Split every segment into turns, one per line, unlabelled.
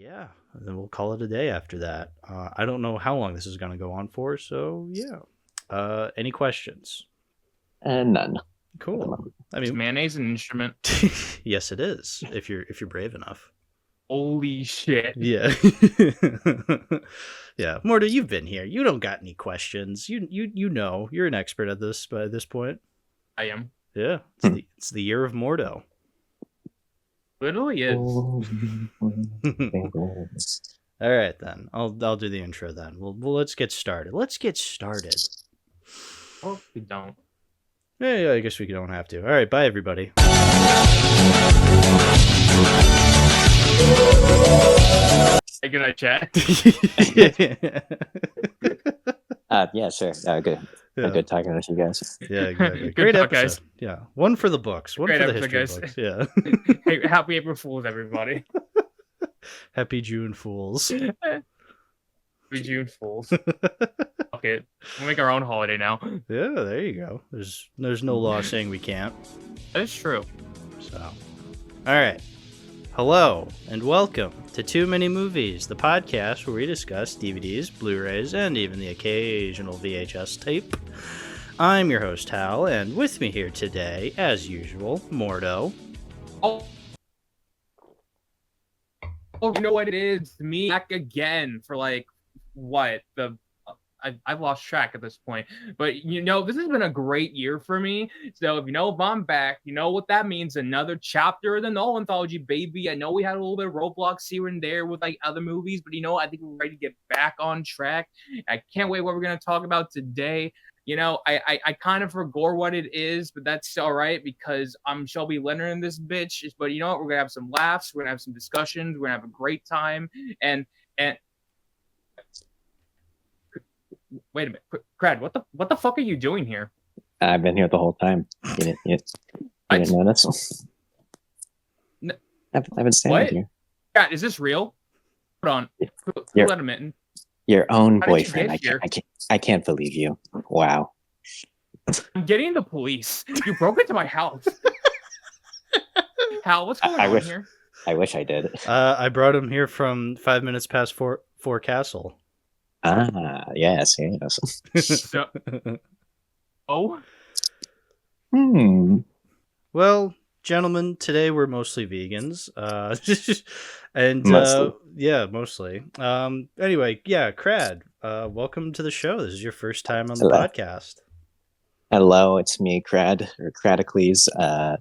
Yeah, and then we'll call it a day after that. I don't know how long this is going to go on for, so yeah. Any questions?
None.
Cool. I
Is
mean,
mayonnaise an instrument?
yes, it is. If you're brave enough.
Holy shit!
Yeah. Yeah, Mordo, you've been here. You don't got any questions. You know you're an expert at this by this point.
I am.
Yeah, it's the year of Mordo.
Literally is.
All right then. I'll do the intro then. Well, let's get started.
Oh, we don't.
Yeah, I guess we don't have to. All right, bye everybody.
Hey, good night, chat.
Yeah, sure. Good.
Yeah.
Good talking with you guys.
Yeah, exactly.
Good
Great
talk,
episode.
guys.
Yeah, one for the books. One
Great
for the
episode,
history
guys.
books. Yeah.
Hey, happy April Fools, everybody.
Happy June Fools.
Happy June Fools. Okay, we'll make our own holiday now.
Yeah, there you go. There's no law saying we can't.
That is true.
So, all right. Hello and welcome to Too Many Movies, the podcast where we discuss DVDs, Blu-rays, and even the occasional VHS tape. I'm your host, Hal, and with me here today, as usual, Mordo.
Oh, you know what it is? Me back again for I've lost track at this point. But this has been a great year for me. So if I'm back, you know what that means. Another chapter of the Nolan anthology, baby. I know we had a little bit of roadblocks here and there with other movies, but I think we're ready to get back on track. I can't wait what we're gonna talk about today. I kind of forgot what it is, but that's all right because I'm Shelby Leonard in this bitch. But you know what? We're gonna have some laughs. We're gonna have some discussions. We're gonna have a great time. And wait a minute, Crad, what the fuck are you doing here?
I've been here the whole time. You didn't notice? I've been standing here.
Crad, is this real? Hold on. Who let him in?
Your own
How did you
boyfriend.
get
I can't believe you. Wow.
I'm getting the police. You broke into my house. Hal, what's going
I
on
wish-
here?
I wish I did.
I brought him here from 5 minutes past four Castle.
Yes.
So, oh,
Well, gentlemen, today we're mostly vegans. And
Mostly.
yeah, mostly. Anyway, yeah, Crad, welcome to the show. This is your first time on the
Hello.
podcast.
Hello, it's me, Crad, or Cradicles. I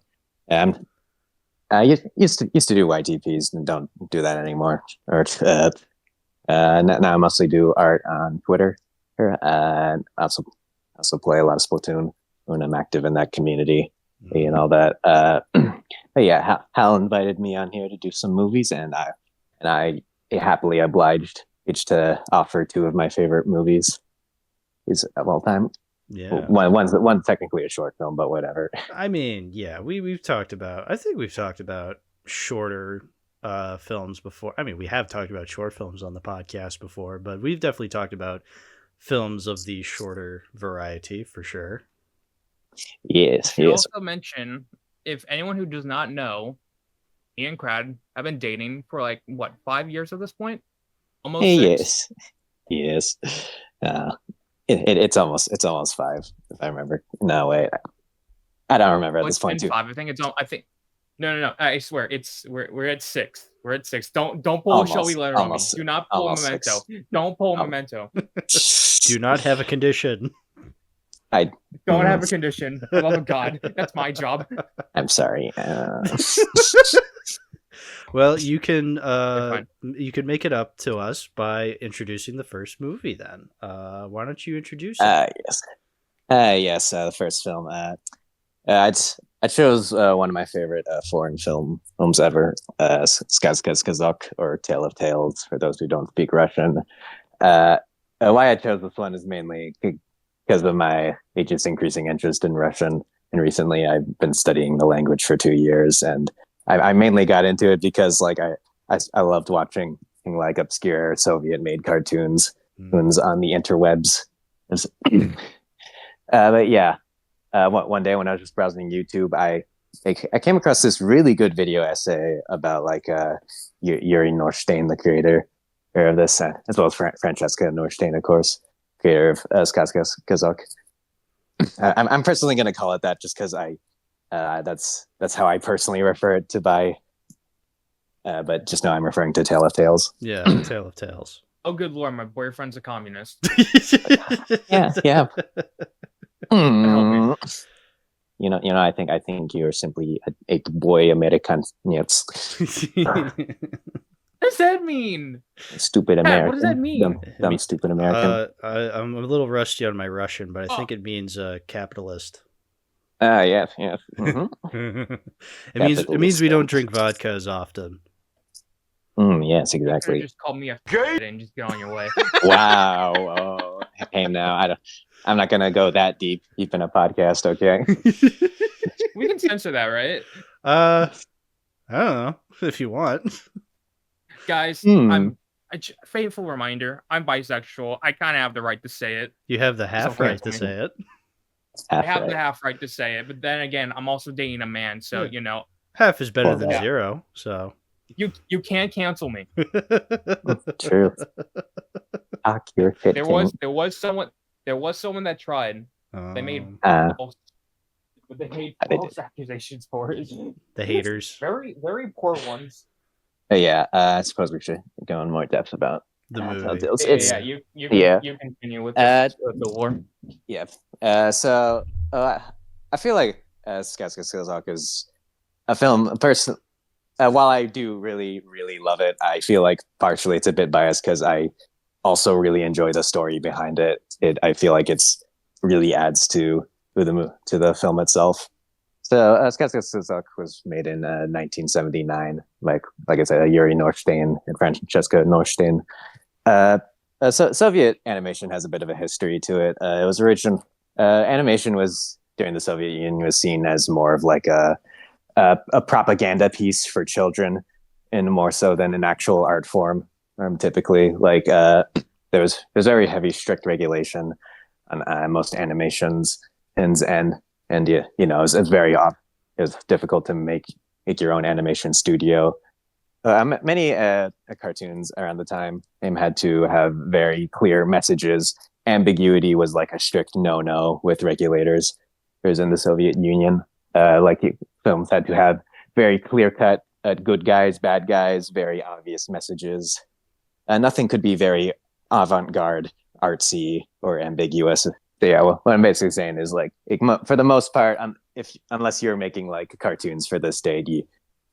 used to do YTPs and don't do that anymore. Now I mostly do art on Twitter. And also play a lot of Splatoon when I'm active in that community and all that. But yeah, Hal invited me on here to do some movies, and I happily obliged each to offer two of my favorite movies of all time.
Yeah.
One's technically a short film, but whatever.
I mean, yeah, we've talked about, I think we've talked about shorter films before. I mean, we have talked about short films on the podcast before, but we've definitely talked about films of the shorter variety for sure.
Yes.
you also mention, if anyone who does not know, me and Crad have been dating for 5 years at this point? Almost 6?
Yes. It's almost 5, if I remember. No, wait. I don't remember at this point too.
5. I think. No. I swear, we're at 6. We're at 6. Don't pull a Shelby Leonard on me. Do not pull a Memento.
6.
Don't pull a Memento.
Do not have a condition.
I
don't have a condition. For the love of God, that's my job.
I'm sorry.
Well, you can make it up to us by introducing the first movie. Then, why don't you introduce it?
Yes. The first film. I chose one of my favorite foreign films ever, Skazkazkazok, or Tale of Tales, for those who don't speak Russian. Why I chose this one is mainly because of my just increasing interest in Russian. And recently I've been studying the language for 2 years, and I mainly got into it because I loved watching obscure Soviet-made cartoons on the interwebs. But yeah, one day when I was just browsing YouTube, I came across this really good video essay about Yuri Norstein, the creator of this, as well as Francesca Norstein, of course, creator of Skazkazok. I'm personally going to call it that just because that's how I personally refer it to but just know I'm referring to Tale of Tales.
Yeah, Tale of Tales.
Oh, good lord, my boyfriend's a communist.
Yeah.
Help me.
I think you're simply a boy American. Yes.
What does that mean?
Stupid American.
What does that mean?
Dumb stupid American.
I'm a little rusty on my Russian, but I think it means capitalist.
Yes. Mm-hmm.
It means we don't drink vodka as often.
Yes, exactly.
You just call me a and just get on your way.
Wow. Oh, hey, now I'm not gonna go that deep in a podcast. Okay.
We can censor that, right?
I don't know if you want.
Guys, faithful reminder, I'm bisexual. I kind of have the right to say it.
You have the half right to say it.
I have the half right to say it, but then again, I'm also dating a man, so
half is better than zero. So
you can't cancel me.
True.
There was someone that tried. They made but they made false accusations for it.
The haters.
Very, very poor ones.
I suppose we should go in more depth about
the movie.
You continue with the war.
Yeah. So I feel like Skazkazok is a film. While I do really, really love it, I feel like partially it's a bit biased because I also really enjoy the story behind it. I feel like it's really adds to the film itself. So Skazkazok was made in 1979, like I said, Yuri Norstein and Francesca Norstein. So Soviet animation has a bit of a history to it. It was animation was during the Soviet Union was seen as more of like a propaganda piece for children, and more so than an actual art form. Typically, like there's very heavy, strict regulation on most animations, and it's very it was difficult to make your own animation studio. Many cartoons around the time had to have very clear messages. Ambiguity was like a strict no with regulators. Whereas in the Soviet Union, films had to have very clear cut good guys, bad guys, very obvious messages. Nothing could be very avant-garde, artsy, or ambiguous. Yeah, well, what I'm basically saying is for the most part, unless you're making like cartoons for this day,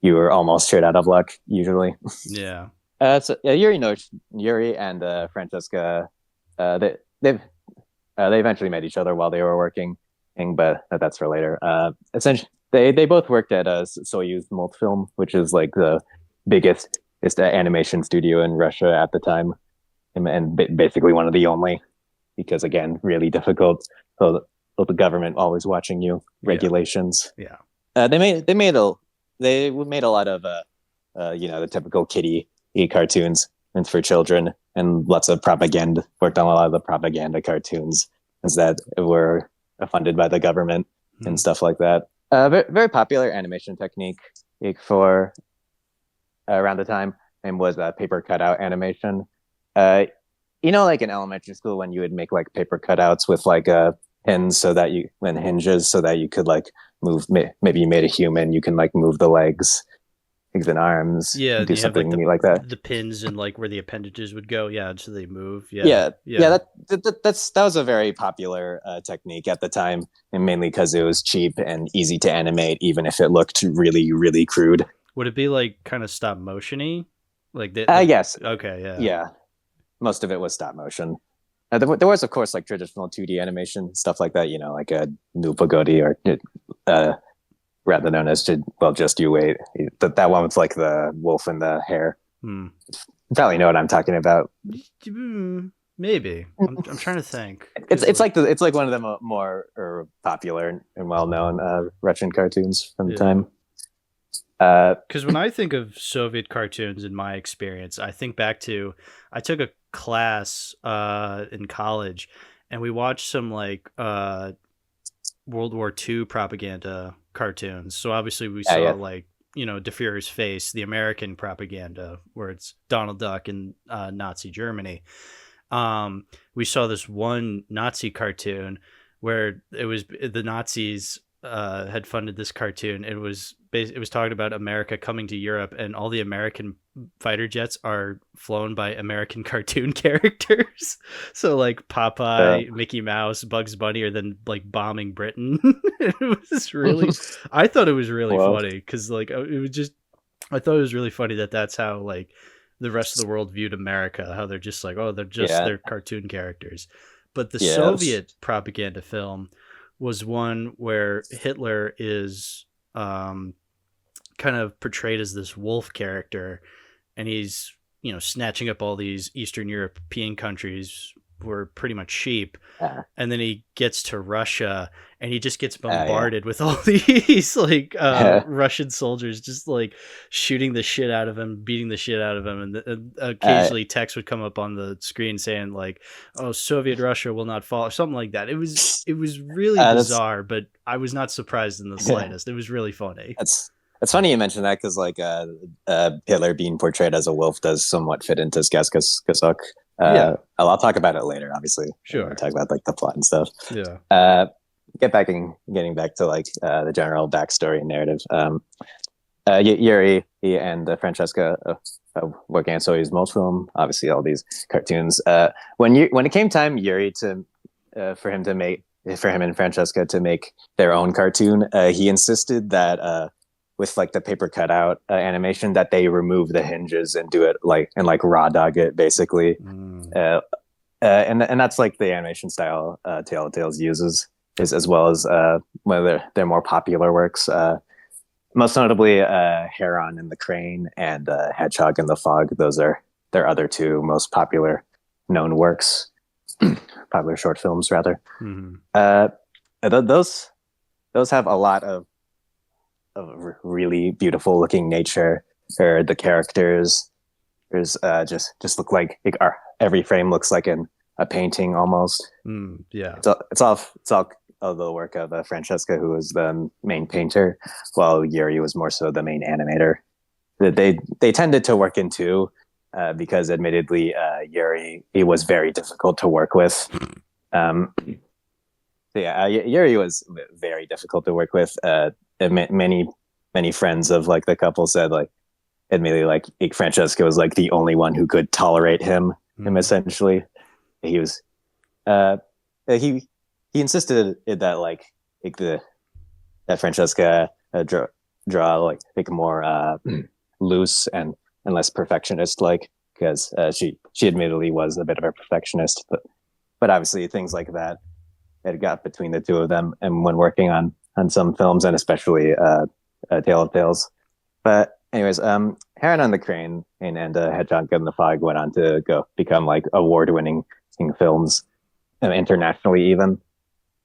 you were almost straight out of luck usually.
Yeah.
Yuri and Francesca, they eventually met each other while they were working, but that's for later. Essentially, they both worked at Soyuz Multfilm, which is like the biggest animation studio in Russia at the time, and basically one of the only. Because again, really difficult. So the government always watching you. Regulations.
Yeah.
They made a lot of the typical kiddie cartoons and for children, and lots of propaganda. Worked on a lot of the propaganda cartoons that were funded by the government and stuff like that. Very, very popular animation technique for around the time, and was paper cutout animation. Like in elementary school when you would make like paper cutouts with like pins and hinges so that you could like move. Maybe you made a human, you can like move the legs and arms.
Yeah,
do something like that.
The pins and like where the appendages would go. Yeah, so they move.
Yeah. That was a very popular technique at the time, and mainly because it was cheap and easy to animate, even if it looked really, really crude.
Would it be like kind of stop motion-y? Like
yes.
Okay. Yeah.
Yeah. Most of it was stop motion. There was, of course, like traditional 2D animation, stuff like that, like a Nu Pagodi, or rather known as Just You Wait. That one was like the wolf and the hare. You probably know what I'm talking about.
Maybe. I'm trying to think.
It's like one of the more popular and well-known Russian cartoons from the time.
Because when I think of Soviet cartoons, in my experience, I think back to I took a class in college, and we watched some like World War II propaganda cartoons. So obviously we saw like De Fuhrer's face, the American propaganda, where it's Donald Duck in Nazi Germany. We saw this one Nazi cartoon where it was the Nazis had funded this cartoon. It was talking about America coming to Europe, and all the American fighter jets are flown by American cartoon characters. So like Popeye, Mickey Mouse, Bugs Bunny are then like bombing Britain. It was really, I thought it was really funny because like it was just, I thought it was really funny that that's how like the rest of the world viewed America, how they're just like, oh, they're cartoon characters. But the Soviet propaganda film was one where Hitler is kind of portrayed as this wolf character, and he's snatching up all these Eastern European countries who are pretty much sheep, and then he gets to Russia and he just gets bombarded with all these like Russian soldiers just like shooting the shit out of him, beating the shit out of him, and occasionally text would come up on the screen saying like, oh, Soviet Russia will not fall, or something like that. It was really bizarre, but I was not surprised in the slightest. It was really funny.
It's funny you mentioned that because like Hitler being portrayed as a wolf does somewhat fit into Skazkazok. I'll talk about it later, obviously.
Sure.
We'll talk about like the plot and stuff.
Yeah.
Getting back to like the general backstory and narrative. Yuri and Francesca working on Soyuz Multfilm, obviously all these cartoons. When it came time Yuri for him and Francesca to make their own cartoon, he insisted that with like the paper cutout animation that they remove the hinges and do it like raw dog it basically. And that's like the animation style Tale of Tales uses, as well as one of their more popular works, most notably Heron and the Crane and Hedgehog and the Fog. Those are their other two most popular known works, popular short films rather. Those have a lot of really beautiful looking nature. Or the characters just look like every frame looks like a painting almost. It's all the work of Francesca, who was the main painter, while Yuri was more so the main animator. They tended to work in two because admittedly Yuri, he was very difficult to work with. Yuri was very difficult to work with. Many friends of like the couple said like admittedly like Francesca was like the only one who could tolerate him essentially. He was he insisted that that Francesca draw like more loose and less perfectionist like, because she admittedly was a bit of a perfectionist, but obviously things like that had got between the two of them, and when working on some films, and especially Tale of Tales. But anyways, Heron on the Crane and Hedgehog and the Fog went on to go become like award-winning films internationally. Even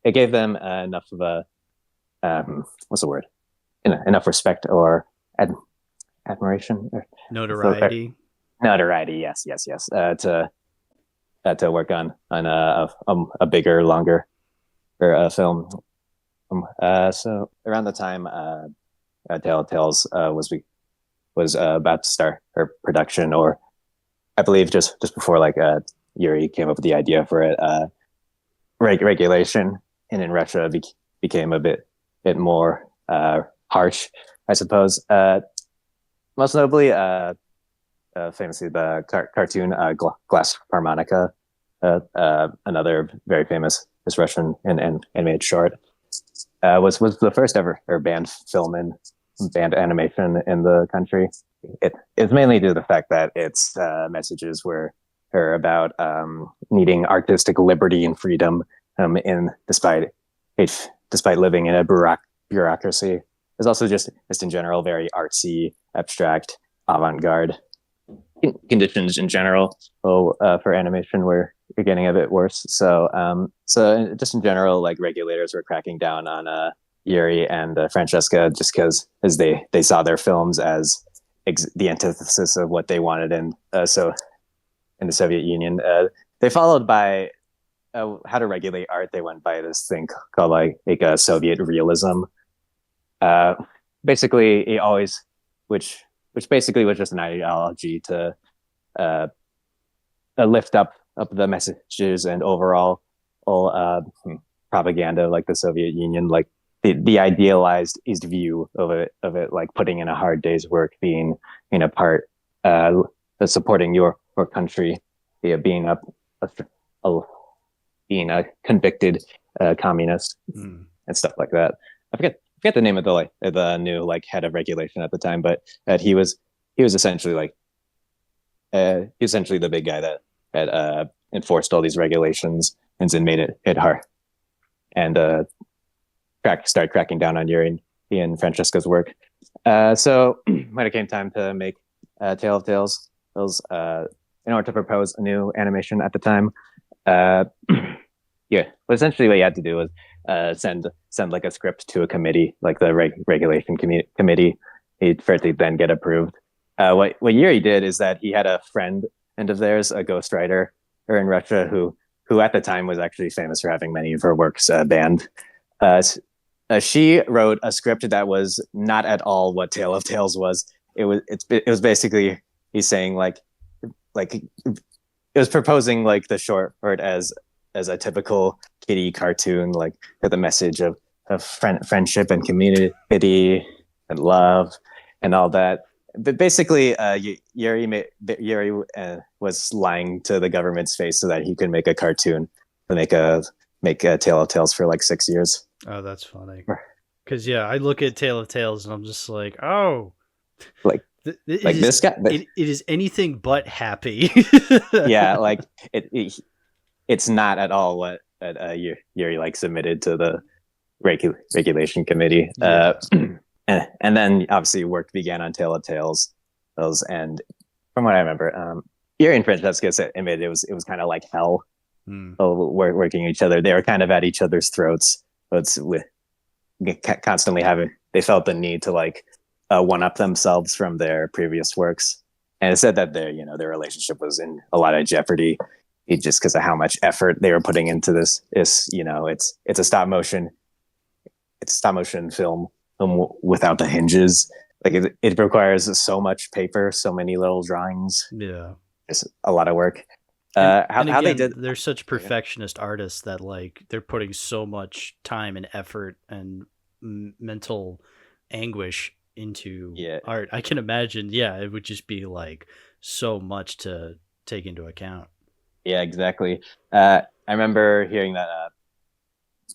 it gave them enough of a what's the word? Enough respect or admiration, or
notoriety.
Notoriety, yes. To work on a bigger, longer film. So around the time Tale of Tales was about to start her production, or I believe just before like Yuri came up with the idea for it, regulation in Russia became a bit more harsh, I suppose. Most notably, famously the cartoon Glass Harmonica, another very famous Russian and animated short, was the first ever banned film and banned animation in the country. It's mainly due to the fact that its messages were about needing artistic liberty and freedom, despite living in a bureaucracy. It's also just in general very artsy, abstract, avant-garde conditions in general. For animation were getting a bit worse. So just in general, like regulators were cracking down on Yuri and Francesca just because they saw their films as the antithesis of what they wanted in the Soviet Union. They followed by how to regulate art. They went by this thing called like a Soviet realism. Basically, it always which basically was just an ideology to lift up the messages and overall propaganda like the Soviet Union, like the idealized view of it, like putting in a hard day's work, being in a part, supporting your country, being a convicted communist and stuff like that. I forget the name of the new like head of regulation at the time, but he was essentially the big guy that had enforced all these regulations and made it hard and start cracking down on Yuri and Francesca's work. So when it came time to make Tale of Tales, in order to propose a new animation at the time, but essentially what you had to do was send like a script to a committee, like the regulation committee. He'd then get approved. What Yuri did is that he had a friend of theirs, a ghostwriter in Russia, who at the time was actually famous for having many of her works banned. She wrote a script that was not at all what Tale of Tales was. It was basically he's saying like it was proposing like the short as a typical kiddie cartoon, like with a message of friendship and community and love and all that. But basically, Yuri was lying to the government's face so that he could make a cartoon to make a Tale of Tales for like 6 years.
Oh, that's funny. Because I look at Tale of Tales and I'm just like, oh,
like this guy.
It is anything but happy.
Yeah, like it's not at all what Yuri like submitted to the regulation committee. Yeah. And then obviously work began on Tale of Tales. And from what I remember, Yuri and Francesca admitted it was kind of like hell working each other. They were kind of at each other's throats. But constantly they felt the need to like one up themselves from their previous works. And it said that their relationship was in a lot of jeopardy. Just because of how much effort they were putting into this. It's a stop motion film without the hinges. Like it requires so much paper, so many little drawings.
Yeah,
it's a lot of work.
How they did? They're such perfectionist artists that like they're putting so much time and effort and mental anguish into art. I can imagine. Yeah, it would just be like so much to take into account.
Yeah, exactly. I remember hearing that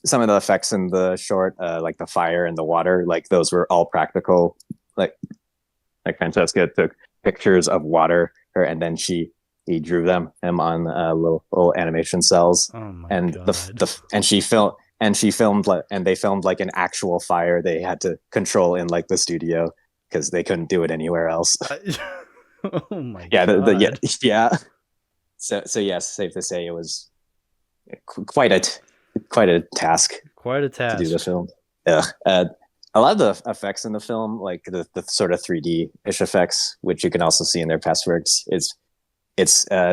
some of the effects in the short, like the fire and the water, like those were all practical. Like Francesca took pictures of water, and then he drew them on little animation cells.
Oh my
and
God.
she filmed and they filmed like an actual fire they had to control in like the studio because they couldn't do it anywhere else.
Oh my God.
Yeah. So yes, safe to say it was quite a task.
Quite a task
to do the film. Yeah, a lot of the effects in the film, like the sort of 3D-ish effects, which you can also see in their past works, it's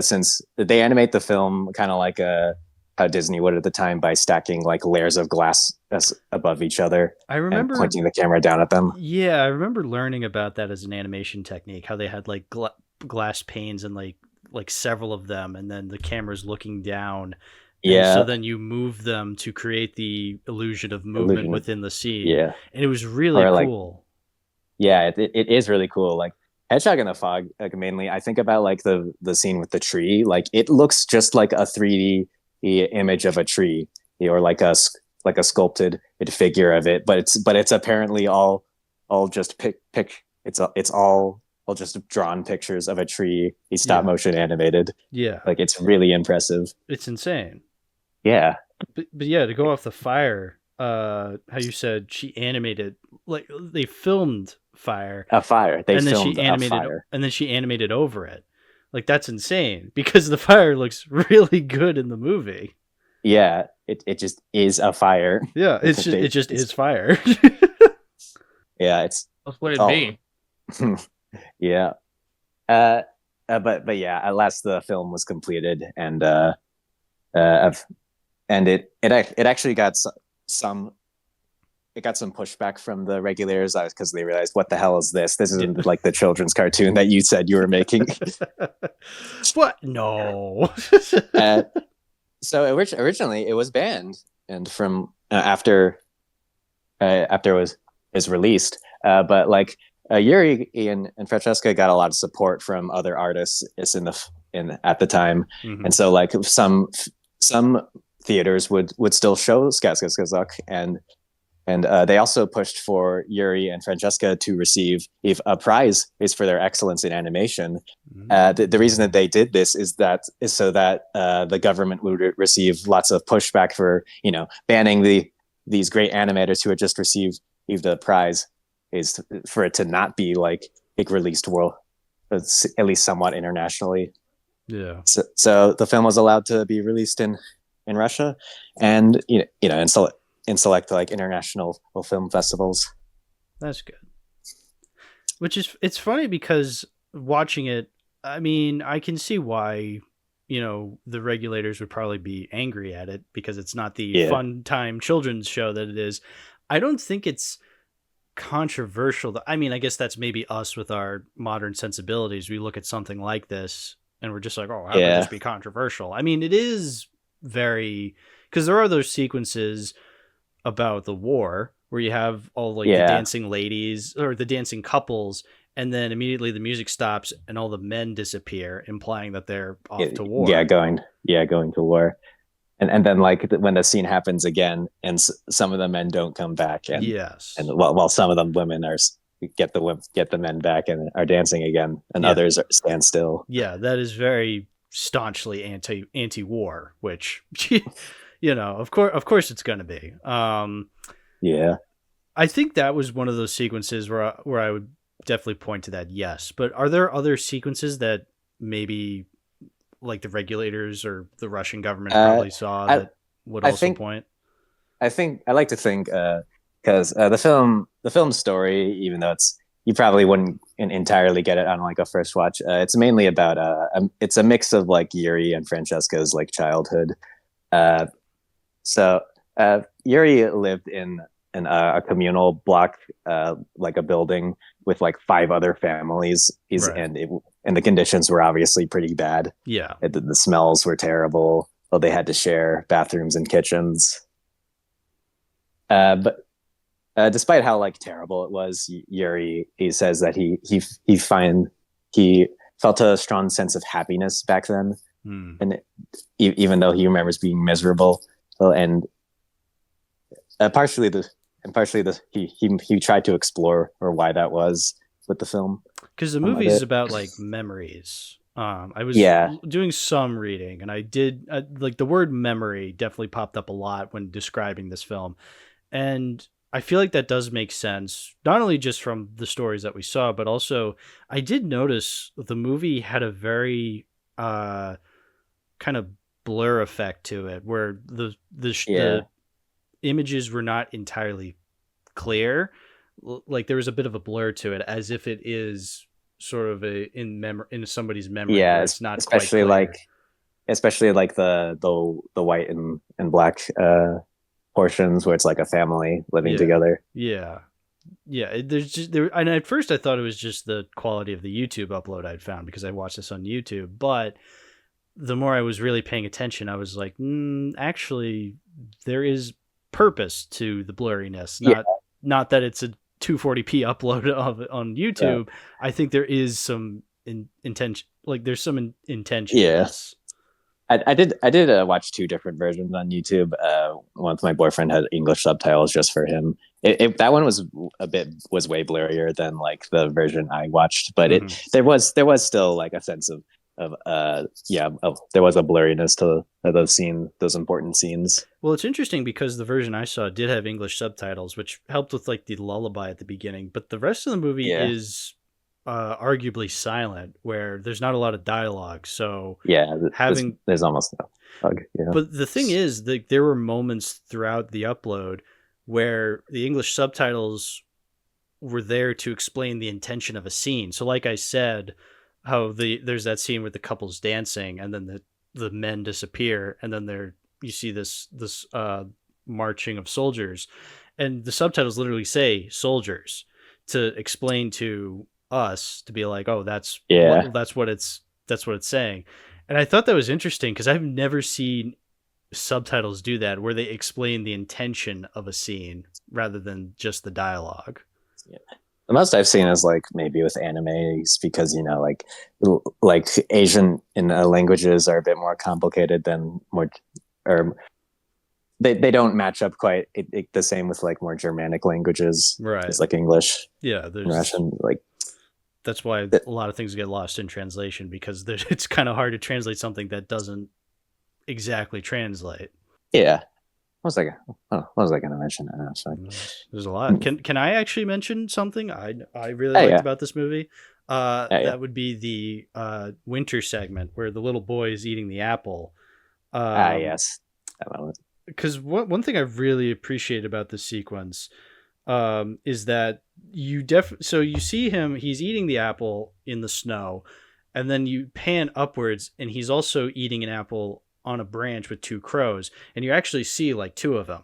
since they animate the film kind of like how Disney would at the time by stacking like layers of glass above each other.
I remember
and pointing the camera down at them.
Yeah, I remember learning about that as an animation technique. How they had like glass panes and like several of them, and then the camera's looking down.
Yeah.
So then you move them to create the illusion of movement within the scene.
Yeah.
And it was really cool.
Yeah, it is really cool. Like Hedgehog in the Fog, like mainly I think about like the scene with the tree. Like it looks just like a 3D image of a tree, or like a sculpted figure of it, but it's apparently all just it's all just drawn pictures of a tree, stop motion animated.
Yeah.
Like it's really impressive.
It's insane.
Yeah.
But yeah, to go off the fire, how you said she animated, like they filmed fire.
A fire. They
and then
filmed
she animated,
a fire.
And then she animated over it. Like that's insane because the fire looks really good in the movie.
Yeah, it just is a fire.
Yeah, it just is fire.
Yeah,
that's what it be.
Yeah. But yeah, at last the film was completed, and it actually got some it got some pushback from the regulators because they realized, what the hell is this? This isn't like the children's cartoon that you said you were making.
What? No.
So originally it was banned, and from after it was released, but like Yuri and Francesca got a lot of support from other artists at the time, and so like some theaters would still show Skazkazak, and they also pushed for Yuri and Francesca to receive a prize is for their excellence in animation. The reason that they did this is so that the government would receive lots of pushback for banning these great animators who had just received the prize, is for it to not be like released world, at least somewhat internationally.
Yeah.
So the film was allowed to be released in Russia, and in select like international film festivals.
That's good. It's funny because watching it, I mean, I can see why, the regulators would probably be angry at it because it's not the fun time children's show that it is. I don't think it's controversial. I mean, I guess that's maybe us with our modern sensibilities. We look at something like this and we're just like, oh, how could this be controversial? I mean, it is very, because there are those sequences about the war where you have all like the dancing ladies or the dancing couples, and then immediately the music stops and all the men disappear, implying that they're off to war.
Going to war. And then like when the scene happens again, and some of the men don't come back, and while some of them women get the men back and are dancing again, and others stand still.
Yeah, that is very staunchly anti-war, which of course it's going to be. I think that was one of those sequences where I would definitely point to that. Yes, but are there other sequences that maybe like the regulators or the Russian government probably saw that would also point?
I like to think because the film story, even though you probably wouldn't entirely get it on like a first watch, it's mainly about it's a mix of like Yuri and Francesca's like childhood. So Yuri lived in a communal block, like a building with like 5 other families. And the conditions were obviously pretty bad.
Yeah,
the smells were terrible. Well, they had to share bathrooms and kitchens. But despite how like terrible it was, Yuri, he says that he felt a strong sense of happiness back then, and even though he remembers being miserable. And partially he tried to explore or why that was with the film,
because the movie is about like memories. I was doing some reading, and I did like the word memory definitely popped up a lot when describing this film, and I feel like that does make sense, not only just from the stories that we saw, but also I did notice the movie had a very kind of blur effect to it, where the images were not entirely clear. Like there was a bit of a blur to it, as if it is sort of in somebody's memory. Yeah, it's not
especially
quite clear.
especially like the white and black portions where it's like a family living together.
Yeah. And at first I thought it was just the quality of the YouTube upload I'd found, because I watched this on YouTube, but the more I was really paying attention, I was like, actually there is purpose to the blurriness. Not that it's a 240p upload on YouTube. Yeah. I think there is some intention, like there's some intention.
Yes. I did watch 2 different versions on YouTube. One with my boyfriend had English subtitles just for him. That one was way blurrier than like the version I watched, but there was still like a sense of there was a blurriness to those important scenes.
Well, it's interesting because the version I saw did have English subtitles, which helped with like the lullaby at the beginning, but the rest of the movie is arguably silent, where there's not a lot of dialogue. So
there's almost no dialogue.
But the thing is, there were moments throughout the upload where the English subtitles were there to explain the intention of a scene. So like I said, how there's that scene with the couples dancing, and then the men disappear, and then you see this marching of soldiers, and the subtitles literally say soldiers to explain to us to be like, oh, that's what it's saying. And I thought that was interesting because I've never seen subtitles do that, where they explain the intention of a scene rather than just the dialogue.
Yeah. The most I've seen is like maybe with animes, because like Asian languages are a bit more complicated than or they don't match up quite the same with like more Germanic languages,
right?
It's like English,
Russian,
like.
That's why a lot of things get lost in translation, because it's kind of hard to translate something that doesn't exactly translate.
Yeah. What was I going to mention?
There's a lot. Can I actually mention something I really liked about this movie? That would be the winter segment where the little boy is eating the apple.
Yes.
Because one thing I really appreciate about this sequence is that so you see him, he's eating the apple in the snow, and then you pan upwards and he's also eating an apple on a branch with two crows, and you actually see like two of them.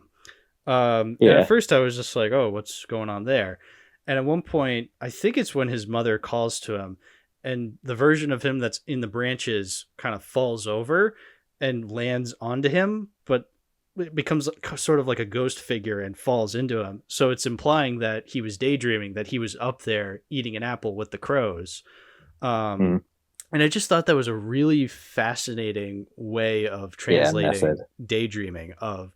And at first I was just like, oh, what's going on there? And at one point, I think it's when his mother calls to him, and the version of him that's in the branches kind of falls over and lands onto him, but it becomes sort of like a ghost figure and falls into him. So it's implying that he was daydreaming, that he was up there eating an apple with the crows. And I just thought that was a really fascinating way of translating daydreaming, of,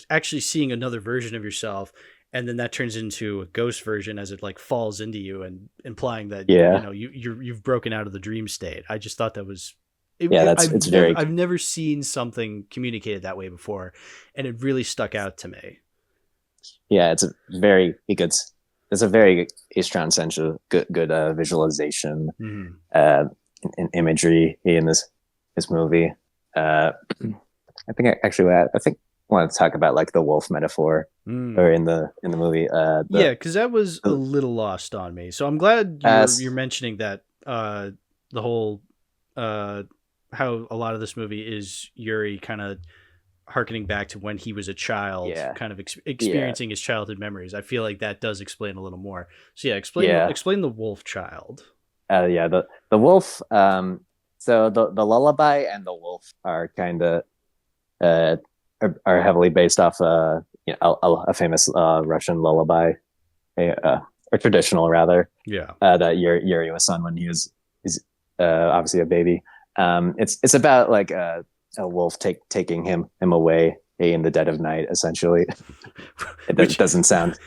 actually seeing another version of yourself. And then that turns into a ghost version as it like falls into you, and implying that, you've broken out of the dream state. I just thought that was, I've never seen something communicated that way before, and it really stuck out to me.
Yeah, it's a very strong sense of good visualization, and imagery in this movie. I think I want to talk about like the wolf metaphor, or in the movie.
Because that was a little lost on me. So I'm glad you're mentioning that. The whole how a lot of this movie is Yuri kind of harkening back to when he was a child, kind of experiencing his childhood memories. I feel like that does explain a little more. So explain the wolf child.
The wolf. So the lullaby and the wolf are kind of are heavily based off a famous Russian lullaby, or traditional rather. That Yuri was sung when he's obviously a baby. It's about like a wolf taking him away in the dead of night, essentially. It doesn't sound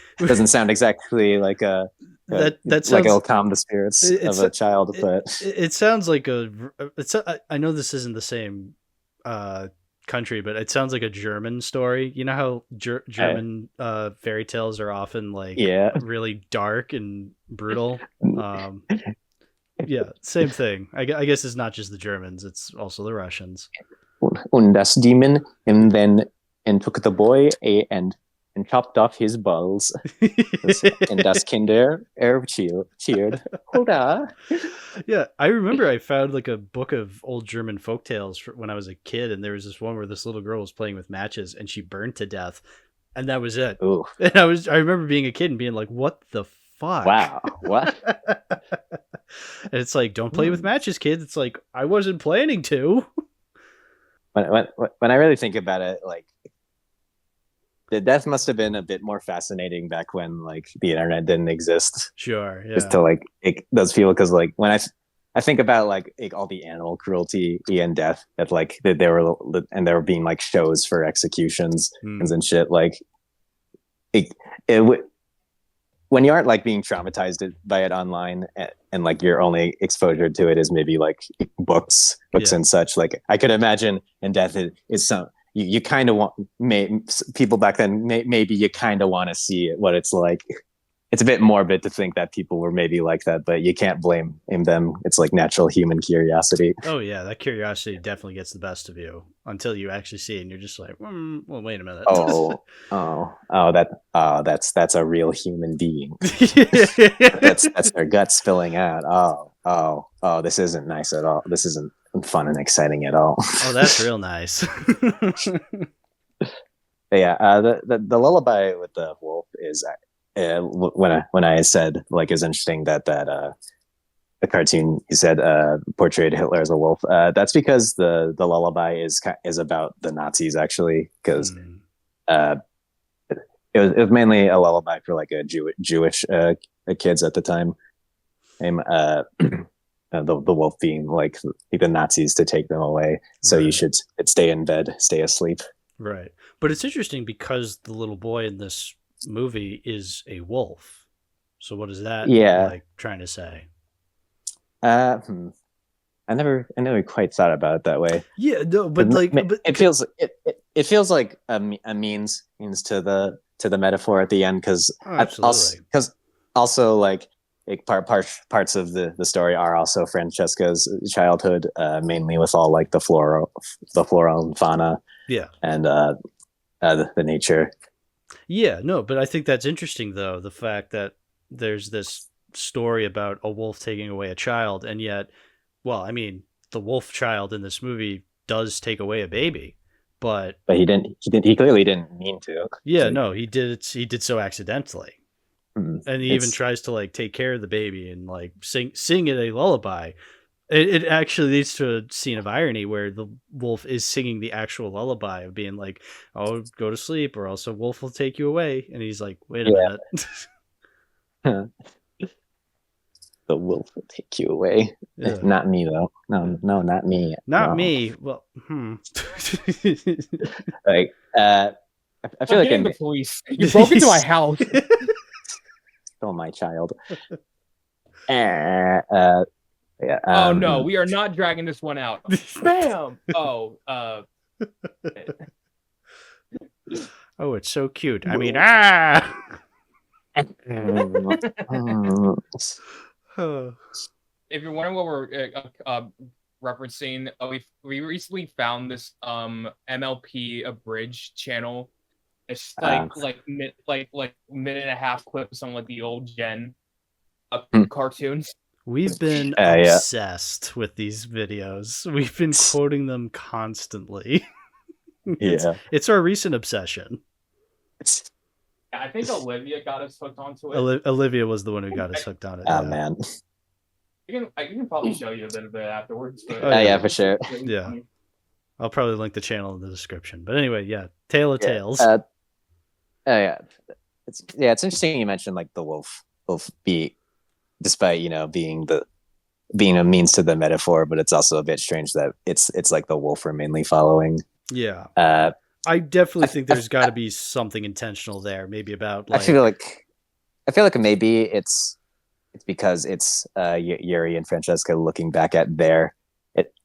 exactly like that sounds like it'll calm the spirits of a child, but
it sounds like I know this isn't the same country, but it sounds like a German story. You know how German fairy tales are often like really dark and brutal. Yeah, same thing. I guess it's not just the Germans; it's also the Russians.
Und das Demon took the boy and chopped off his balls. And das Kinder cheered. Hurrah!
Yeah, I remember I found like a book of old German folktales when I was a kid, and there was this one where this little girl was playing with matches and she burned to death, and that was it.
Ooh.
And I remember being a kid and being like, "What the fuck?
Wow, what?"
And it's like, don't play with matches, kids. It's like, I wasn't planning to.
When I really think about it, like, the death must have been a bit more fascinating back when like the internet didn't exist.
Sure, yeah.
Just to like those people, because like when I think about like all the animal cruelty and death that like they were being like shows for executions and shit, like when you aren't like being traumatized by it online, and like your only exposure to it is maybe like books and such, like I could imagine in death is some you kind of want people back then maybe you kind of want to see what it's like. It's a bit morbid to think that people were maybe like that, but you can't blame them. It's like natural human curiosity.
Oh yeah, that curiosity definitely gets the best of you until you actually see it, and you're just like, well, wait a minute. That's a real human being. that's their guts spilling out. Oh, this isn't nice at all. This isn't fun and exciting at all. Oh, that's real nice.
But yeah, the lullaby with the wolf is when I said like it's interesting that the cartoon you said portrayed Hitler as a wolf. That's because the lullaby is about the Nazis actually, because uh, it was mainly a lullaby for like a Jewish kids at the time. And, the wolf being like the Nazis to take them away, so you should stay in bed, stay asleep.
Right, but it's interesting because the little boy in this movie is a wolf. So what is that like trying to say?
I never quite thought about it that way.
Yeah, no, but like,
it feels like a means to the metaphor at the end, because also like parts of the story are also Francesca's childhood, mainly with all like the flora and fauna, and the nature.
Yeah, no, but I think that's interesting though, the fact that there's this story about a wolf taking away a child, and yet, well, I mean, the wolf child in this movie does take away a baby, but he clearly didn't mean to. Yeah, no, he did so accidentally. And he even tries to like take care of the baby and like sing it a lullaby. It actually leads to a scene of irony where the wolf is singing the actual lullaby of being like, "Oh, go to sleep, or else a wolf will take you away." And he's like, "Wait a minute."
The wolf will take you away. Yeah. Not me though. No, not me.
Not me. Well,
like, I feel like
the police. You broke into my house.
Stole my child.
Yeah. Oh no, we are not dragging this one out. Bam. Oh.
Oh, it's so cute. I mean,
If you're wondering what we're referencing, we recently found this MLP abridged channel. It's like minute and a half clips on like the old gen cartoons.
We've been obsessed with these videos. We've been quoting them constantly. It's our recent obsession.
I think Olivia got us hooked onto it.
Olivia was the one who got us hooked on it.
Oh man.
I can probably show you a little bit afterwards. But...
yeah, for sure.
Yeah. I'll probably link the channel in the description. But anyway, Tale of Tales.
It's interesting you mentioned like the wolf despite being a means to the metaphor, but it's also a bit strange that it's like the wolf we're mainly following.
Yeah. I definitely think there's got to be something intentional there, maybe about like...
I feel like maybe it's because it's Yuri and Francesca looking back at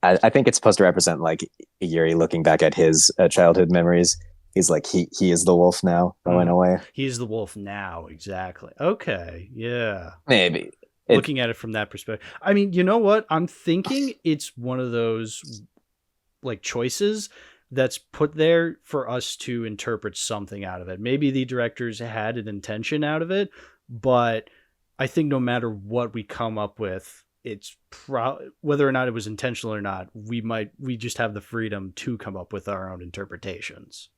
I think it's supposed to represent like Yuri looking back at his childhood memories. He's like he is the wolf now, in a way.
He's the wolf now, exactly. Okay, yeah.
Maybe.
Looking at it from that perspective. I mean, you know what? I'm thinking it's one of those like choices that's put there for us to interpret something out of it. Maybe the directors had an intention out of it, but I think no matter what we come up with, it's whether or not it was intentional or not, we just have the freedom to come up with our own interpretations.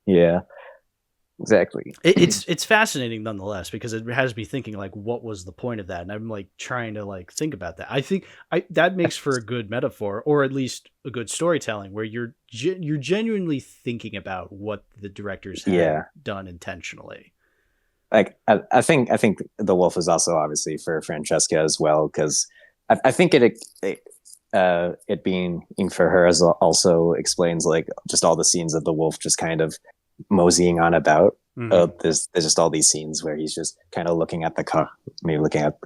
Yeah, exactly.
It's fascinating nonetheless, because it has me thinking like, what was the point of that? And I'm like trying to like think about that. I think that makes for a good metaphor, or at least a good storytelling, where you're genuinely thinking about what the directors have done intentionally.
Like I think the wolf is also obviously for Francesca as well, because I think it being for her as also explains like just all the scenes of the wolf just kind of moseying on about. There's just all these scenes where he's just kind of looking at the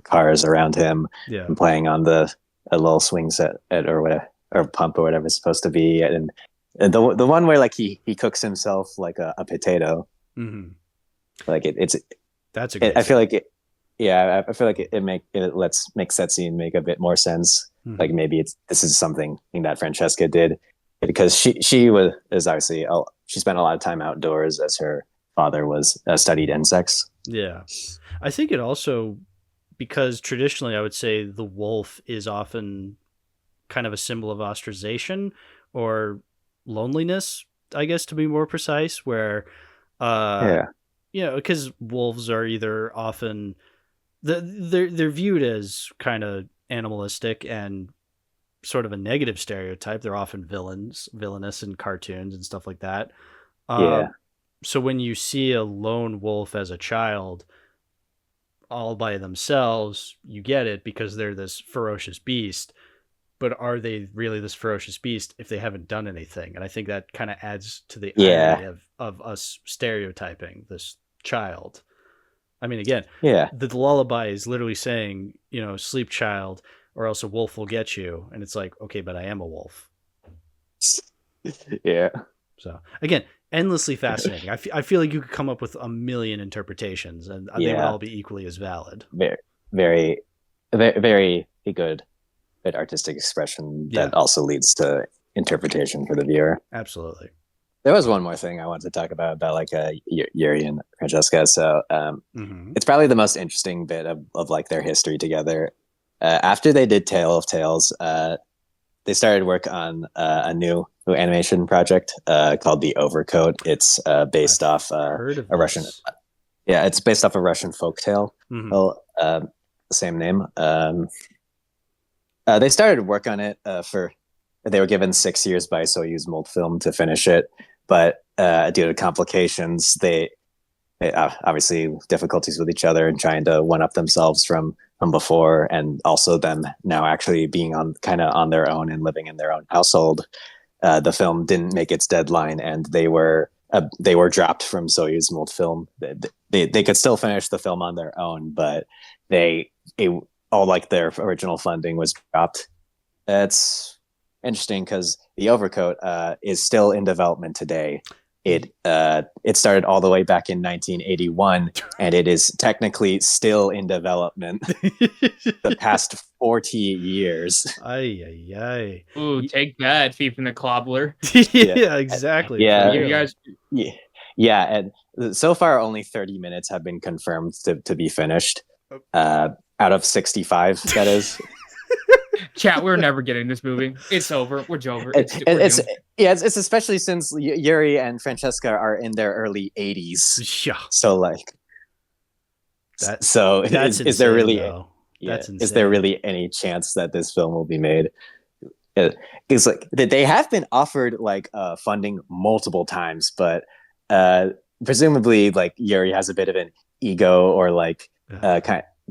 cars around him, and playing on a little swing set or whatever, or pump or whatever it's supposed to be, and the one where like he cooks himself like a potato. Like
that's a good
I feel like it. Yeah, I feel like it makes that scene make a bit more sense. Like maybe this is something that Francesca did, because she is obviously she spent a lot of time outdoors as her father was studied insects.
Yeah, I think it also, because traditionally I would say the wolf is often kind of a symbol of ostracization or loneliness I guess, to be more precise, where, because wolves are either often they're viewed as kind of animalistic and sort of a negative stereotype. They're often villainous in cartoons and stuff like that. So when you see a lone wolf as a child all by themselves, you get it because they're this ferocious beast. But are they really this ferocious beast if they haven't done anything? And I think that kind of adds to the irony of us stereotyping this child. I mean, again, the lullaby is literally saying, sleep, child, or else a wolf will get you. And it's like, okay, but I am a wolf.
Yeah.
So again, endlessly fascinating. I feel like you could come up with a million interpretations, and they would all be equally as valid.
Very, very, very, very good artistic expression that also leads to interpretation for the viewer.
Absolutely.
There was one more thing I wanted to talk about like Yuri and Francesca. So it's probably the most interesting bit of like their history together. After they did Tale of Tales, they started work on a new animation project called The Overcoat. It's based off a Russian. Yeah, it's based off a Russian folktale. Same name. They started work on it they were given 6 years by Soyuz Multfilm to finish it, but due to complications, they obviously difficulties with each other and trying to one up themselves from before, and also them now actually being on their own and living in their own household. The film didn't make its deadline, and they were dropped from Soyuz Multfilm. They could still finish the film on their own, but all like their original funding was dropped. It's interesting because The Overcoat is still in development today. It started all the way back in 1981, and it is technically still in development the past 40 years.
Ay.
Ooh, take that, Thief and the Cobbler.
Yeah, exactly.
Yeah,
you guys.
Yeah, and so far only 30 minutes have been confirmed to be finished. Out of 65, that is.
Chat, we're never getting this movie. It's over. We're over.
It's especially since Yuri and Francesca are in their early 80s.
Yeah.
So like, is there really? That's insane. Is there really any chance that this film will be made? It's like they have been offered like funding multiple times, but presumably like Yuri has a bit of an ego, or like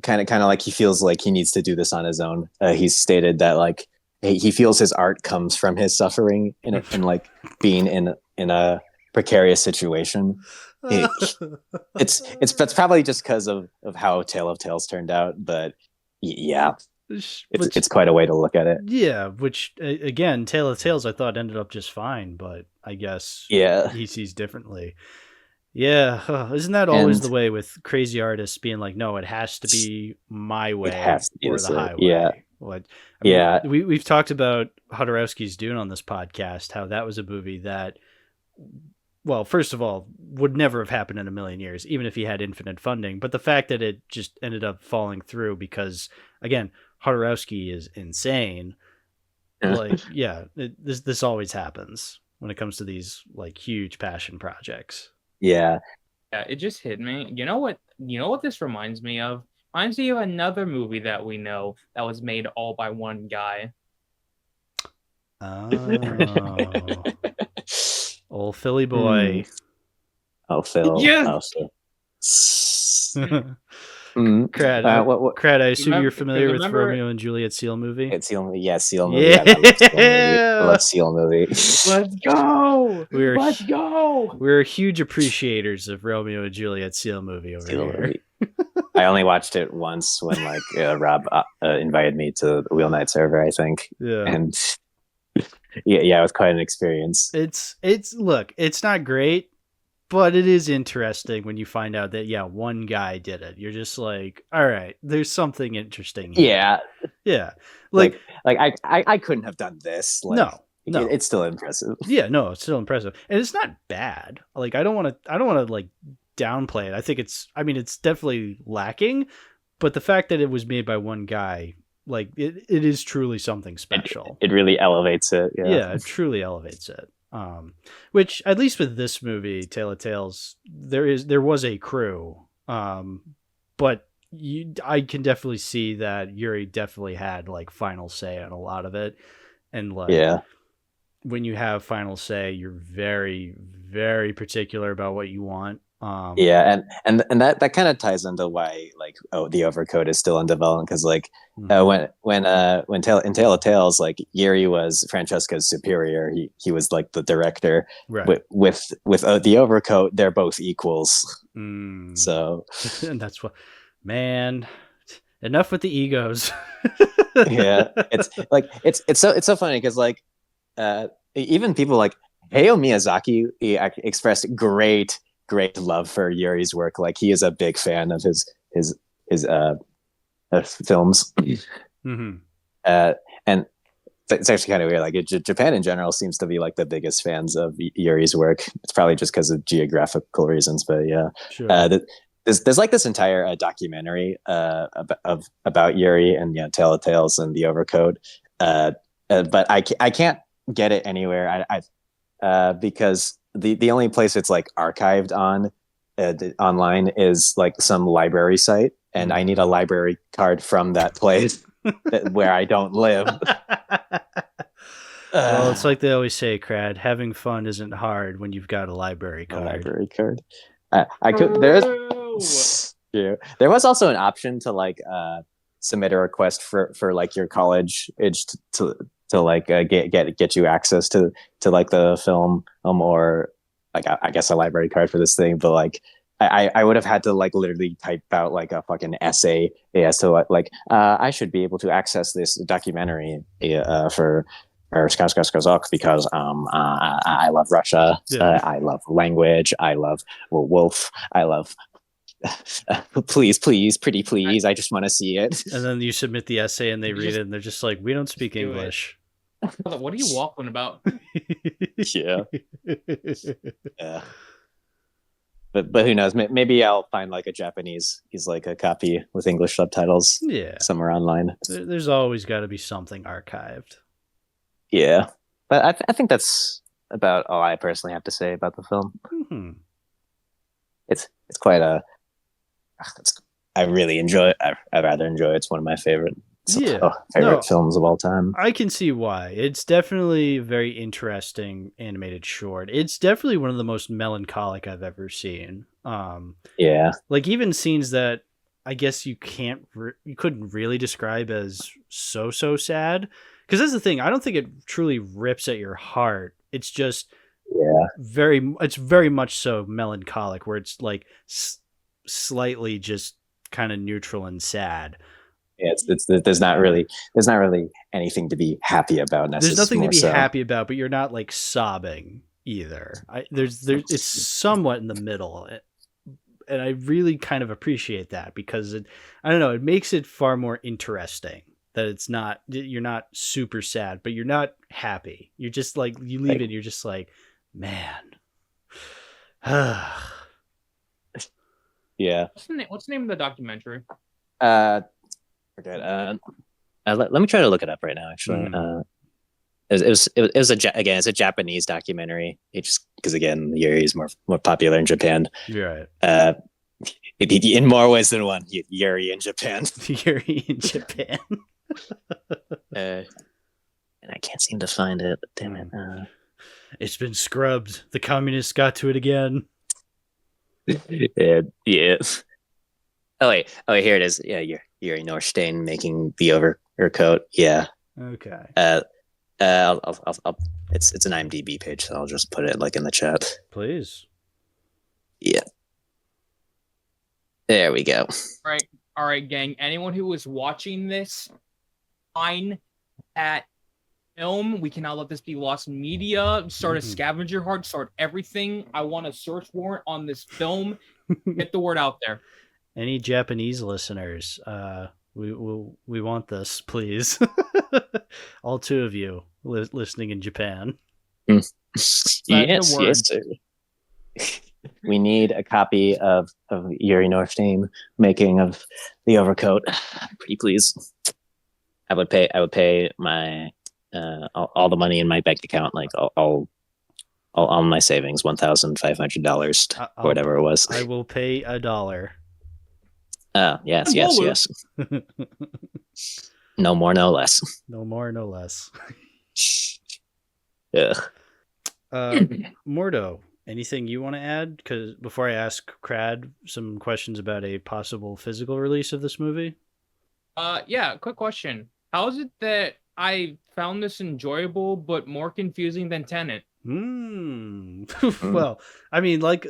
kind of like he feels like he needs to do this on his own. He's stated that like he feels his art comes from his suffering and like being in a precarious situation. It's probably just because of how Tale of Tales turned out, but it's quite a way to look at it.
Yeah, which again, Tale of Tales I thought ended up just fine, but I guess he sees differently. Yeah, isn't that always the way with crazy artists being like, no, it has to be my way or the highway?
Yeah.
We've talked about Jodorowsky's Dune on this podcast, how that was a movie that, well, first of all, would never have happened in a million years, even if he had infinite funding. But the fact that it just ended up falling through because, again, Jodorowsky is insane. This always happens when it comes to these like huge passion projects.
Yeah,
it just hit me. You know what this reminds me of? Reminds me of another movie that we know that was made all by one guy.
Oh. Old Philly boy.
Oh, Phil.
Yeah.
Crad, Crad, I assume you're familiar with Romeo and Juliet Seal movie?
It's Seal movie. Yeah, Seal movie. Yeah. I love Seal movie.
Let's go. Let's go.
We're huge appreciators of Romeo and Juliet Seal movie over
Seal
here.
Movie. I only watched it once when like Rob invited me to the Wheel Night server, I think.
Yeah.
And it was quite an experience.
It's not great, but it is interesting when you find out that one guy did it. You're just like, all right, there's something interesting here. Yeah. Like
I couldn't have done this.
No.
It's still impressive.
Yeah, no, it's still impressive. And it's not bad. Like I don't want to like downplay it. I think it's definitely lacking, but the fact that it was made by one guy, like it is truly something special.
It really elevates it.
Yeah, it truly elevates it. Which at least with this movie, Tale of Tales, there was a crew, but I can definitely see that Yuri definitely had like final say on a lot of it, and like when you have final say, you're very, very particular about what you want.
And that kind of ties into why like the Overcoat is still in development, because like when Tale of Tales, like Yuri was Francesca's superior. He was like the director.
Right.
With the Overcoat, they're both equals. So
and that's what, man. Enough with the egos.
Yeah, it's so funny because like even people like Hayao Miyazaki expressed great love for Yuri's work. Like he is a big fan of his films.
Mm-hmm.
And it's actually kind of weird. Like Japan in general seems to be like the biggest fans of Yuri's work. It's probably just because of geographical reasons, but yeah. Sure. There's like this entire documentary about Yuri and Tale of Tales and the Overcoat, but I can't get it anywhere. Because the only place it's like archived on online is like some library site, and I need a library card from that place where I don't live.
Well, it's like they always say, Crad, having fun isn't hard when you've got a library card.
I could. There was also an option to like submit a request for like your college to like get you access to like the film, or like I guess a library card for this thing, but like I would have had to like literally type out like a fucking essay as to like I should be able to access this documentary for because I love Russia, I love language, I love wolf, I love please, pretty please, I just want to see it.
And then you submit the essay and they read it and they're just like, we don't speak English.
What are you waffling about?
Yeah. But who knows? Maybe I'll find like a Japanese like a copy with English subtitles.
Yeah,
somewhere online.
There's always got to be something archived.
Yeah, but I think that's about all I personally have to say about the film.
Mm-hmm.
It's quite a. I really enjoy it. I rather enjoy it. It's one of my favorite films of all time.
I can see why. It's definitely a very interesting animated short. It's definitely one of the most melancholic I've ever seen.
Yeah,
like even scenes that I guess you couldn't really describe as so sad. Because that's the thing. I don't think it truly rips at your heart. It's just it's very much so melancholic, where it's like slightly just kind of neutral and sad.
Yeah, there's not really anything to be happy about necessarily.
There's nothing to be happy about, but you're not like sobbing either. It's somewhat in the middle, and I really kind of appreciate that, because it makes it far more interesting. That you're not super sad, but you're not happy. You're just like, you leave it, you're just like, man.
Yeah.
What's the name of the documentary?
Forget. Let me try to look it up right now. Actually, it's a Japanese documentary. It's just because again, Yuri is more popular in Japan.
Right.
In more ways than one. Yuri in Japan.
Yuri in Japan.
And I can't seem to find it. Damn it!
It's been scrubbed. The communists got to it again.
Yeah. Oh wait, here it is. Yeah, Yuri Norstein making the Overcoat. Yeah.
Okay.
I'll it's an IMDb page, so I'll just put it like in the chat.
Please.
Yeah. There we go.
All right, gang. Anyone who is watching this, find that film. We cannot let this be lost in media. Start a scavenger hunt. Start everything. I want a search warrant on this film. Get the word out there.
Any Japanese listeners, we want this, please. All two of you listening in Japan.
Yes, sir. We need a copy of Yuri Norstein making of the Overcoat. Pretty please. I would pay my all the money in my bank account. Like I'll all my savings, $1,500 or whatever it was.
I will pay $1.
Yes. No more, no less.
No more, no less.
Ugh.
Mordo, anything you want to add? Because before I ask Crad some questions about a possible physical release of this movie.
Yeah, quick question. How is it that I found this enjoyable but more confusing than Tenet?
Well, I mean, like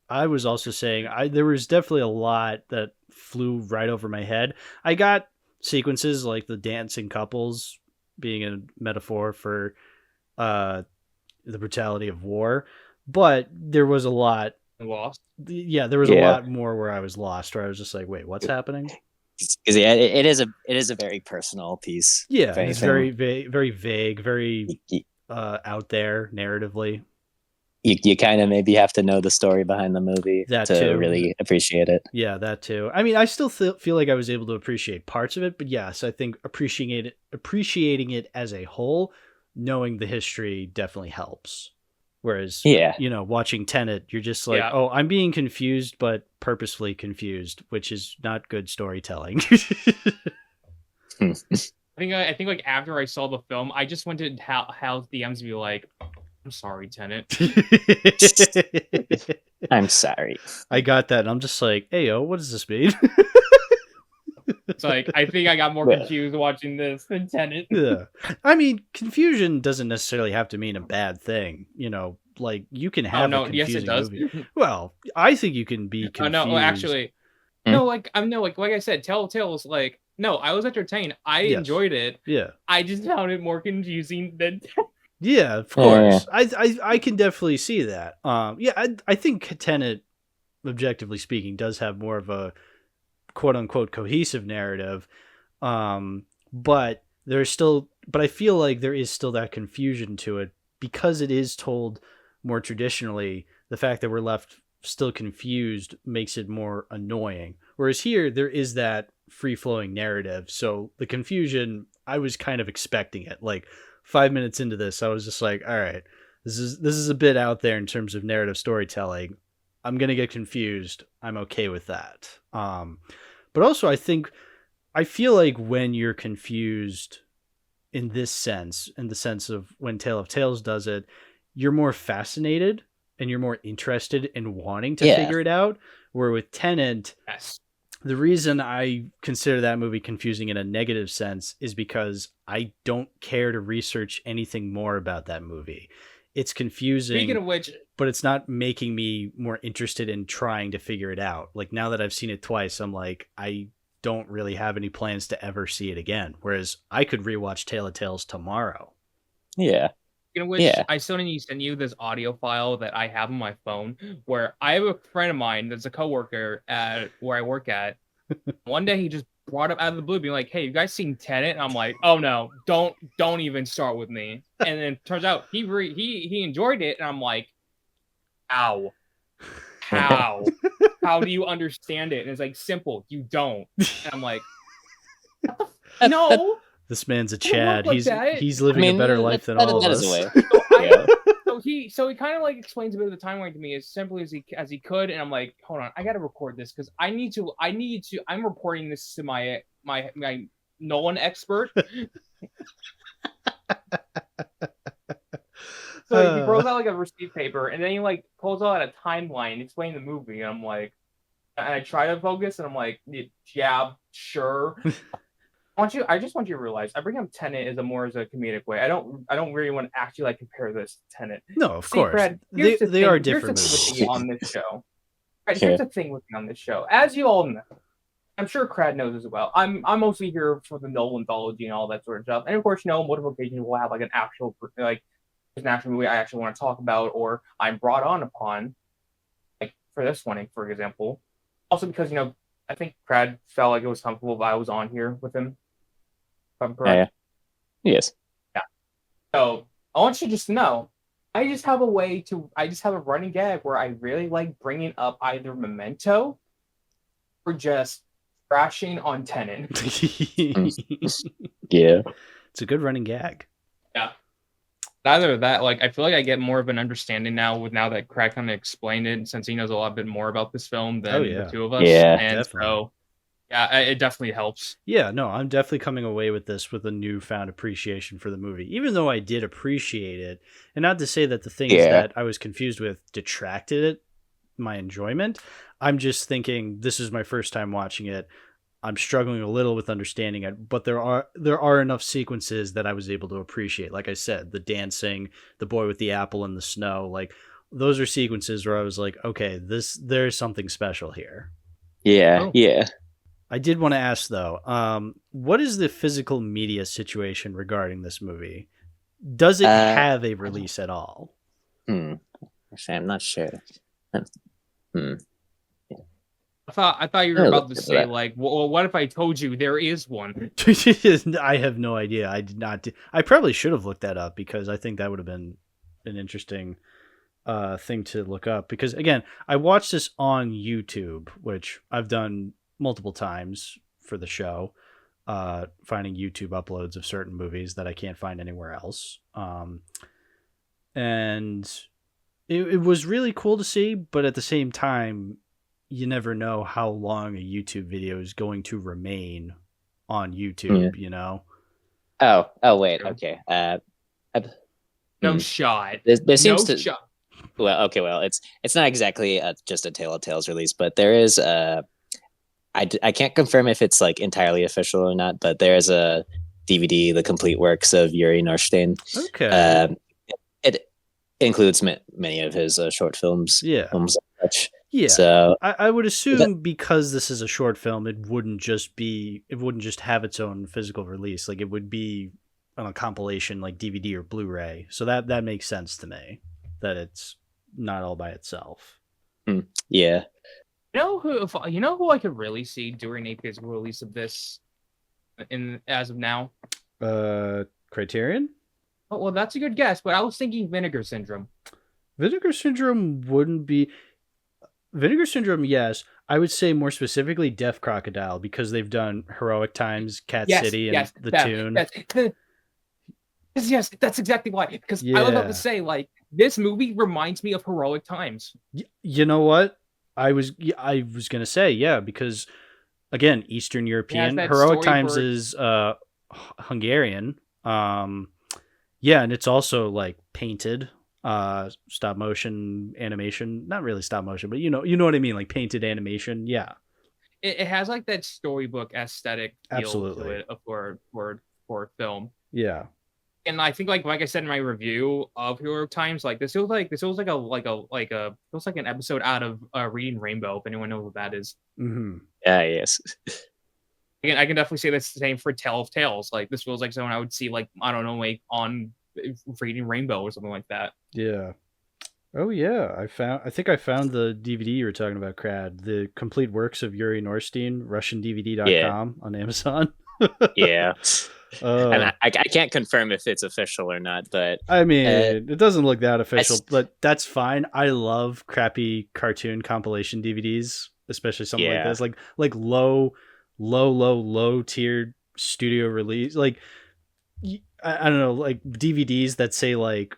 I was also saying, there was definitely a lot that flew right over my head. I got sequences like the dancing couples being a metaphor for the brutality of war, but there was a lot
Lost.
Yeah, there was a lot more where I was lost, where I was just like, wait, what's happening?
Because it is a very personal piece.
Yeah, it's very vague, very out there narratively.
You kind of maybe have to know the story behining the movie to really appreciate it.
Yeah, that too. I mean, I still feel like I was able to appreciate parts of it, but yes, I think appreciating it as a whole, knowing the history definitely helps. Whereas, watching Tenet, you're just like, oh, I'm being confused, but purposefully confused, which is not good storytelling.
I think like after I saw the film, I just went to Hal's DMs to be like, I'm sorry, Tenet.
I'm sorry.
I got that, and I'm just like, hey, what does this mean?
It's like, I think I got more confused watching this than Tenet.
Yeah. I mean, confusion doesn't necessarily have to mean a bad thing. Like, you can have a confusing movie. Well, I think you can be confused.
No, actually. No, like I said, Telltale's like, no, I was entertained. I enjoyed it.
Yeah.
I just found it more confusing than
Yeah, of course. I can definitely see that. I think Tenet, objectively speaking, does have more of a quote unquote cohesive narrative. But I feel like there is still that confusion to it because it is told more traditionally. The fact that we're left still confused makes it more annoying. Whereas here, there is that free-flowing narrative. So the confusion, I was kind of expecting it. Like 5 minutes into this, I was just like, all right, this is a bit out there in terms of narrative storytelling. I'm going to get confused. I'm okay with that. But also I feel like when you're confused in this sense, in the sense of when Tale of Tales does it, you're more fascinated and you're more interested in wanting to figure it out. Where with Tenet, the reason I consider that movie confusing in a negative sense is because I don't care to research anything more about that movie. It's confusing.
Speaking of which,
but it's not making me more interested in trying to figure it out. Like now that I've seen it twice, I'm like, I don't really have any plans to ever see it again. Whereas I could rewatch Tale of Tales tomorrow.
Yeah.
In which I still need to send you this audio file that I have on my phone where I have a friend of mine that's a coworker at where I work at. One day he just brought up out of the blue being like, hey, you guys seen Tenet? And I'm like, oh no, don't even start with me. And then it turns out he enjoyed it, and I'm like, how do you understand it? And it's like, simple, you don't. And I'm like, no.
This man's a Chad. He's living a better life than all of us.
So he kind of like explains a bit of the timeline to me as simply as he could, and I'm like, hold on, I got to record this because I need to. I'm reporting this to my Nolan expert. So he pulls out like a receipt paper, and then he like pulls out a timeline explaining the movie, and I'm like, and I try to focus, and I'm like, yeah, sure. I just want you to realize I bring up Tenet as a comedic way. I don't really want to actually like compare this to Tenet.
No, of course. Brad, they are different movies.
On this show. Right, here's the thing with me on this show. As you all know, I'm sure Crad knows as well. I'm mostly here for the Nolan anthology and all that sort of stuff. And of course, multiple occasions we'll have like an actual movie I actually want to talk about or I'm brought on upon. Like for this one, for example. Also because, I think Crad felt like it was comfortable if I was on here with him. If I'm correct.
Yes.
Yeah. So I want you just to know, I just have a running gag where I really like bringing up either Memento or just crashing on Tenet.
Yeah.
It's a good running gag.
Yeah. Either that, like, I feel like I get more of an understanding now that Crad kind of explained it, since he knows a lot bit more about this film than the two of us.
Yeah,
and
definitely.
so yeah, it definitely helps.
Yeah, no, I'm definitely coming away with this with a newfound appreciation for the movie, even though I did appreciate it. And not to say that the things
Yeah.
that I was confused with detracted it, my enjoyment. I'm just thinking this is my first time watching it. I'm struggling a little with understanding it, but there are enough sequences that I was able to appreciate. Like I said, the dancing, the boy with the apple in the snow, like those are sequences where I was like, okay, there's something special here.
Yeah,
Oh.
yeah.
I did want to ask though, what is the physical media situation regarding this movie? Does it have a release at all?
Actually, I'm not sure.
I thought you were about to say, like, well, what if I told you there is one?
I have no idea. I did not. I probably should have looked that up because I think that would have been an interesting thing to look up. Because again, I watched this on YouTube, which I've done multiple times for the show, finding YouTube uploads of certain movies that I can't find anywhere else. And it was really cool to see, but at the same time, you never know how long a YouTube video is going to remain on YouTube, you know?
Oh, wait. Okay.
No shot.
There seems
no
to.
shot.
Well, okay. Well, it's not exactly just a Tale of Tales release, but there is I can't confirm if it's like entirely official or not, but there is a DVD, The Complete Works of Yuri Norstein.
Okay.
It includes many of his short films.
Yeah.
Films and such.
Yeah.
So
I would assume because this is a short film, it wouldn't just have its own physical release. Like it would be on a compilation like DVD or Blu-ray. So that makes sense to me that it's not all by itself.
Yeah.
You know who I could really see during a physical release of this as of now?
Criterion?
Oh, well, that's a good guess, but I was thinking Vinegar Syndrome.
Vinegar Syndrome wouldn't be... Vinegar Syndrome, yes. I would say more specifically Death Crocodile because they've done Heroic Times, Cat City, and The Tune.
Yes, that's exactly why. Because I was about to say, like, this movie reminds me of Heroic Times.
You know what? I was gonna say, yeah, because again, Eastern European. Heroic Times is Hungarian. Yeah, and it's also like painted, stop motion animation. Not really stop motion, but you know what I mean, like painted animation. Yeah,
it has like that storybook aesthetic feel
absolutely
to it for film.
Yeah.
And I think like I said in my review of Heroic Times, like this feels like an episode out of Reading Rainbow, if anyone knows what that is.
Mm-hmm.
Yes.
Again, I can definitely say that's the same for Tale of Tales. Like this feels like someone I would see like I don't know like on Reading Rainbow or something like that.
Yeah. Oh yeah, I think I found the DVD you were talking about, Crad. The Complete Works of Yuri Norstein, RussianDVD.com on Amazon.
Yeah. And I can't confirm if it's official or not, but
I mean, it doesn't look that official, but that's fine. I love crappy cartoon compilation DVDs, especially something like this, like low tiered studio release. Like I don't know, like DVDs that say like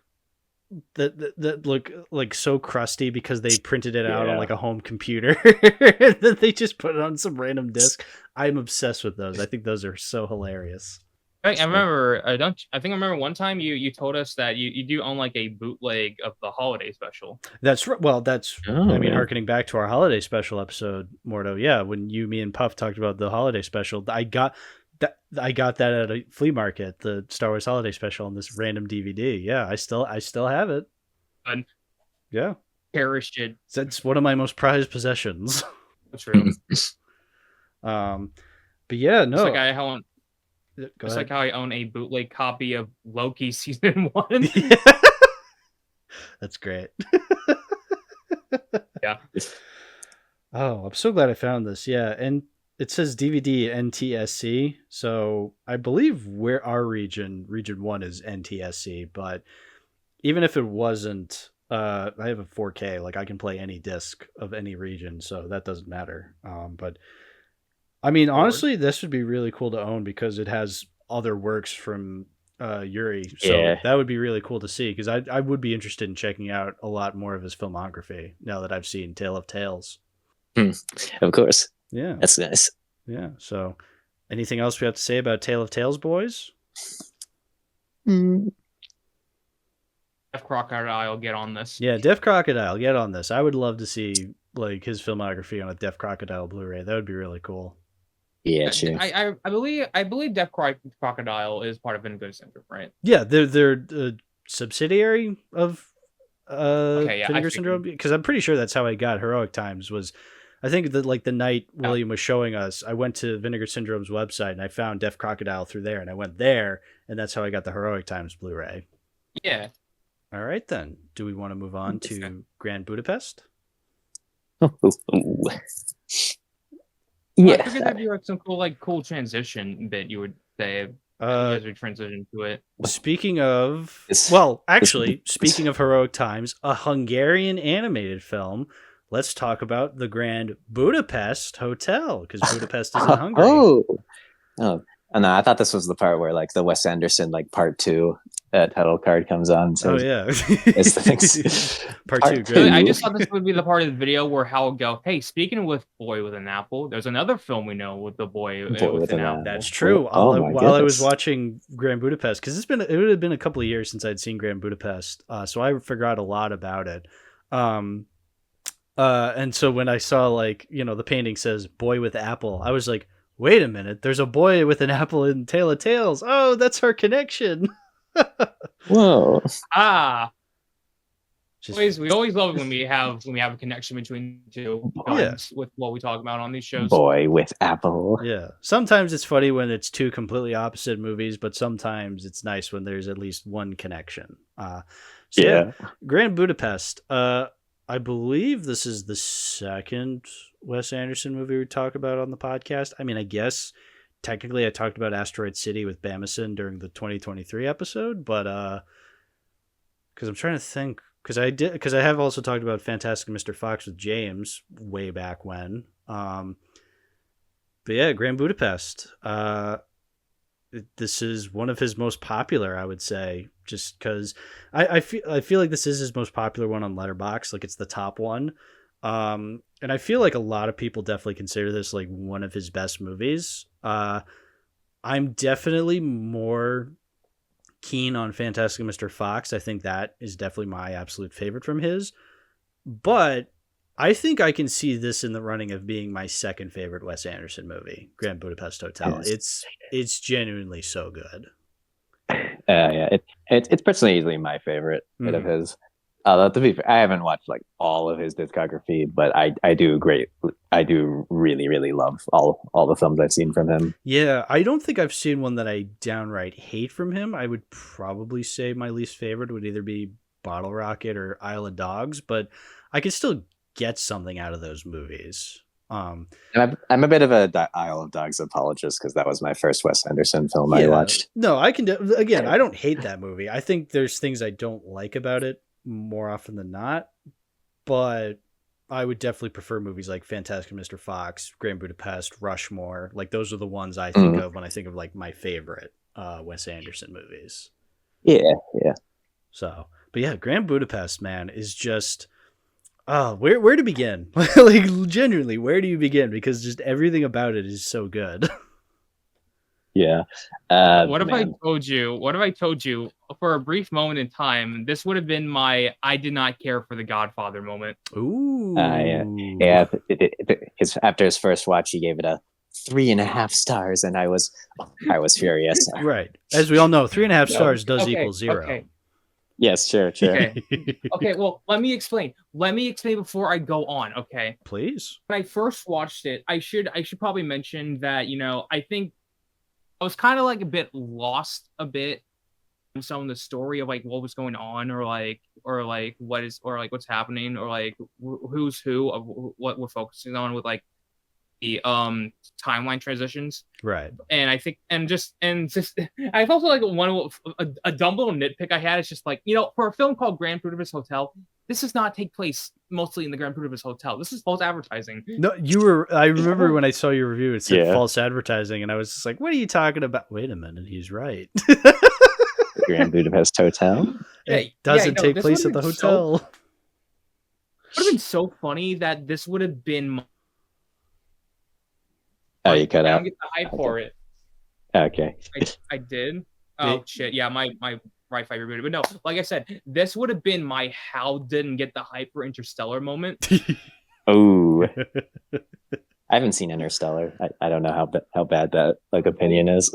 that look like so crusty because they printed it out on like a home computer that they just put it on some random disc. I'm obsessed with those. I think those are so hilarious.
I remember. I remember one time you told us that you do own like a bootleg of the holiday special.
That's right. Well, harkening back to our holiday special episode, Mordo. Yeah, when me and Puff talked about the holiday special, I got that at a flea market, the Star Wars holiday special on this random DVD. Yeah, I still have it.
And
yeah,
cherished it.
That's one of my most prized possessions.
That's true.
But yeah, no.
It's like how I own a bootleg copy of Loki season 1.
That's great.
Yeah.
Oh, I'm so glad I found this. Yeah, and it says DVD NTSC, so I believe where our region 1 is NTSC, but even if it wasn't, I have a 4K, like I can play any disc of any region, so that doesn't matter. But I mean, honestly, this would be really cool to own because it has other works from Yuri. So
Yeah.
that would be really cool to see, because I would be interested in checking out a lot more of his filmography now that I've seen Tale of Tales.
Of course.
Yeah.
That's nice.
Yeah. So anything else we have to say about Tale of Tales, boys?
Def Crocodile, get on this.
Yeah, Def Crocodile, get on this. I would love to see like his filmography on a Def Crocodile Blu-ray. That would be really cool.
Yeah, sure.
I believe Def Crocodile is part of Vinegar Syndrome, right?
Yeah, they're a subsidiary of
Okay, yeah,
Vinegar Syndrome, because I'm pretty sure that's how I got Heroic Times. Was I think that like the night William was showing us, I went to Vinegar Syndrome's website and I found Def Crocodile through there, and I went there, and that's how I got the Heroic Times Blu-ray.
Yeah.
All right, then. Do we want to move on to Grand Budapest?
Yeah. I figured that'd be like some cool transition bit you would say as we transition to it.
Speaking of, speaking of Heroic Times, a Hungarian animated film. Let's talk about the Grand Budapest Hotel, because Budapest is in Hungary.
Oh, no! I thought this was the part where like the Wes Anderson like part 2 title card comes on. So it's the things.
part 2. Great.
I just thought this would be the part of the video where Hal would go, "Hey, speaking with boy with an apple, there's another film we know with the boy with an apple."
That's true. While I was watching Grand Budapest, because it would have been a couple of years since I'd seen Grand Budapest, so I forgot a lot about it. And so when I saw the painting says "boy with apple," I was like, wait a minute, there's a boy with an apple in Tale of Tales. Oh, that's our connection.
Whoa.
We always love it when we have a connection between the two films with what we talk about on these shows.
Boy with apple.
Yeah. Sometimes it's funny when it's two completely opposite movies, but sometimes it's nice when there's at least one connection. Grand Budapest. I believe this is the second Wes Anderson movie we talk about on the podcast. I mean, I guess technically I talked about Asteroid City with Bamison during the 2023 episode, but because I'm trying to think, because I have also talked about Fantastic Mr. Fox with James way back when. But yeah, Grand Budapest. This is one of his most popular, I would say, just because I feel like this is his most popular one on Letterboxd. Like, it's the top one. And I feel like a lot of people definitely consider this like one of his best movies. I'm definitely more keen on Fantastic Mr. Fox. I think that is definitely my absolute favorite from his. But I think I can see this in the running of being my second favorite Wes Anderson movie, Grand Budapest Hotel.
Yes.
It's genuinely so good.
It's personally easily my favorite bit of his. To be fair, I haven't watched like all of his discography, but I do really, really love all the films I've seen from him.
Yeah, I don't think I've seen one that I downright hate from him. I would probably say my least favorite would either be Bottle Rocket or Isle of Dogs, but I could still get something out of those movies.
And I'm a bit of a Isle of Dogs apologist because that was my first Wes Anderson film I watched.
No, I can again. I don't hate that movie. I think there's things I don't like about it more often than not, but I would definitely prefer movies like Fantastic Mr. Fox, Grand Budapest, Rushmore. Like, those are the ones I think of when I think of like my favorite Wes Anderson movies.
Yeah.
So, but yeah, Grand Budapest, man, is just. Where to begin? Like, genuinely, where do you begin? Because just everything about it is so good.
Yeah.
What if I told you for a brief moment in time, this would have been my I did not care for The Godfather moment.
Ooh.
Yeah. After his first watch, he gave it a 3.5 stars, and I was furious.
Right. As we all know, 3.5 stars does equal 0.
Okay.
Yes, sure.
Okay, well, let me explain before I go on, okay?
Please.
When I first watched it, I should probably mention that, I think I was kind of like a bit lost in some of the story of like what was going on or what's happening or like who's who of what we're focusing on with like the timeline transitions,
right?
And I think I've also like a dumb little nitpick I had is just like, for a film called Grand Budapest Hotel, this does not take place mostly in the Grand Budapest Hotel. This is false advertising.
No, I remember when I saw your review, it said false advertising, and I was just like, what are you talking about? Wait a minute, he's right.
Grand Budapest Hotel.
It doesn't take
this
place at
would've
the
been so-
hotel.
It would have been so funny that this would have been.
Oh, you cut
I
out.
don't get the hype for it.
Okay.
I did. Oh shit! Yeah, my Wi-Fi rebooted. But no, like I said, this would have been my how didn't get the hype for Interstellar moment.
Oh, I haven't seen Interstellar. I don't know how bad that like opinion is.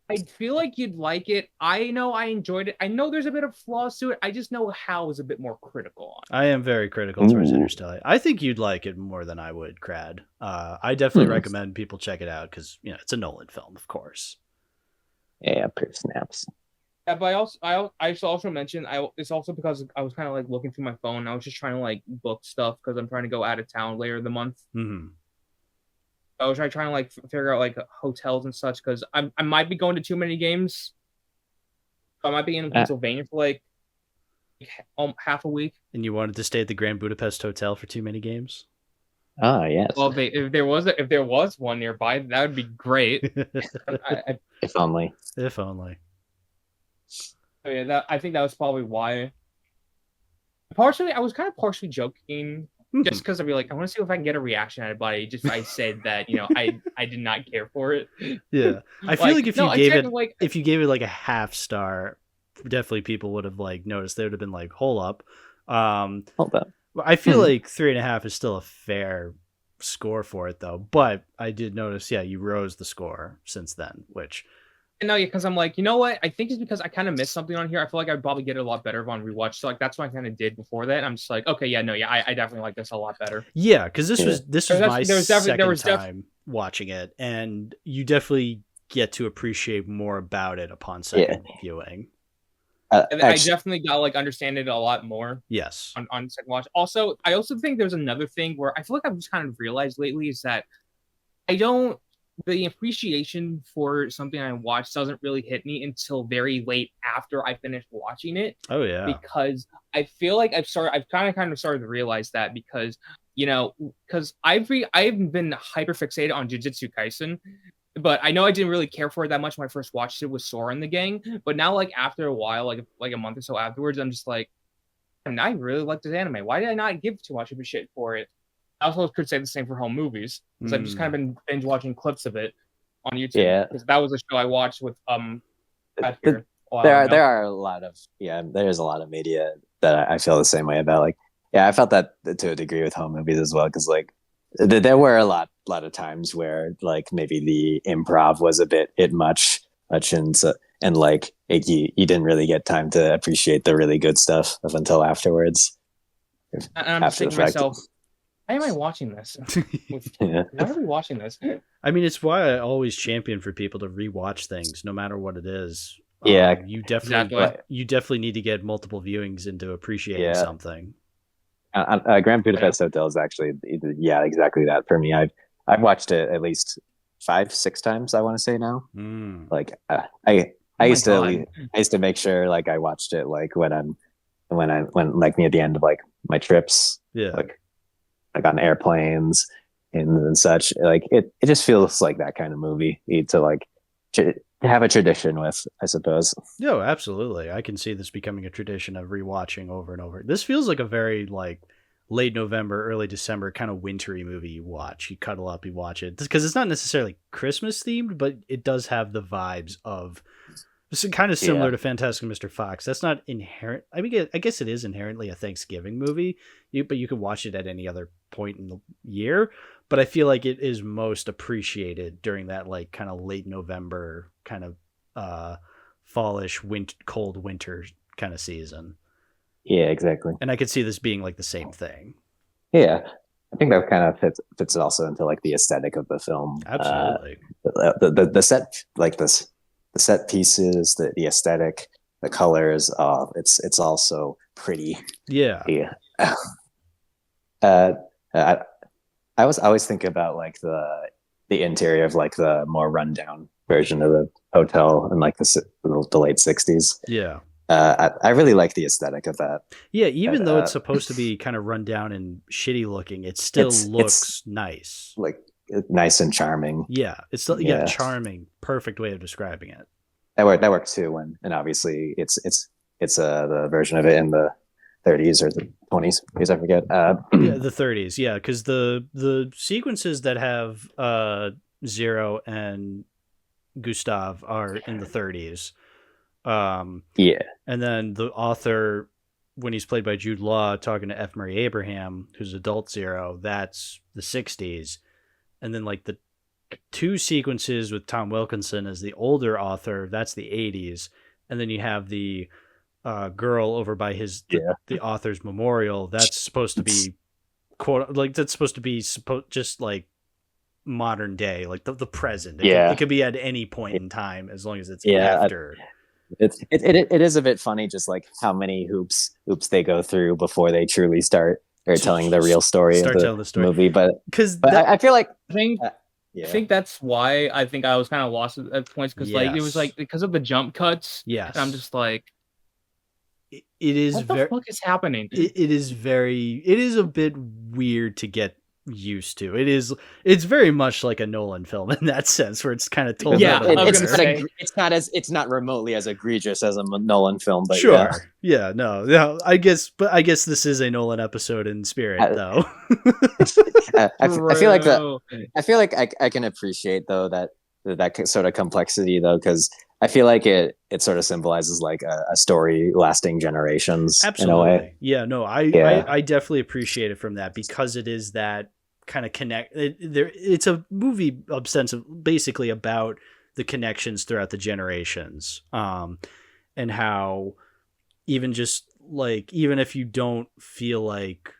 I feel like you'd like it. I know I enjoyed it. I know there's a bit of flaws to it. I just know Hal is a bit more critical on it.
I am very critical towards
Ooh.
Interstellar. I think you'd like it more than I would, Crad. I definitely recommend people check it out because it's a Nolan film, of course.
Yeah, pure snaps.
Yeah, but I should also mention it's also because I was kind of like looking through my phone. I was just trying to like book stuff because I'm trying to go out of town later in the month.
Mm-hmm.
I was trying to like figure out like hotels and such because I might be going to too many games. I might be in Pennsylvania for like half a week.
And you wanted to stay at the Grand Budapest Hotel for too many games?
Oh yes.
Well, if there was one nearby, that would be great.
If only.
If only.
So yeah, I think that was probably why. Partially, I was kind of partially joking. Just because I'd be like, I want to see if I can get a reaction out of body. Just I said that, I did not care for it.
Yeah, I feel like if you gave it,
like,
if you gave it like a half star, definitely people would have like noticed. They would have been like, hold up.
Hold up.
I feel like 3.5 is still a fair score for it though. But I did notice, you rose the score since then, which.
No, yeah, because I'm like, you know what? I think it's because I kind of missed something on here. I feel like I'd probably get it a lot better on rewatch. So like that's what I kind of did before that. I'm just like, okay, I definitely like this a lot better.
Yeah, because this was my second
time
time watching it, and you definitely get to appreciate more about it upon second viewing.
I definitely got like understand it a lot more.
Yes,
on second watch. Also, I also think there's another thing where I feel like I've just kind of realized lately is that the appreciation for something I watched doesn't really hit me until very late after I finished watching it.
Oh yeah.
Because I feel like I've kind of started to realize that because I've been hyper fixated on Jujutsu Kaisen, but I know I didn't really care for it that much when I first watched it with Sora and the gang. But now like after a while, like a month or so afterwards, I'm just like, I really like this anime. Why did I not give too much of a shit for it? I also could say the same for home movies because I've just kind of been binge watching clips of it on YouTube.
Yeah,
because that was a show I watched with
there are a lot of there's a lot of media that I feel the same way about. Like I felt that to a degree with home movies as well because like there were a lot of times where like maybe the improv was a bit much and like you didn't really get time to appreciate the really good stuff up until afterwards.
And I'm just thinking to myself, why am I watching this? Why are we watching this?
I mean, it's why I always champion for people to rewatch things, no matter what it is.
Yeah,
you definitely need to get multiple viewings into appreciating something.
Grand Budapest Hotel is actually exactly that for me. I've watched it at least 5-6 times. I want to say now. Like I used to make sure like I watched it like when like near the end of like my trips.
Yeah.
Like on airplanes and such. Like it just feels like that kind of movie to like to have a tradition with, I suppose.
No, absolutely. I can see this becoming a tradition of rewatching over and over. This feels like a very like late November, early December kind of wintry movie you watch. You cuddle up, you watch it because it's not necessarily Christmas themed, but it does have the vibes of. It's kind of similar to Fantastic Mr. Fox. That's not inherent. I mean, I guess it is inherently a Thanksgiving movie, but you can watch it at any other point in the year. But I feel like it is most appreciated during that like kind of late November kind of fallish, cold winter kind of season.
Yeah, exactly.
And I could see this being like the same thing.
Yeah, I think that kind of fits also into like the aesthetic of the film.
Absolutely.
The set like this. The set pieces, the aesthetic, the colors, it's also pretty.
Yeah.
I always think about like the interior of like the more rundown version of the hotel in like the late 60s.
Yeah.
I really like the aesthetic of that.
Yeah, even though it's supposed to be kind of rundown and shitty looking, it still looks nice.
Like nice and charming.
Yeah, it's charming. Perfect way of describing it.
that worked too. And obviously it's the version of it in the 30s or the 20s, because I forget.
Yeah, the 30s. Yeah, because the sequences that have Zero and Gustav are in the 30s.
Yeah.
And then the author, when he's played by Jude Law, talking to F. Murray Abraham, who's adult Zero, that's the 60s. And then like the two sequences with Tom Wilkinson as the older author, that's the 80s. And then you have the girl over by the author's memorial. That's supposed to be just like modern day, like the present. It could be at any point in time as long as it's after.
It is a bit funny, just like how many hoops they go through before they truly start telling the real story of the movie. But I feel like
I think that's why I think I was kind of lost at points, because like it was like because of the jump cuts.
Yes,
I'm just like,
it is
what the fuck is happening?
It is a bit weird to get used to. It's very much like a Nolan film in that sense, where it's kind of told.
Yeah,
it's not remotely as egregious as a Nolan film, but
sure. Yeah, no. I guess this is a Nolan episode in spirit, though.
I feel like I can appreciate though that sort of complexity though, because I feel like it sort of symbolizes like a story lasting generations.
Absolutely.
In a way.
Yeah, no, I definitely appreciate it from that, because it is that kind of it's a movie basically about the connections throughout the generations, and how even if you don't feel like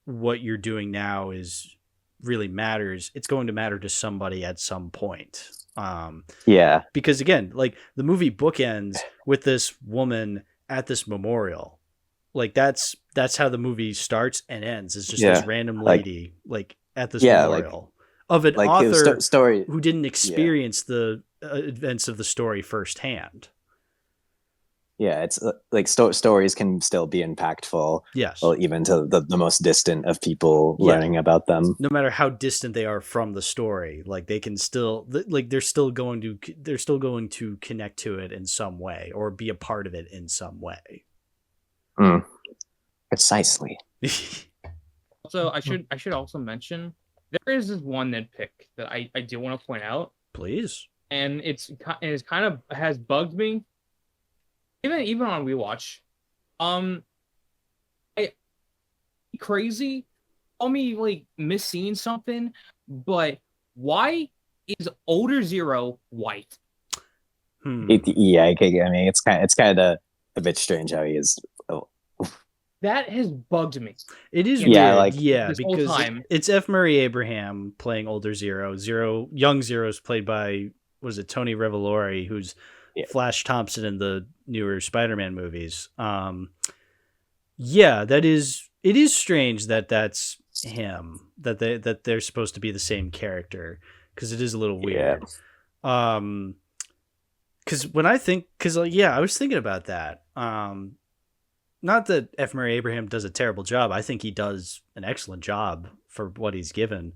what you're doing now is really matters, it's going to matter to somebody at some point. Because again, like the movie bookends with this woman at this memorial. Like that's how the movie starts and ends. It's just this random lady like at this memorial of an author
story
who didn't experience the events of the story firsthand.
Yeah, it's like stories can still be impactful.
Yes.
Well, even to the most distant of people learning about them.
No matter how distant they are from the story, like they can still they're still going to connect to it in some way or be a part of it in some way.
Precisely.
Also, I should also mention there is this one nitpick that I do want to point out.
Please.
And it's kind of has bugged me. Even on rewatch, crazy. Call me like missing something, but why is older Zero white?
I mean, it's kind of a bit strange how he is.
That has bugged me.
It is weird, because it's F. Murray Abraham playing older Zero. Young Zero is played by Tony Revolori, who's Flash Thompson in the newer Spider-Man movies. It is strange that that's him, that they're supposed to be the same character, because it is a little weird. Because I was thinking about that. Not that F. Murray Abraham does a terrible job. I think he does an excellent job for what he's given.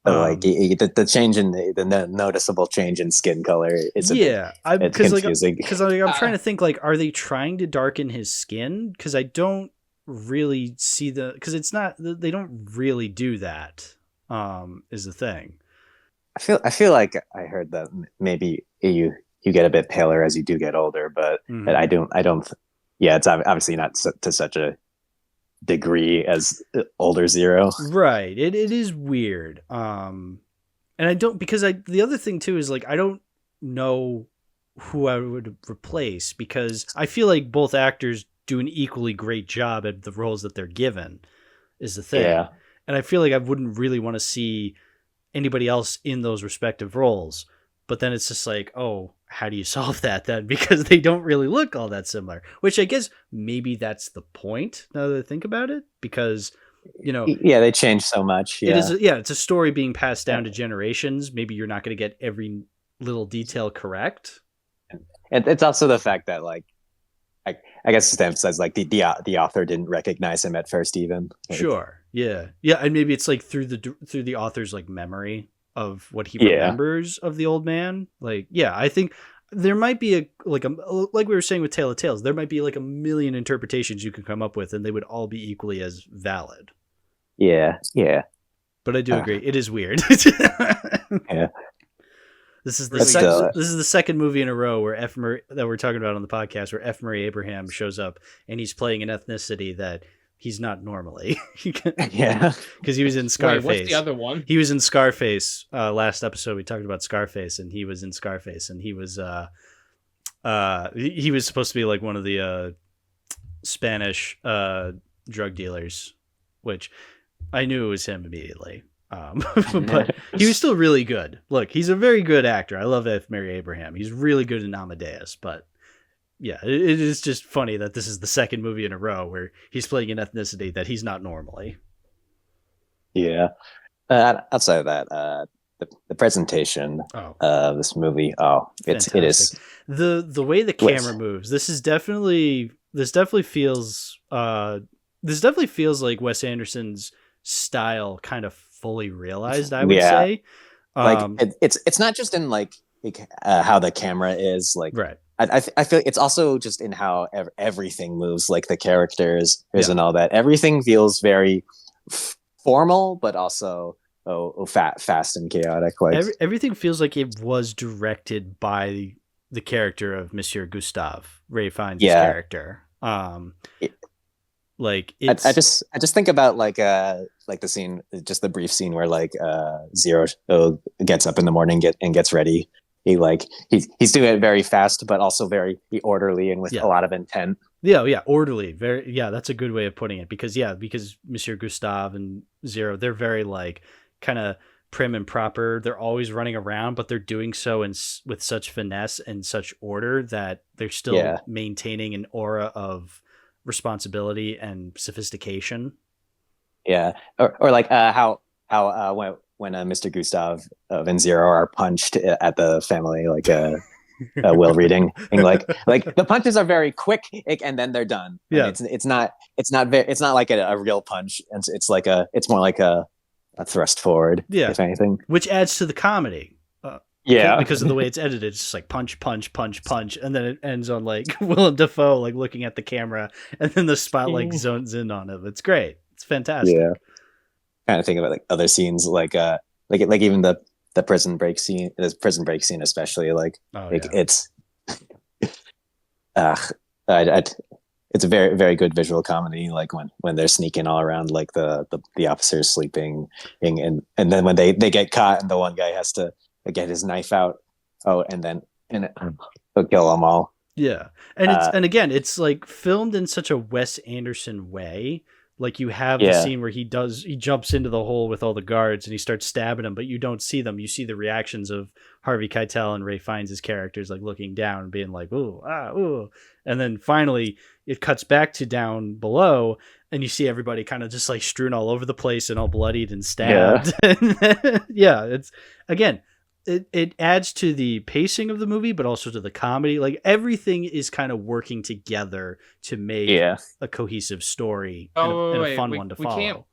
The change in the noticeable change in skin color is confusing.
Because I'm trying to think, like, are they trying to darken his skin? Because I don't really see because it's not, they don't really do that. Is the thing.
I feel like I heard that maybe you get a bit paler as you do get older, but I don't. Yeah, it's obviously not to such a degree as older Zero,
right? It is weird, and I don't, because the other thing too is like I don't know who I would replace, because I feel like both actors do an equally great job at the roles that they're given, is the thing. And I feel like I wouldn't really want to see anybody else in those respective roles, but then it's just like, oh, how do you solve that then? Because they don't really look all that similar, which I guess maybe that's the point now that I think about it, because, they change so much. It's a story being passed down to generations. Maybe you're not going to get every little detail correct.
And it's also the fact that, like, I guess just to emphasize, like, the author didn't recognize him at first, even. Like,
sure. Yeah. And maybe it's like through the author's like memory of what he remembers of the old man. Like, I think there might be like we were saying with Tale of Tales, there might be like a million interpretations you could come up with, and they would all be equally as valid.
Yeah.
But I do agree, it is weird.
Yeah.
This is
Really
the second movie in a row where that we're talking about on the podcast where F. Murray Abraham shows up and he's playing an ethnicity that he's not normally.
Yeah.
Because he was in Scarface.
Wait, what's the other one?
He was in Scarface. Last episode we talked about Scarface, and he was in Scarface, and he was supposed to be like one of the Spanish drug dealers, which I knew it was him immediately. But he was still really good. Look, he's a very good actor. I love F. Murray Abraham. He's really good in Amadeus, but yeah, it is just funny that this is the second movie in a row where he's playing an ethnicity that he's not normally.
Yeah. Outside of that, the presentation of this movie, it is
the way the camera moves. This definitely feels like Wes Anderson's style kind of fully realized, I would say.
Like it's not just in like how the camera is like,
right.
I feel it's also just in how everything moves, like the characters and all that. Everything feels very formal, but also fast and chaotic. Like
everything feels like it was directed by the character of Monsieur Gustave, Ray Fiennes' character. Like it's...
I just think about like the scene, just the brief scene where like Zero gets up in the morning and gets ready. He's doing it very fast, but also very orderly and with a lot of intent.
Yeah, orderly. That's a good way of putting it, because Monsieur Gustave and Zero, they're very like kind of prim and proper. They're always running around, but they're doing so with such finesse and such order that they're still maintaining an aura of responsibility and sophistication.
Yeah, or like how when Mr. Gustav and Zero are punched at the family like will reading, and like the punches are very quick and then they're done.
Yeah,
and it's not like a real punch, and it's more like a thrust forward.
Yeah,
if anything,
which adds to the comedy. Because of the way it's edited, it's just like punch, punch, punch, punch, and then it ends on like Willem Dafoe like looking at the camera, and then the spotlight zones in on him. It's great. It's fantastic.
Yeah, kind of think about like other scenes, like even the prison break scene, especially it's it's a very, very good visual comedy. Like when they're sneaking all around, like the officers sleeping, and then when they get caught and the one guy has to get his knife out, and he'll kill them all.
Yeah, and again, it's like filmed in such a Wes Anderson way. Like you have the scene where he jumps into the hole with all the guards and he starts stabbing them, but you don't see them. You see the reactions of Harvey Keitel and Ray Fiennes' characters, like looking down and being like, ooh, ooh. And then finally it cuts back to down below and you see everybody kind of just like strewn all over the place and all bloodied and stabbed. Yeah, it's again, it adds to the pacing of the movie, but also to the comedy. Like everything is kind of working together to make a cohesive story and a fun one to follow.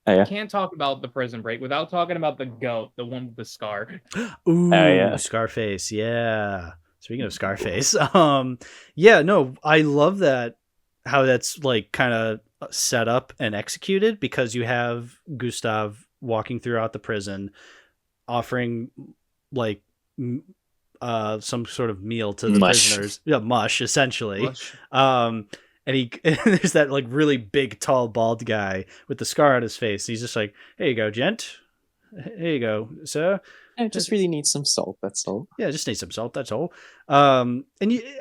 We can't talk about the Prison Break without talking about the goat, the one with the scar.
Ooh, Scarface. Yeah. Speaking of Scarface, I love that, how that's like kind of set up and executed, because you have Gustav walking throughout the prison, offering like some sort of meal to the prisoners. Yeah, mush essentially. And there's that like really big, tall, bald guy with the scar on his face. He's just like, "Here you go, gent. Here you go, sir.
I just really need some salt. That's all.
Yeah, just need some salt. That's all." And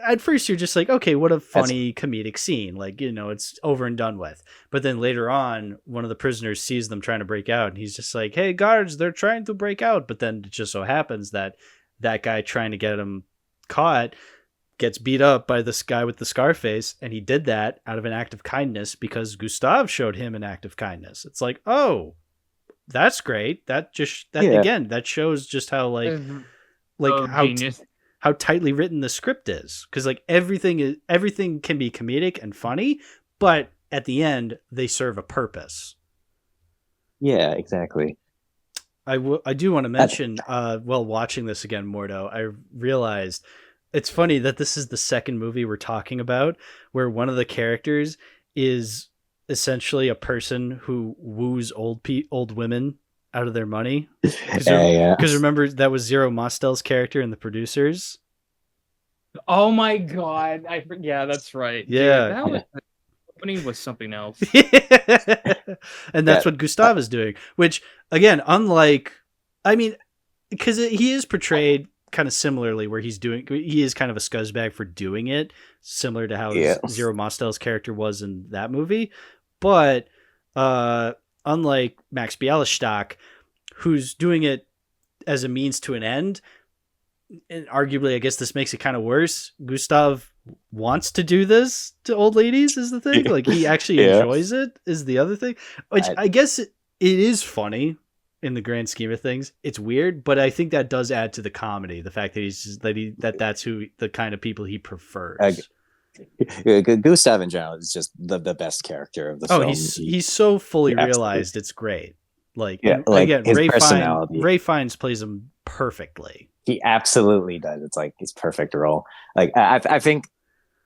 at first you're just like, okay, what a funny comedic scene. Like, it's over and done with. But then later on, one of the prisoners sees them trying to break out, and he's just like, "Hey, guards, they're trying to break out." But then it just so happens that guy trying to get him caught gets beat up by this guy with the scar face, and he did that out of an act of kindness because showed him an act of kindness. It's like, oh, that's great. That again, that shows just how how tightly written the script is, because like everything can be comedic and funny, but at the end they serve a purpose.
Yeah, exactly.
I do want to mention, while watching this again, Mordo, I realized it's funny that this is the second movie we're talking about where one of the characters is essentially a person who woos old women out of their money. Because remember, that was Zero Mostel's character in The Producers.
Oh my god! Yeah, that's right.
Yeah,
dude, that was opening was something else.
And that's what Gustav is doing. Which again, unlike, I mean, because he is portrayed kind of similarly, where he is kind of a scuzzbag for doing it, similar to how Zero Mostel's character was in that movie. But unlike Max Bialystock, who's doing it as a means to an end, and arguably, I guess this makes it kind of worse. Gustav wants to do this to old ladies is the thing. Like, he actually enjoys it is the other thing, which I guess it is funny in the grand scheme of things. It's weird, but I think that does add to the comedy. The fact that that's who the kind of people he prefers.
Gustav in general is just the best character of the film.
He's so fully realized. It's great. Like again, Ray Fiennes plays him perfectly.
He absolutely does. It's like his perfect role. Like I think,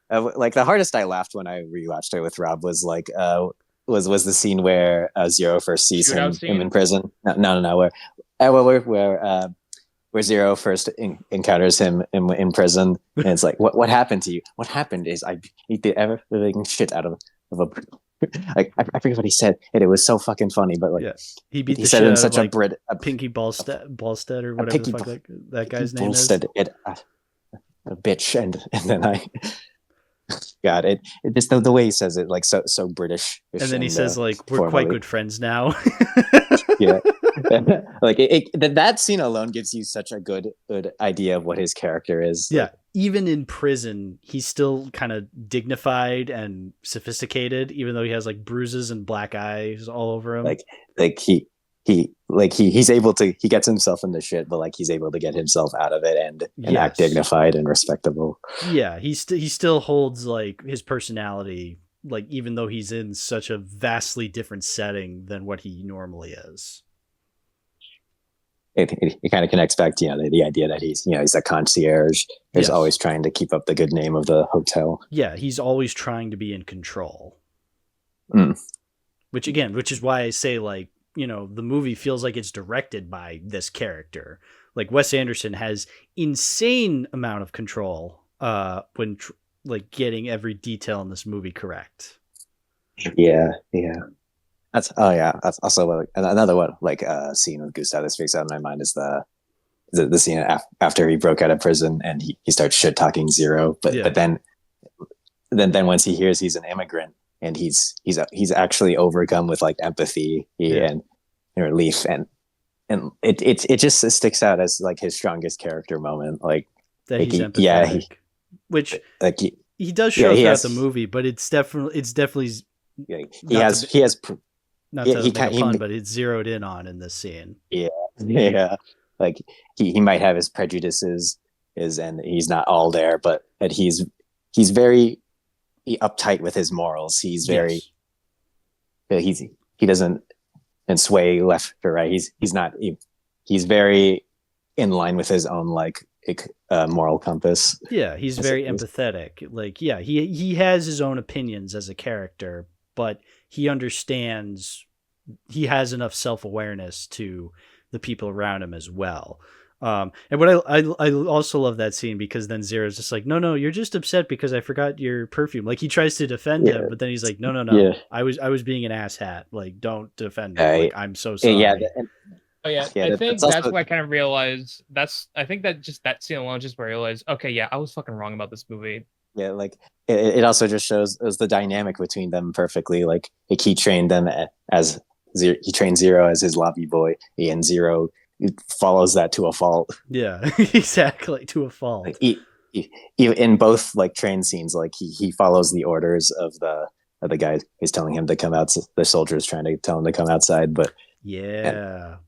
like the hardest I laughed when I rewatched it with Rob was like was the scene where Zero first sees him in prison. No, where Zero first encounters him in prison, and it's like, what happened to you? What happened is I beat the everything shit out of a. Like I forget what he said, and it was so fucking funny. But like,
he beat the
said
shit
in
out
such
of,
a Brit,
Pinky Ballstead or whatever the fuck that guy's name is.
A bitch, and then I. God, it just the way he says it, like so British.
And then he says like, we're formally quite good friends now.
Yeah, like that scene alone gives you such a good idea of what his character is.
Yeah, even in prison, he's still kind of dignified and sophisticated, even though he has like bruises and black eyes all over him.
He's able to, he gets himself into shit, but like he's able to get himself out of it and act dignified and respectable.
Yeah, he still holds like his personality, like even though he's in such a vastly different setting than what he normally is.
It kind of connects back to the idea that he's a concierge. He's always trying to keep up the good name of the hotel.
Yeah, he's always trying to be in control. Which is why I say, like, the movie feels like it's directed by this character. Like, Wes Anderson has insane amount of control when getting every detail in this movie correct.
Yeah. That's also another one, like scene with Gustav that speaks out in my mind is the scene after he broke out of prison and he starts shit talking Zero, but then once he hears he's an immigrant and he's actually overcome with like empathy and relief, and it just sticks out as like his strongest character moment, like
that he's empathetic, which like he does show throughout the movie, but it's definitely
he has.
Not to make a pun, but it's zeroed in on in this scene.
Yeah. Like he might have his prejudices, and he's not all there, but he's very uptight with his morals. He's very he doesn't sway left or right. He's very in line with his own moral compass.
Yeah, he's very empathetic. Like, yeah, he has his own opinions as a character, but he understands, he has enough self-awareness to the people around him as well. And what I also love that scene, because then Zero's just like, no, you're just upset because I forgot your perfume. Like, he tries to defend him, but then he's like, no. Yeah. I was being an asshat. Like, don't defend me. Like, I'm so sorry.
I think that's what I kind of realized. I think that just that scene alone just where I realized, okay, yeah, I was fucking wrong about this movie.
Yeah, like it also just shows the dynamic between them perfectly. Like he trained them as he trained Zero as his lobby boy, and Zero follows that to a fault.
Yeah, exactly, to a fault.
Like he in both like train scenes, like he follows the orders of the guy who's telling him to come out. The soldiers trying to tell him to come outside, but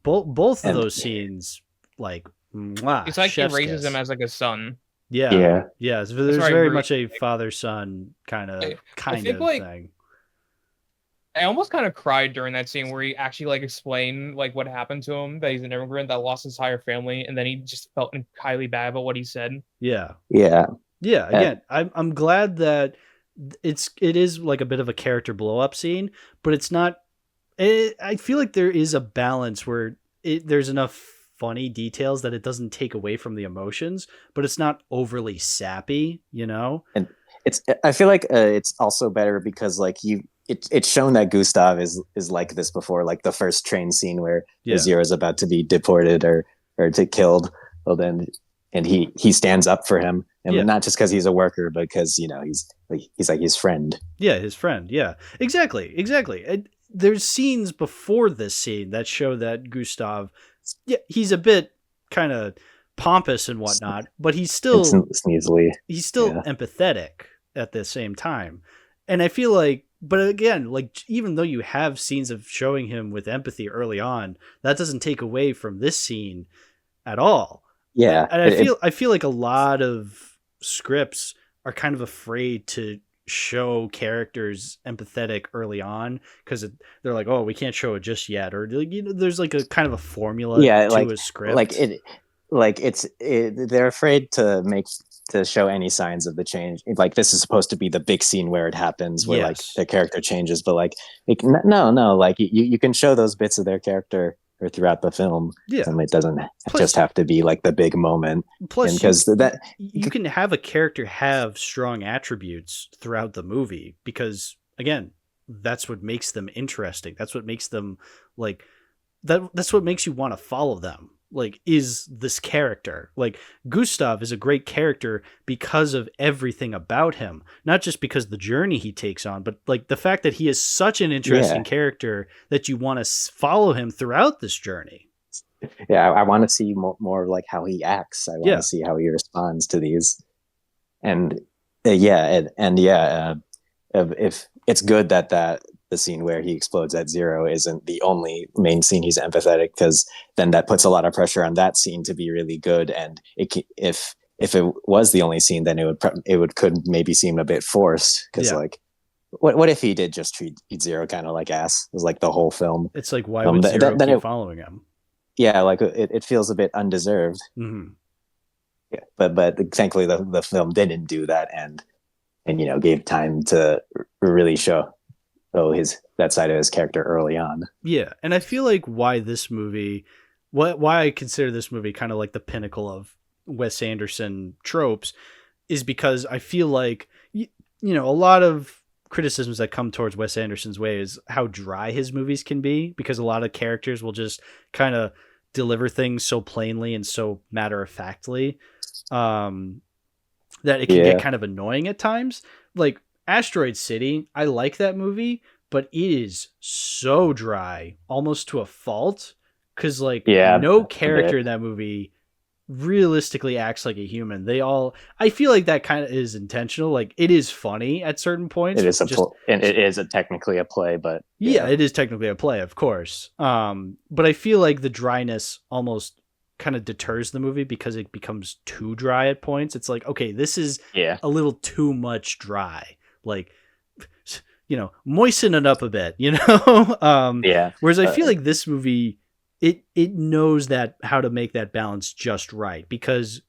both of those scenes, like,
it's like he raises him as like a son.
Yeah. There's very much a father-son kind of thing.
I almost kind of cried during that scene where he actually like explained like what happened to him, that he's an immigrant that lost his entire family, and then he just felt highly bad about what he said.
Yeah.
Yeah.
Yeah, again, I'm glad that it is like a bit of a character blow up scene, but it's not. I feel like there is a balance where there's enough funny details that it doesn't take away from the emotions, but it's not overly sappy, you know.
And I feel like it's also better because like it's shown that Gustav is like this before, like the first train scene where Zero is about to be deported or to killed. Well, then and he stands up for him, and not just because he's a worker, but because he's like his friend.
Yeah, his friend. Yeah, exactly. There's scenes before this scene that show that Gustav, he's a bit kind of pompous and whatnot, but he's still
sneezily.
He's still empathetic at the same time, and I feel like. But again, like even though you have scenes of showing him with empathy early on, that doesn't take away from this scene at all.
Yeah,
and I feel like a lot of scripts are kind of afraid to show characters empathetic early on because they're like, oh, we can't show it just yet, or there's like a kind of a formula to a script.
They're afraid to show any signs of the change. Like this is supposed to be the big scene where it happens, where like the character changes, but like no, like you can show those bits of their character or throughout the film. And it doesn't just have to be like the big moment.
Plus, because you can have a character have strong attributes throughout the movie because, again, that's what makes them interesting. That's what makes them like that. That's what makes you want to follow them. Like, is this character like Gustav is a great character because of everything about him, not just because the journey he takes on, but like the fact that he is such an interesting character that you want to follow him throughout this journey.
Yeah, I want to see more like how he acts. I want to see how he responds to these, and if it's good that the scene where he explodes at Zero isn't the only main scene he's empathetic, because then that puts a lot of pressure on that scene to be really good. And if it was the only scene, then it could maybe seem a bit forced, because like what if he did just treat Zero kind of like ass? It was like the whole film.
It's like, why would Zero keep following him?
Yeah, like it feels a bit undeserved.
Mm-hmm.
Yeah, but thankfully the film didn't do that, and gave time to really show that side of his character early on.
Yeah, and I feel like why I consider this movie kind of like the pinnacle of Wes Anderson tropes is because I feel like a lot of criticisms that come towards Wes Anderson's way is how dry his movies can be, because a lot of characters will just kind of deliver things so plainly and so matter-of-factly that it can get kind of annoying at times. Like Asteroid City, I like that movie, but it is so dry, almost to a fault, because no character in that movie realistically acts like a human. I feel like that kind of is intentional. Like, it is funny at certain points.
It is technically a play, but
it is technically a play, of course. But I feel like the dryness almost kind of deters the movie because it becomes too dry at points. It's like, okay, this is a little too much dry. Like, moisten it up a bit, Whereas I feel like this movie, it knows how to make that balance just right, because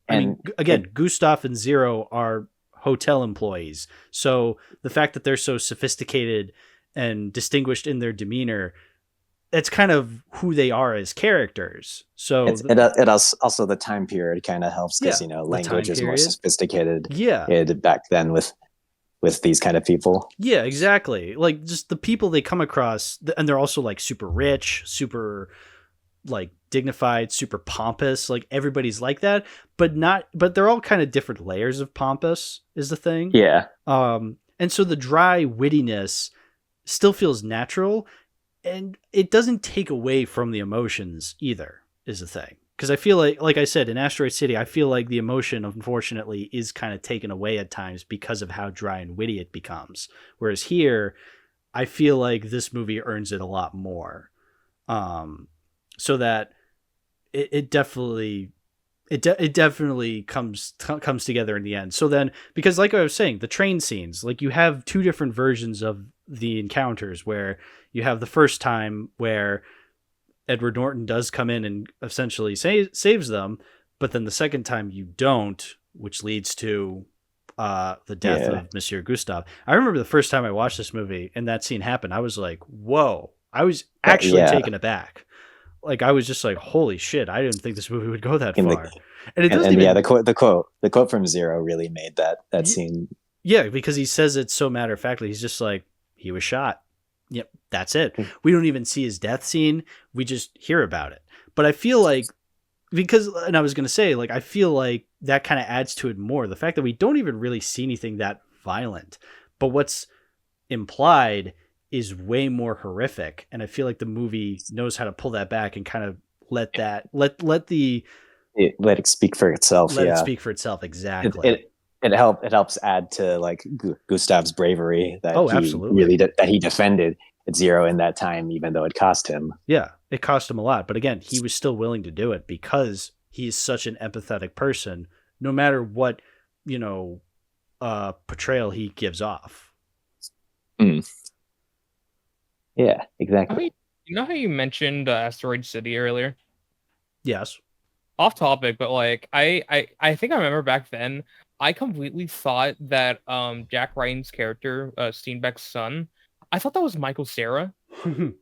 Gustav and Zero are hotel employees, so the fact that they're so sophisticated and distinguished in their demeanor, that's kind of who they are as characters. So
it also the time period kind of helps, because language is more sophisticated back then with these kind of people.
Yeah, exactly. Like, just the people they come across, and they're also like super rich, super like dignified, super pompous. Like, everybody's like that, but they're all kind of different layers of pompous is the thing.
Yeah.
And so the dry wittiness still feels natural, and it doesn't take away from the emotions either, is the thing. Because I feel like I said, in Asteroid City, I feel like the emotion, unfortunately, is kind of taken away at times because of how dry and witty it becomes. Whereas here, I feel like this movie earns it a lot more. So that it definitely it definitely comes together in the end. So then, because like I was saying, the train scenes, like you have two different versions of the encounters, where you have the first time where Edward Norton does come in and essentially saves them, but then the second time you don't, which leads to the death of Monsieur Gustave. I remember the first time I watched this movie and that scene happened, I was like, whoa. I was actually taken aback. Like, I was just like, holy shit, I didn't think this movie would go that far. And it doesn't even...
the quote from Zero really made that scene.
Yeah, because he says it so matter-of-factly. He's just like, he was shot. Yep, that's it. We don't even see his death scene. We just hear about it. But I feel like, and I was going to say, like, I feel like that kind of adds to it more. The fact that we don't even really see anything that violent, but what's implied is way more horrific. And I feel like the movie knows how to pull that back and kind of let it speak for itself.
Let
it speak for itself. Exactly.
It helps add to like Gustave's bravery that
absolutely.
That he defended at Zero in that time, even though it cost him.
Yeah, it cost him a lot. But again, he was still willing to do it because he's such an empathetic person, no matter what, portrayal he gives off.
Mm. Yeah, exactly.
You know how you mentioned Asteroid City earlier?
Yes.
Off topic, but like I think I remember back then I completely thought that Jack Ryan's character, Steenbeck's son, I thought that was Michael Cera. and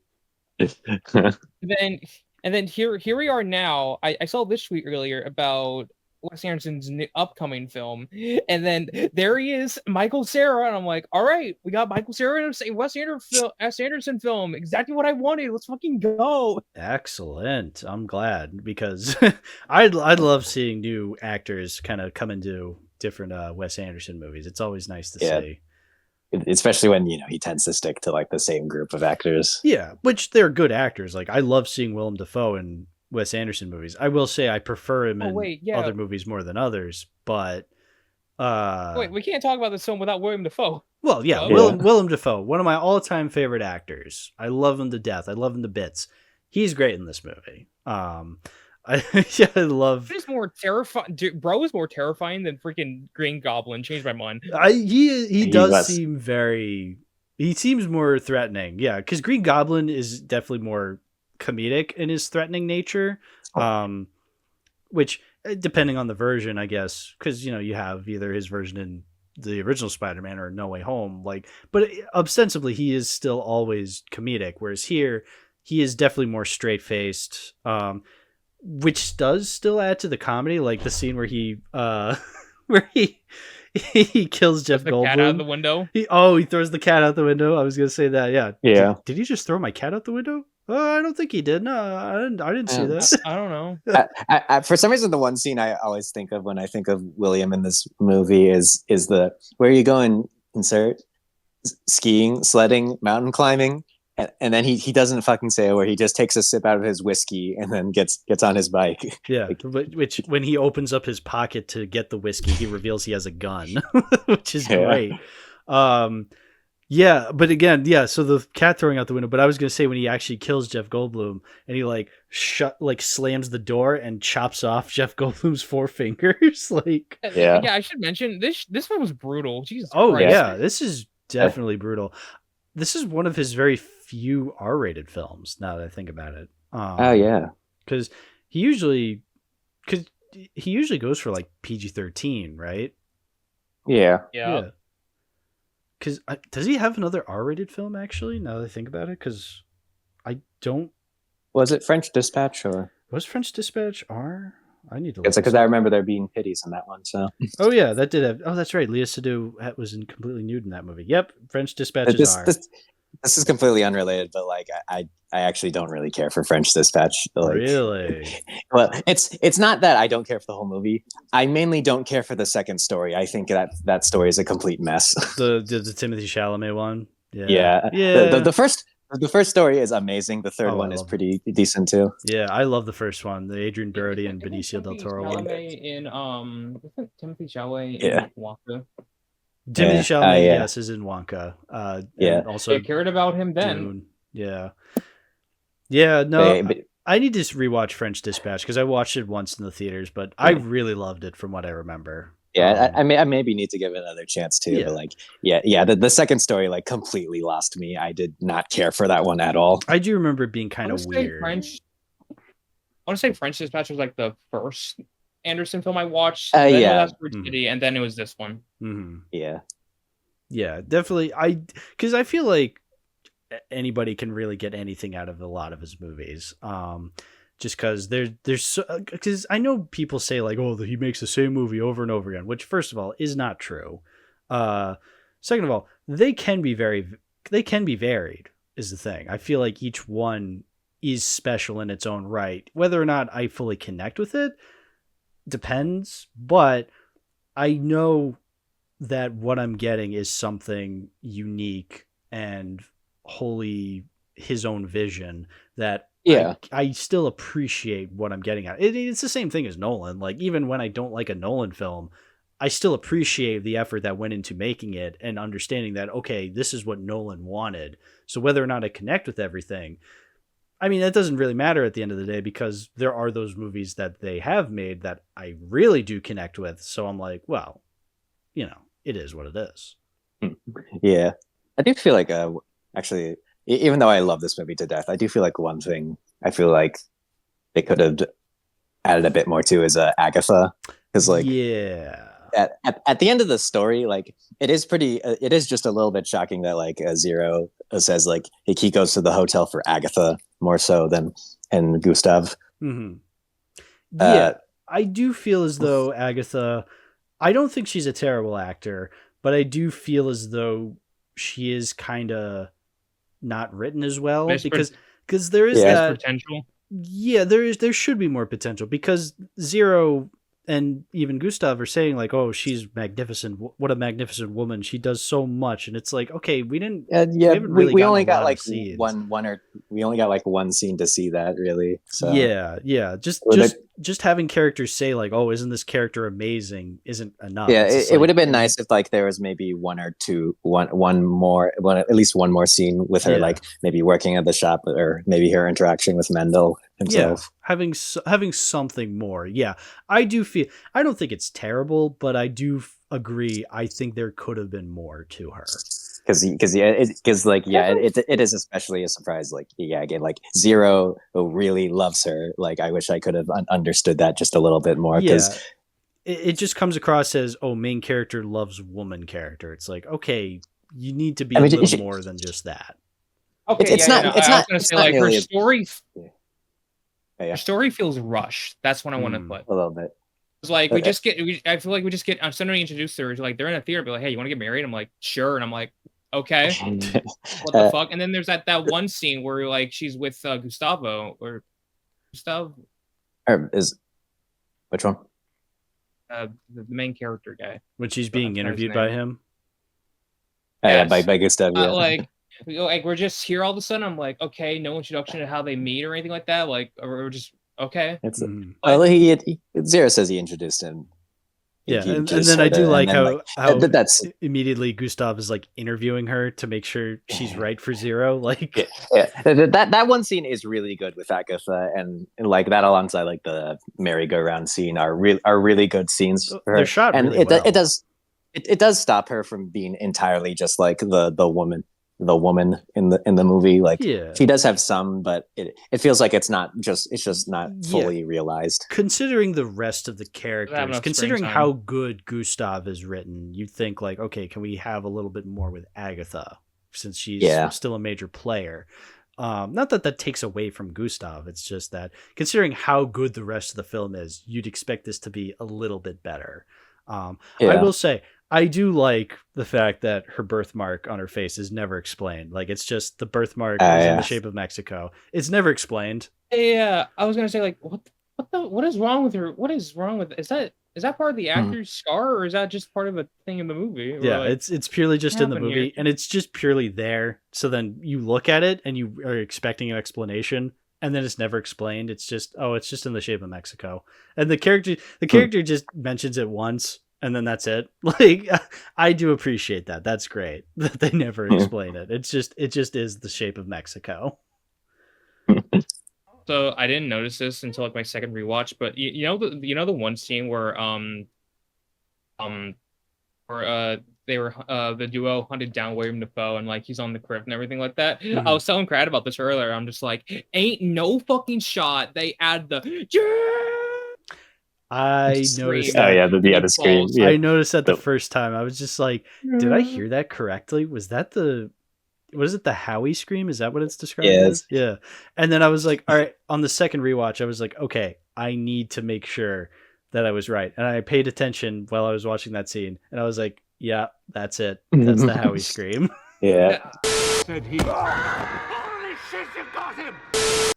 then here we are now. I saw this tweet earlier about Wes Anderson's upcoming film, and then there he is, Michael Cera, and I'm like, all right, we got Michael Cera in a Wes Anderson film, exactly what I wanted. Let's fucking go.
Excellent. I'm glad, because I'd love seeing new actors kind of come into different Wes Anderson movies. It's always nice to see,
especially when he tends to stick to like the same group of actors.
Yeah, which they're good actors. Like, I love seeing Willem Dafoe in Wes Anderson movies. I will say I prefer him in other movies more than others, but
wait, we can't talk about this film without Willem Dafoe.
Well, Willem Dafoe, one of my all-time favorite actors. I love him to death. I love him to bits. He's great in this movie. I love.
He's more terrifying. Bro is more terrifying than freaking Green Goblin. Changed my mind.
He does seem very. He seems more threatening. Yeah, because Green Goblin is definitely more comedic in his threatening nature, which, depending on the version, I guess, because you have either his version in the original Spider-Man or No Way Home, but ostensibly he is still always comedic, whereas here he is definitely more straight-faced, which does still add to the comedy, like the scene where he kills Jeff Goldblum.
Cat out the window.
He throws the cat out the window. I was gonna say that. Yeah. Did he just throw my cat out the window? I don't think he did. No, I didn't see that.
I don't know.
I, for some reason, the one scene I always think of when I think of William in this movie is the "Where are you going?" insert. Skiing, sledding, mountain climbing, and then he doesn't fucking say a word. He just takes a sip out of his whiskey and then gets on his bike.
Yeah, which when he opens up his pocket to get the whiskey, he reveals he has a gun, which is great. Yeah, but again, so the cat throwing out the window, but I was going to say when he actually kills Jeff Goldblum and he slams the door and chops off Jeff Goldblum's 4 fingers.
I should mention this one was brutal. Jesus
Christ. Yeah, this is definitely brutal. This is one of his very few R-rated films, now that I think about it. Because he usually goes for PG-13, right?
Yeah.
Because does he have another R-rated film, actually, now that I think about it? Because I don't...
Was it French Dispatch, or...
Was French Dispatch R? I need to look.
It's because I remember there being pitties in that one, so...
Oh, yeah, that did have... Oh, that's right. Léa Seydoux was completely nude in that movie. Yep, French Dispatch is R.
This is completely unrelated, but I actually don't really care for French Dispatch.
Really?
Well, it's not that I don't care for the whole movie. I mainly don't care for the second story. I think that story is a complete mess.
The Timothée Chalamet one.
Yeah. The first story is amazing. The third one is pretty decent too.
Yeah, I love the first one. The Adrian Brody and Benicio del Toro one.
Timothy Chalamet in Wonka.
Timothée Chalamet, yes, is in Wonka. And also,
they cared about him then.
Dune. Yeah. No. I need to rewatch French Dispatch because I watched it once in the theaters, but I really loved it from what I remember.
Yeah, I maybe need to give it another chance too.
Yeah.
But like, the second story like completely lost me. I did not care for that one at all.
I do remember it being kind of weird.
I want to say French Dispatch was like the first Anderson film I watched. Then
yeah.
City, and then it was this one.
Mm-hmm.
Yeah,
definitely. Because I feel like anybody can really get anything out of a lot of his movies. Just because because I know people say like, oh, he makes the same movie over and over again, which first of all is not true. Second of all, they can be varied is the thing. I feel like each one is special in its own right. Whether or not I fully connect with it depends, but I know that what I'm getting is something unique and wholly his own vision that I still appreciate what I'm getting at. It's the same thing as Nolan. Like, even when I don't like a Nolan film, I still appreciate the effort that went into making it and understanding that, okay, this is what Nolan wanted. So whether or not I connect with everything, I mean, that doesn't really matter at the end of the day, because there are those movies that they have made that I really do connect with. So I'm like, well, it is what it is.
Yeah. I do feel like, actually, even though I love this movie to death, I do feel like one thing I feel like they could have added a bit more to is Agatha, because like at the end of the story, like it is just a little bit shocking that like Zero says like he goes to the hotel for Agatha more so than Gustav.
Mm-hmm. I do feel as though Agatha, I don't think she's a terrible actor, but I do feel as though she is kind of not written as well, because there is that
potential.
Yeah, there should be more potential, because Zero and even Gustav are saying like, oh, she's magnificent. What a magnificent woman. She does so much. And it's like, okay, we didn't.
We only got like we only got like one scene to see that, really. So
yeah. Just having characters say like, oh, isn't this character amazing, isn't enough.
Yeah, it would have been nice if like there was maybe at least one more scene with her, like maybe working at the shop, or maybe her interaction with Mendel himself.
Yeah, having something more. Yeah, I don't think it's terrible, but I do agree. I think there could have been more to her.
Because it is especially a surprise. Like, again, like Zero really loves her. Like, I wish I could have understood that just a little bit more. Because
it just comes across as, oh, main character loves woman character. It's like, okay, you need to be a little more than just that.
Okay,
it's not.
Her story. Her story feels rushed. That's what I want to put
a little bit.
It's like I feel like we just get. I'm suddenly introduced to her. Like they're in a theater, be like, hey, you want to get married? I'm like, sure, and I'm like, okay, what the fuck? And then there's that one scene where like she's with Gustavo or Gustav.
Which one?
The main character guy.
When she's being interviewed by him.
Yes. Yeah, by Gustav. Yeah.
Like we're just here all of a sudden. I'm like, okay, no introduction to how they meet or anything like that. Like, or we're just okay.
Zero says he introduced him.
Yeah, and then I do like how that's immediately Gustav is like interviewing her to make sure she's right for Zero. Like,
that one scene is really good with Agatha, and like that alongside like the merry-go-round scene are really good scenes. For her.
They're shot really
and
well.
It does stop her from being entirely just like the woman in the movie. Like she does have some, but it feels like it's just not fully realized.
Considering the rest of the characters, considering how good Gustav is written, you'd think like, okay, can we have a little bit more with Agatha, since she's still a major player? Not that takes away from Gustav. It's just that considering how good the rest of the film is, you'd expect this to be a little bit better. I will say, I do like the fact that her birthmark on her face is never explained. Like, it's just the birthmark is in the shape of Mexico. It's never explained.
Yeah, I was gonna say like, what is wrong with her? What is wrong with is that part of the actor's scar, or is that just part of a thing in the movie?
Yeah, like, it's purely just in the movie, and it's just purely there. So then you look at it and you are expecting an explanation, and then it's never explained. It's just it's just in the shape of Mexico, and the character just mentions it once. And then that's it. Like, I do appreciate that. That's great that they never explain it. It just is the shape of Mexico.
So I didn't notice this until like my second rewatch, but the one scene um where they were the duo hunted down William Dafoe and like he's on the cliff and everything like that. I was telling Crad about this earlier. I'm just like, ain't no fucking shot. They add the
I
scream.
noticed
Oh
that.
yeah, the scream.
falls.
Yeah.
I noticed that the first time. I was just like, did I hear that correctly? Was that the what is it, the Howie scream? Is that what it's described
Yeah,
as? Yeah. And then I was like, all right, on the second rewatch, I was like, okay, I need to make sure that I was right. And I paid attention while I was watching that scene. And I was like, yeah, that's it. That's the Howie scream.
Yeah.
Said he. Holy shit, you got him!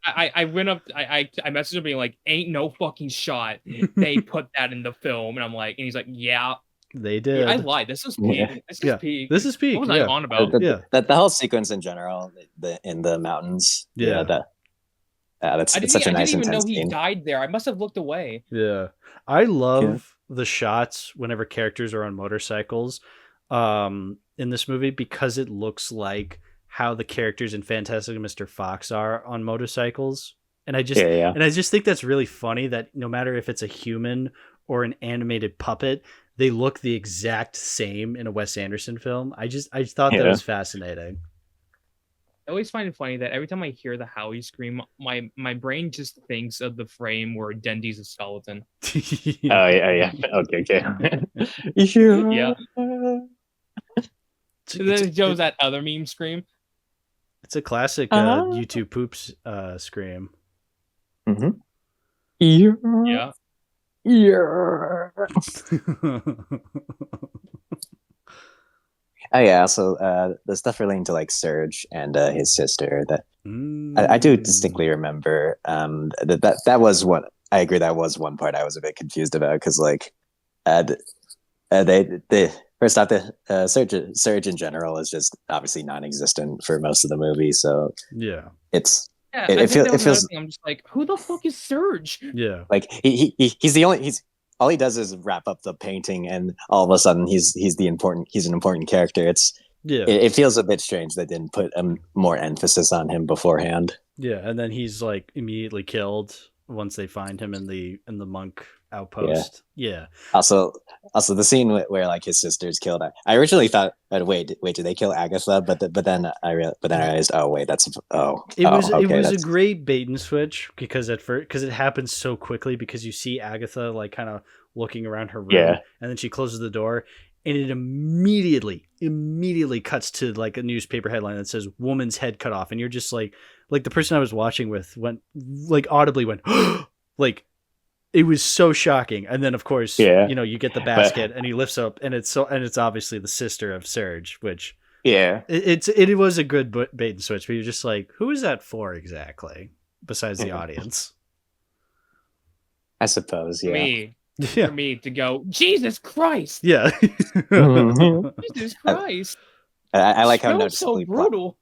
I went up, I messaged him being like, ain't no fucking shot. They put that in the film. And I'm like, and he's like, yeah.
They did.
I lied. This is peak.
Yeah.
This is peak.
This is peak.
What was I on about?
Yeah.
The whole sequence in general, in the mountains.
Yeah.
That's
I
such a nice
didn't even know
intense
he
scene.
died there. I must have looked away.
Yeah. I love the shots whenever characters are on motorcycles in this movie because it looks like how the characters in Fantastic Mr. Fox are on motorcycles. And I just think that's really funny that no matter if it's a human or an animated puppet, they look the exact same in a Wes Anderson film. I thought that was fascinating.
I always find it funny that every time I hear the Howie scream, my brain just thinks of the frame where Dendy's a skeleton.
Oh yeah. Okay.
Yeah. Then Joe's that other meme scream.
It's a classic YouTube poops scream.
Mm-hmm.
Yeah.
Yeah. Oh yeah, also the stuff relating to like Serge and his sister that I do distinctly remember. That was what I agree. That was one part I was a bit confused about because like they first off the Serge in general is just obviously non-existent for most of the movie. So
yeah,
it feels.
I'm just like, who the fuck is Serge?
Yeah,
like he's all he does is wrap up the painting, and all of a sudden he's an important character. It feels a bit strange they didn't put more emphasis on him beforehand.
Yeah, and then he's like immediately killed once they find him in the monk outpost. Yeah.
Also the scene where like his sister's killed. I originally thought, wait, did they kill Agatha? But then I realized, oh wait, it was
a great bait and switch because it happens so quickly because you see Agatha like kind of looking around her room, and then she closes the door, and it immediately cuts to like a newspaper headline that says "woman's head cut off," and you're just like the person I was watching with went like audibly went like. It was so shocking, and then of course, you get the basket, and he lifts up, and it's obviously the sister of Serge, which it was a good bait and switch. But you're just like, who is that for exactly? Besides the audience,
I suppose,
for me to go, Jesus Christ,
Jesus
Christ.
I like how
so brutal.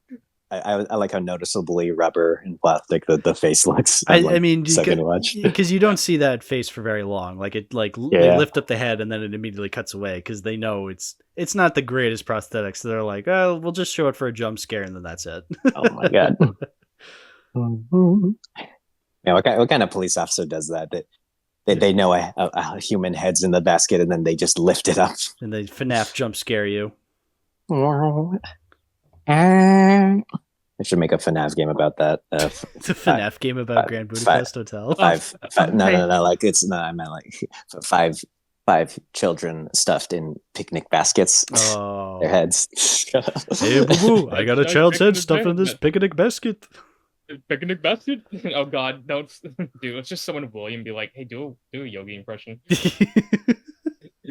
I like how noticeably rubber and plastic the face looks.
I mean,
second watch
because you don't see that face for very long. Like they lift up the head and then it immediately cuts away because they know it's not the greatest prosthetics. So they're like, oh, we'll just show it for a jump scare and then that's it.
Oh my god! Yeah, what kind of police officer does that? They know a human head's in the basket and then they just lift it up
and they FNAF jump scare you.
I should make a FNAF game about that.
It's a FNAF game about Grand Budapest Hotel.
No. Like I meant like five children stuffed in picnic baskets.
Oh.
Their heads.
Hey, boo-boo, I got a child's head stuffed in this picnic basket.
Picnic basket? Oh god, don't do. It's just someone William be like, hey, do a Yogi impression.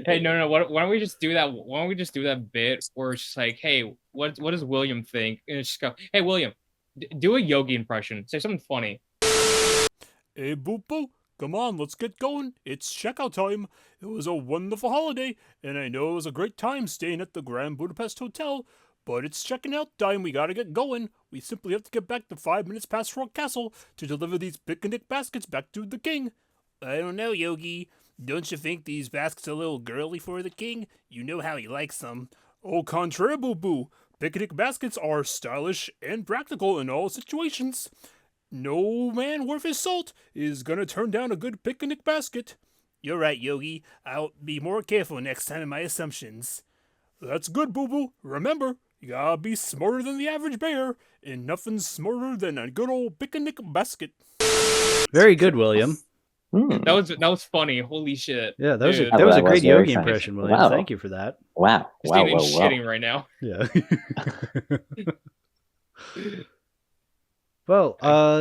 Hey, no. Why don't we just do that? Why don't we just do that bit where it's just like, hey, what does William think? And it's just go, hey, William, do a Yogi impression. Say something funny.
Hey, boo-boo, come on, let's get going. It's checkout time. It was a wonderful holiday, and I know it was a great time staying at the Grand Budapest Hotel, but it's checking out time. We gotta get going. We simply have to get back to 5 minutes past Rock Castle to deliver these picnic baskets back to the king. I don't know, Yogi. Don't you think these baskets are a little girly for the king? You know how he likes them. Au contraire, boo-boo. Picnic baskets are stylish and practical in all situations. No man worth his salt is gonna turn down a good pic-a-nic basket. You're right, Yogi. I'll be more careful next time in my assumptions. That's good, boo-boo. Remember, you gotta be smarter than the average bear, and nothing's smarter than a good old pic-a-nic basket.
Very good, William.
That was funny. Holy shit.
Yeah, that was
Dude.
that was a
That was
great
very
Yogi
funny.
impression, William.
Wow.
Thank you for that.
Wow. Wow.
Steven
Wow.
shitting right now.
Yeah. Well,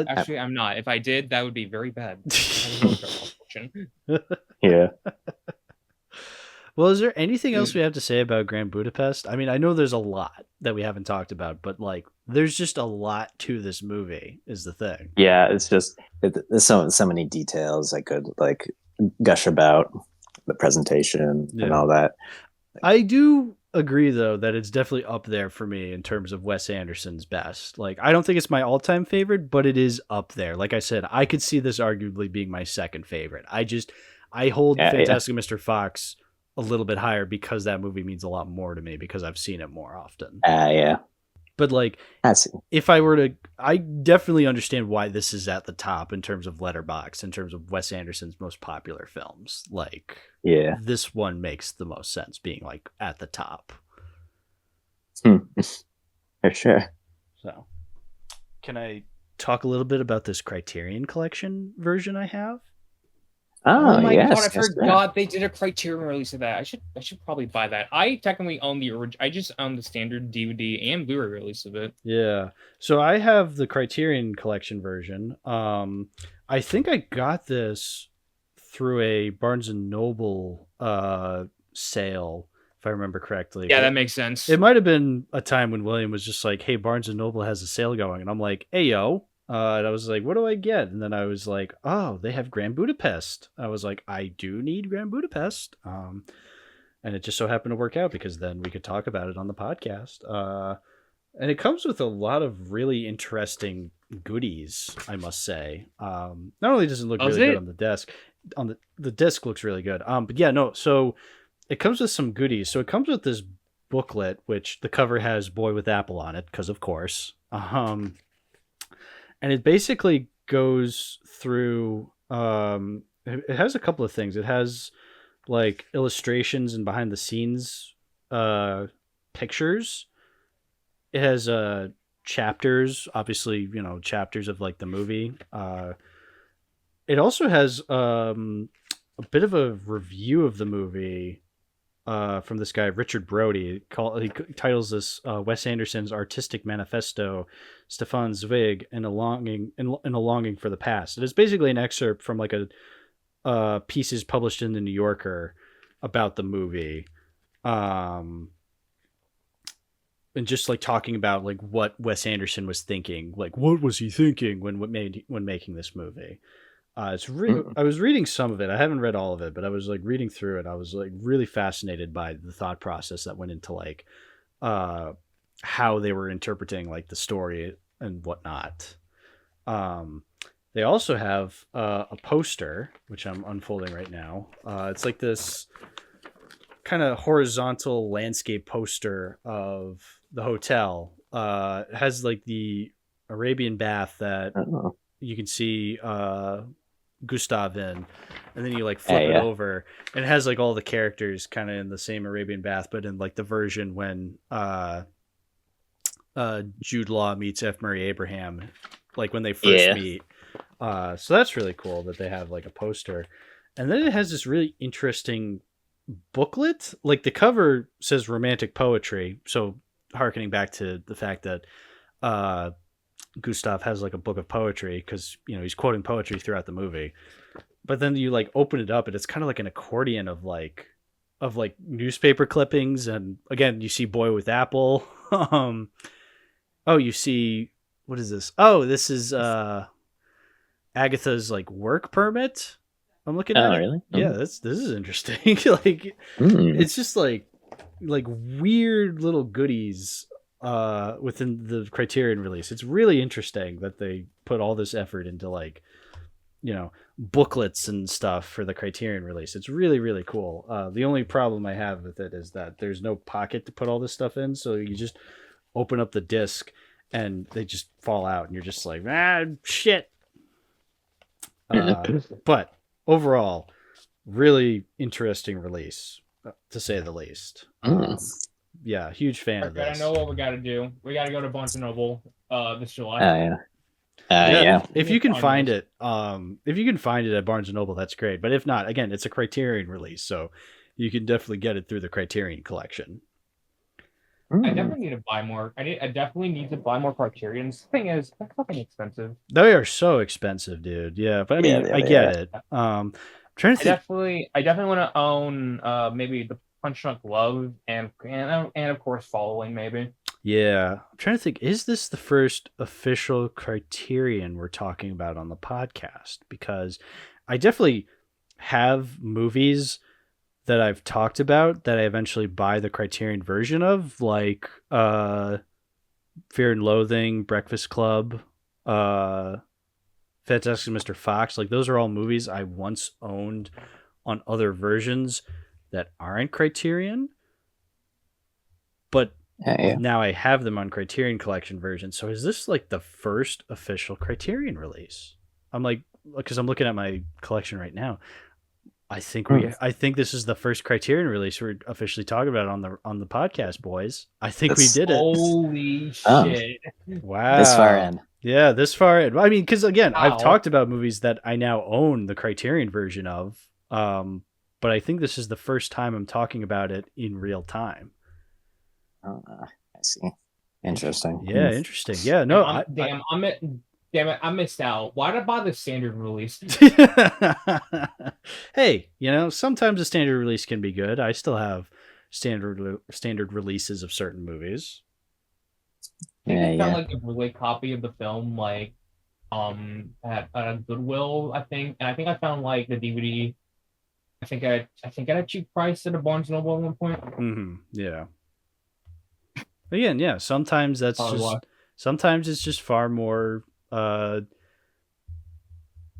Actually, I'm not. If I did, that would be very bad.
Yeah.
well, is there anything else we have to say about Grand Budapest? I mean, I know there's a lot that we haven't talked about, but like, there's just a lot to this movie. Is the thing?
Yeah. It's just there's so many details I could like gush about, the presentation
Yeah.
and all that.
I do agree, though, that it's definitely up there for me in terms of Wes Anderson's best. Like, I don't think it's my all-time favorite, but it is up there. Like I said, I could see this arguably being my second favorite. I hold Fantastic Mr. Fox a little bit higher because that movie means a lot more to me because I've seen it more often.
Yeah.
But like,
That's
if I were to, I definitely understand why this is at the top in terms of Letterboxd, in terms of Wes Anderson's most popular films. Like,
yeah.
this one makes the most sense being like at the top.
For sure.
So, can I talk a little bit about this Criterion Collection version I have?
Oh,
my
yes.
god, I
yes,
forgot they did a Criterion release of that. I should probably buy that. I technically own the original. I just own the standard DVD and Blu-ray release of it.
Yeah. So I have the Criterion Collection version. I think I got this through a Barnes and Noble sale, if I remember correctly.
Yeah, that makes sense.
It might have been a time when William was just like, "Hey, Barnes and Noble has a sale going," and I'm like, "Hey, yo." And I was like, "What do I get?" And then I was like, "Oh, they have Grand Budapest." I was like, "I do need Grand Budapest." And it just so happened to work out because then we could talk about it on the podcast. And it comes with a lot of really interesting goodies, I must say. Not only does it look really good on the desk, the disc looks really good. But yeah, no. So it comes with some goodies. So it comes with this booklet, which the cover has "Boy with Apple" on it, because of course. And it basically goes through. It has a couple of things. It has like illustrations and behind the scenes pictures. It has chapters, obviously, chapters of like the movie. It also has a bit of a review of the movie from this guy Richard Brody. He titles this Wes Anderson's Artistic Manifesto, Stefan Zweig, and a longing for the past. It is basically an excerpt from like a pieces published in the New Yorker about the movie, and just like talking about like what Wes Anderson was thinking, like what was he thinking when making this movie. It's really. I was reading some of it. I haven't read all of it, but I was like reading through it. I was like really fascinated by the thought process that went into like how they were interpreting like the story and whatnot. They also have a poster, which I'm unfolding right now. It's like this kind of horizontal landscape poster of the hotel. It has like the Arabian bath that you can see Gustav in, and then you like flip it over, and it has like all the characters kind of in the same Arabian bath, but in like the version when Jude Law meets F. Murray Abraham, like when they first meet. So that's really cool that they have like a poster. And then it has this really interesting booklet. Like the cover says romantic poetry, so harkening back to the fact that Gustav has like a book of poetry because he's quoting poetry throughout the movie. But then you like open it up and it's kind of like an accordion of like newspaper clippings, and again you see Boy with Apple. You see, what is this? Oh, this is Agatha's like work permit. I'm looking at.
Oh, really?
Yeah, this is interesting. Like it's just like weird little goodies within the Criterion release. It's really interesting that they put all this effort into like booklets and stuff for the Criterion release. It's really, really cool. The only problem I have with it is that there's no pocket to put all this stuff in, so you just open up the disc and they just fall out, and you're just like, shit. But overall, really interesting release, to say the least. Yeah, huge fan of this.
I know what we got to do. We got to go to Barnes & Noble this July.
Yeah.
If you can find it, at Barnes & Noble, that's great. But if not, again, it's a Criterion release, so you can definitely get it through the Criterion collection.
I definitely need to buy more. I definitely need to buy more Criterions. The thing is, they're fucking expensive.
They are so expensive, dude. Yeah, but I mean, I get it. I'm trying to think.
I definitely want to own maybe the Punch Drunk Love and of course Following, maybe.
Yeah, I'm trying to think. Is this the first official Criterion we're talking about on the podcast? Because I definitely have movies that I've talked about that I eventually buy the Criterion version of, like Fear and Loathing, Breakfast Club, Fantastic Mr. Fox. Like, those are all movies I once owned on other versions that aren't Criterion, but now I have them on Criterion Collection version. So is this like the first official Criterion release? I'm like, because I'm looking at my collection right now. I think this is the first Criterion release we're officially talking about on the podcast, boys. I think we did it.
Holy shit!
Wow,
this far in.
Yeah, this far in. I mean, because again, I've talked about movies that I now own the Criterion version of, but I think this is the first time I'm talking about it in real time.
I see. Interesting.
Yeah, interesting. Yeah, no,
Damn it, I missed out. Why did I buy the standard release?
Hey, sometimes a standard release can be good. I still have standard releases of certain movies.
I found like a Blu-ray copy of the film, like at Goodwill, I think, and I think I found like the DVD. I think at a cheap price at a Barnes & Noble at one point.
Mm-hmm. Yeah. Again, yeah. Sometimes sometimes it's just far more.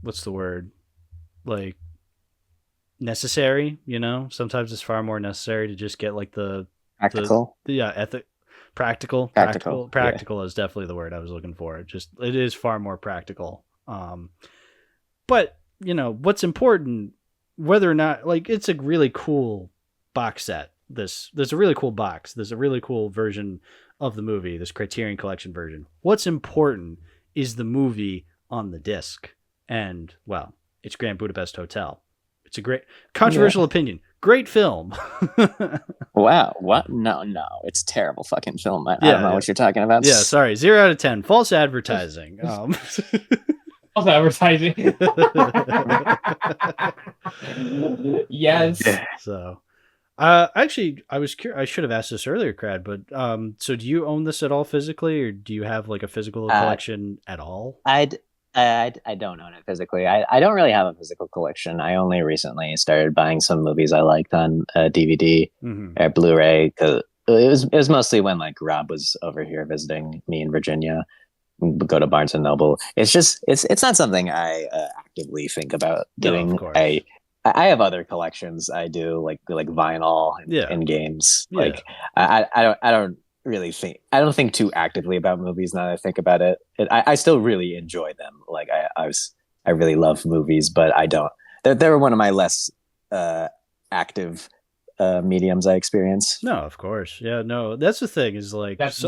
What's the word? Like necessary, Sometimes it's far more necessary to just get like the
practical.
Practical
Yeah.
is definitely the word I was looking for. It is far more practical. But what's important, whether or not, like, it's a really cool box set. There's a really cool box. There's a really cool version of the movie, this Criterion Collection version. What's important is the movie on the disc. And, well, it's Grand Budapest Hotel. It's a great, controversial opinion. Great film.
Wow. What? No. It's a terrible fucking film. I don't know what you're talking about.
Yeah, sorry. 0 out of 10. False advertising.
False advertising. Yes.
So, actually, I was curious. I should have asked this earlier, Crad, but so do you own this at all physically, or do you have like a physical collection at all?
I don't own it physically. I don't really have a physical collection. I only recently started buying some movies I liked on DVD or Blu-ray, because it was mostly when like Rob was over here visiting me in Virginia. We'd go to Barnes and Noble. It's just it's not something I actively think about doing.
No, of course.
I have other collections I do, like vinyl and games.
Yeah.
Like I don't really think, I don't think too actively about movies now that I think about it. I still really enjoy them. Like I really love movies, but I don't. They're one of my less active mediums I experience.
No, of course. Yeah, no. That's the thing, is like
that's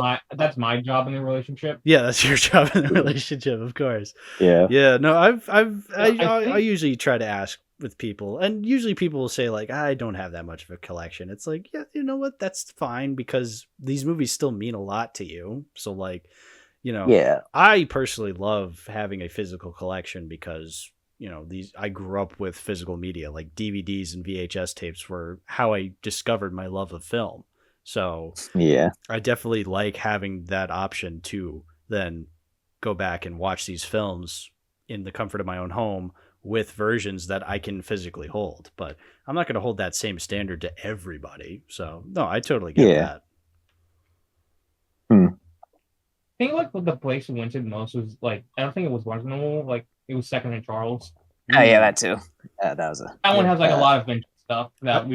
my job in the relationship.
Yeah, that's your job in the relationship, of course.
Yeah.
Yeah, no, I usually try to ask with people, and usually people will say like, I don't have that much of a collection. It's like, yeah, you know what, that's fine, because these movies still mean a lot to you. So like, I personally love having a physical collection because I grew up with physical media, like DVDs and VHS tapes were how I discovered my love of film. So
yeah,
I definitely like having that option to then go back and watch these films in the comfort of my own home with versions that I can physically hold. But I'm not going to hold that same standard to everybody. So no, I totally get that.
I think like the place we went to the most was like, I don't think it was Barnes & Noble, like it was Second and Charles.
Oh yeah, that too. That
one has like a lot of vintage stuff that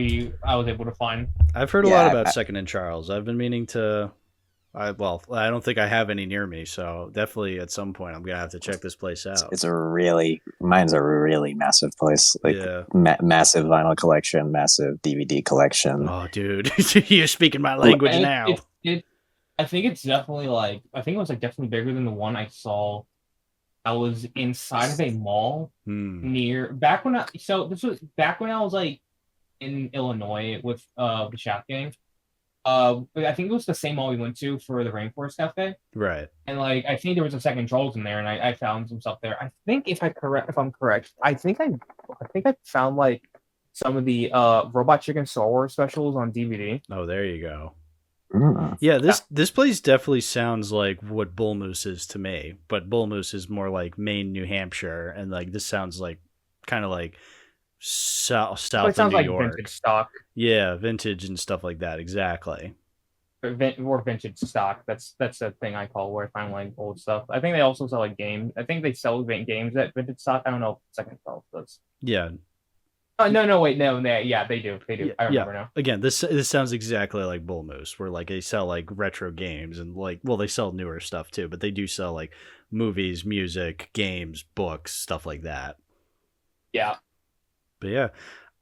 I was able to find.
I've heard a lot about Second and Charles. I've been meaning to I don't think I have any near me, so definitely at some point I'm gonna have to check this place out.
Mine's a really massive place. Like
Yeah.
massive vinyl collection, massive DVD collection.
Oh, dude, you're speaking my language now.
I think it's definitely I think it was definitely bigger than the one I saw. I was inside of a mall back when I was in Illinois with the Shaft Gang. I think it was the same mall we went to for the Rainforest Cafe.
Right.
And I think there was a second Trolls in there, and I found some stuff there. I think if I'm correct, I think I found some of the Robot Chicken Star Wars specials on DVD.
Oh, there you go. Yeah, this place definitely sounds like what Bull Moose is to me, but Bull Moose is more like Maine, New Hampshire, and this sounds like kind of like south of New York.
Vintage stock.
Yeah, vintage and stuff like that. Exactly.
Or vintage stock. That's the thing I call where I find old stuff. I think they also sell games. I think they sell games at vintage stock. I don't know if Second Trolls does.
Yeah.
Yeah, they do. I remember now.
Again, this sounds exactly like Bull Moose, where they sell retro games and they sell newer stuff too, but they do sell movies, music, games, books, stuff like that.
Yeah.
But yeah,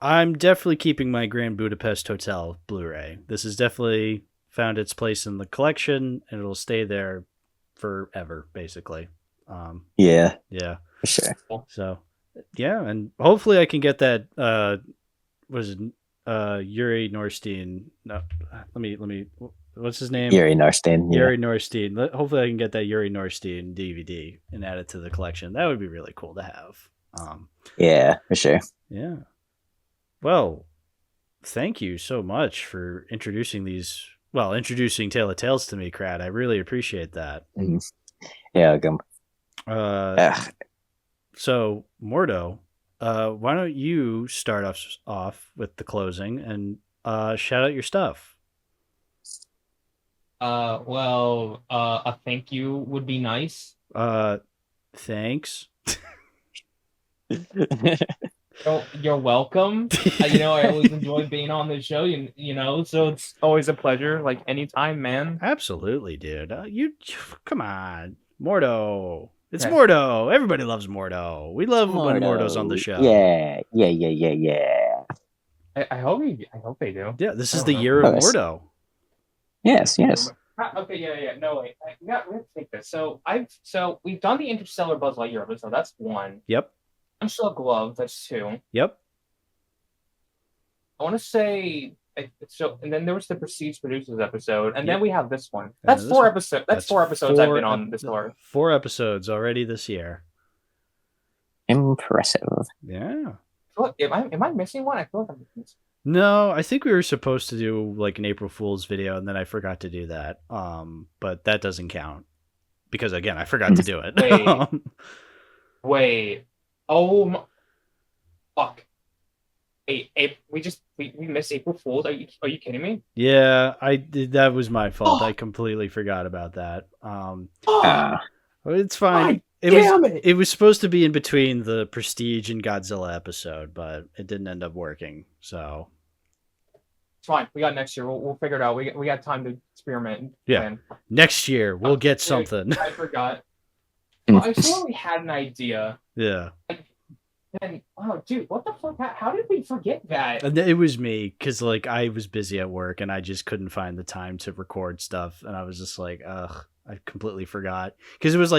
I'm definitely keeping my Grand Budapest Hotel Blu-ray. This has definitely found its place in the collection, and it'll stay there forever, basically.
Yeah.
Yeah.
For sure.
So. Yeah, and hopefully I can get that. Yuri Norstein? No, let me. What's his name?
Yuri Norstein.
Yuri Norstein. Hopefully I can get that Yuri Norstein DVD and add it to the collection. That would be really cool to have.
Yeah, for sure.
Yeah. Well, thank you so much for introducing Tale of Tales to me, Crad. I really appreciate that.
Yeah, welcome.
So, Mordo, why don't you start us off with the closing and shout out your stuff?
A thank you would be nice.
Thanks.
You're welcome. I always enjoy being on the show. So it's always a pleasure. Anytime, man.
Absolutely, dude. You come on, Mordo. It's Mordo. Everybody loves Mordo. We love when Mordo's on the show.
Yeah.
I hope they do.
Yeah, this is the year of Mordo.
Yes.
Okay, yeah. No, wait. We have to take this. So we've done the Interstellar Buzz Lightyear episode. That's one.
Yep.
Unstuck Glove. That's two.
Yep.
I want to say and then there was the Prestige Producers episode, and then we have this one. That's four episodes. That's 4 episodes I've been on this tour.
4 episodes already this year.
Impressive.
Yeah.
Am I missing one? I feel like I'm missing.
No, I think we were supposed to do an April Fool's video, and then I forgot to do that. But that doesn't count because again, I forgot to do it.
Wait. Oh, fuck. We missed April Fool's. Are you kidding me?
Yeah, I did. That was my fault. I completely forgot about that. It's fine. It was supposed to be in between the Prestige and Godzilla episode, but it didn't end up working. So
it's fine. We got next year. We'll figure it out. We got time to experiment.
Yeah, next year we'll get something.
I forgot. I swear we had an idea.
Yeah.
And oh, dude, what the fuck? How did we forget that?
It was me because I was busy at work and I just couldn't find the time to record stuff, and I was just ugh, I completely forgot because it was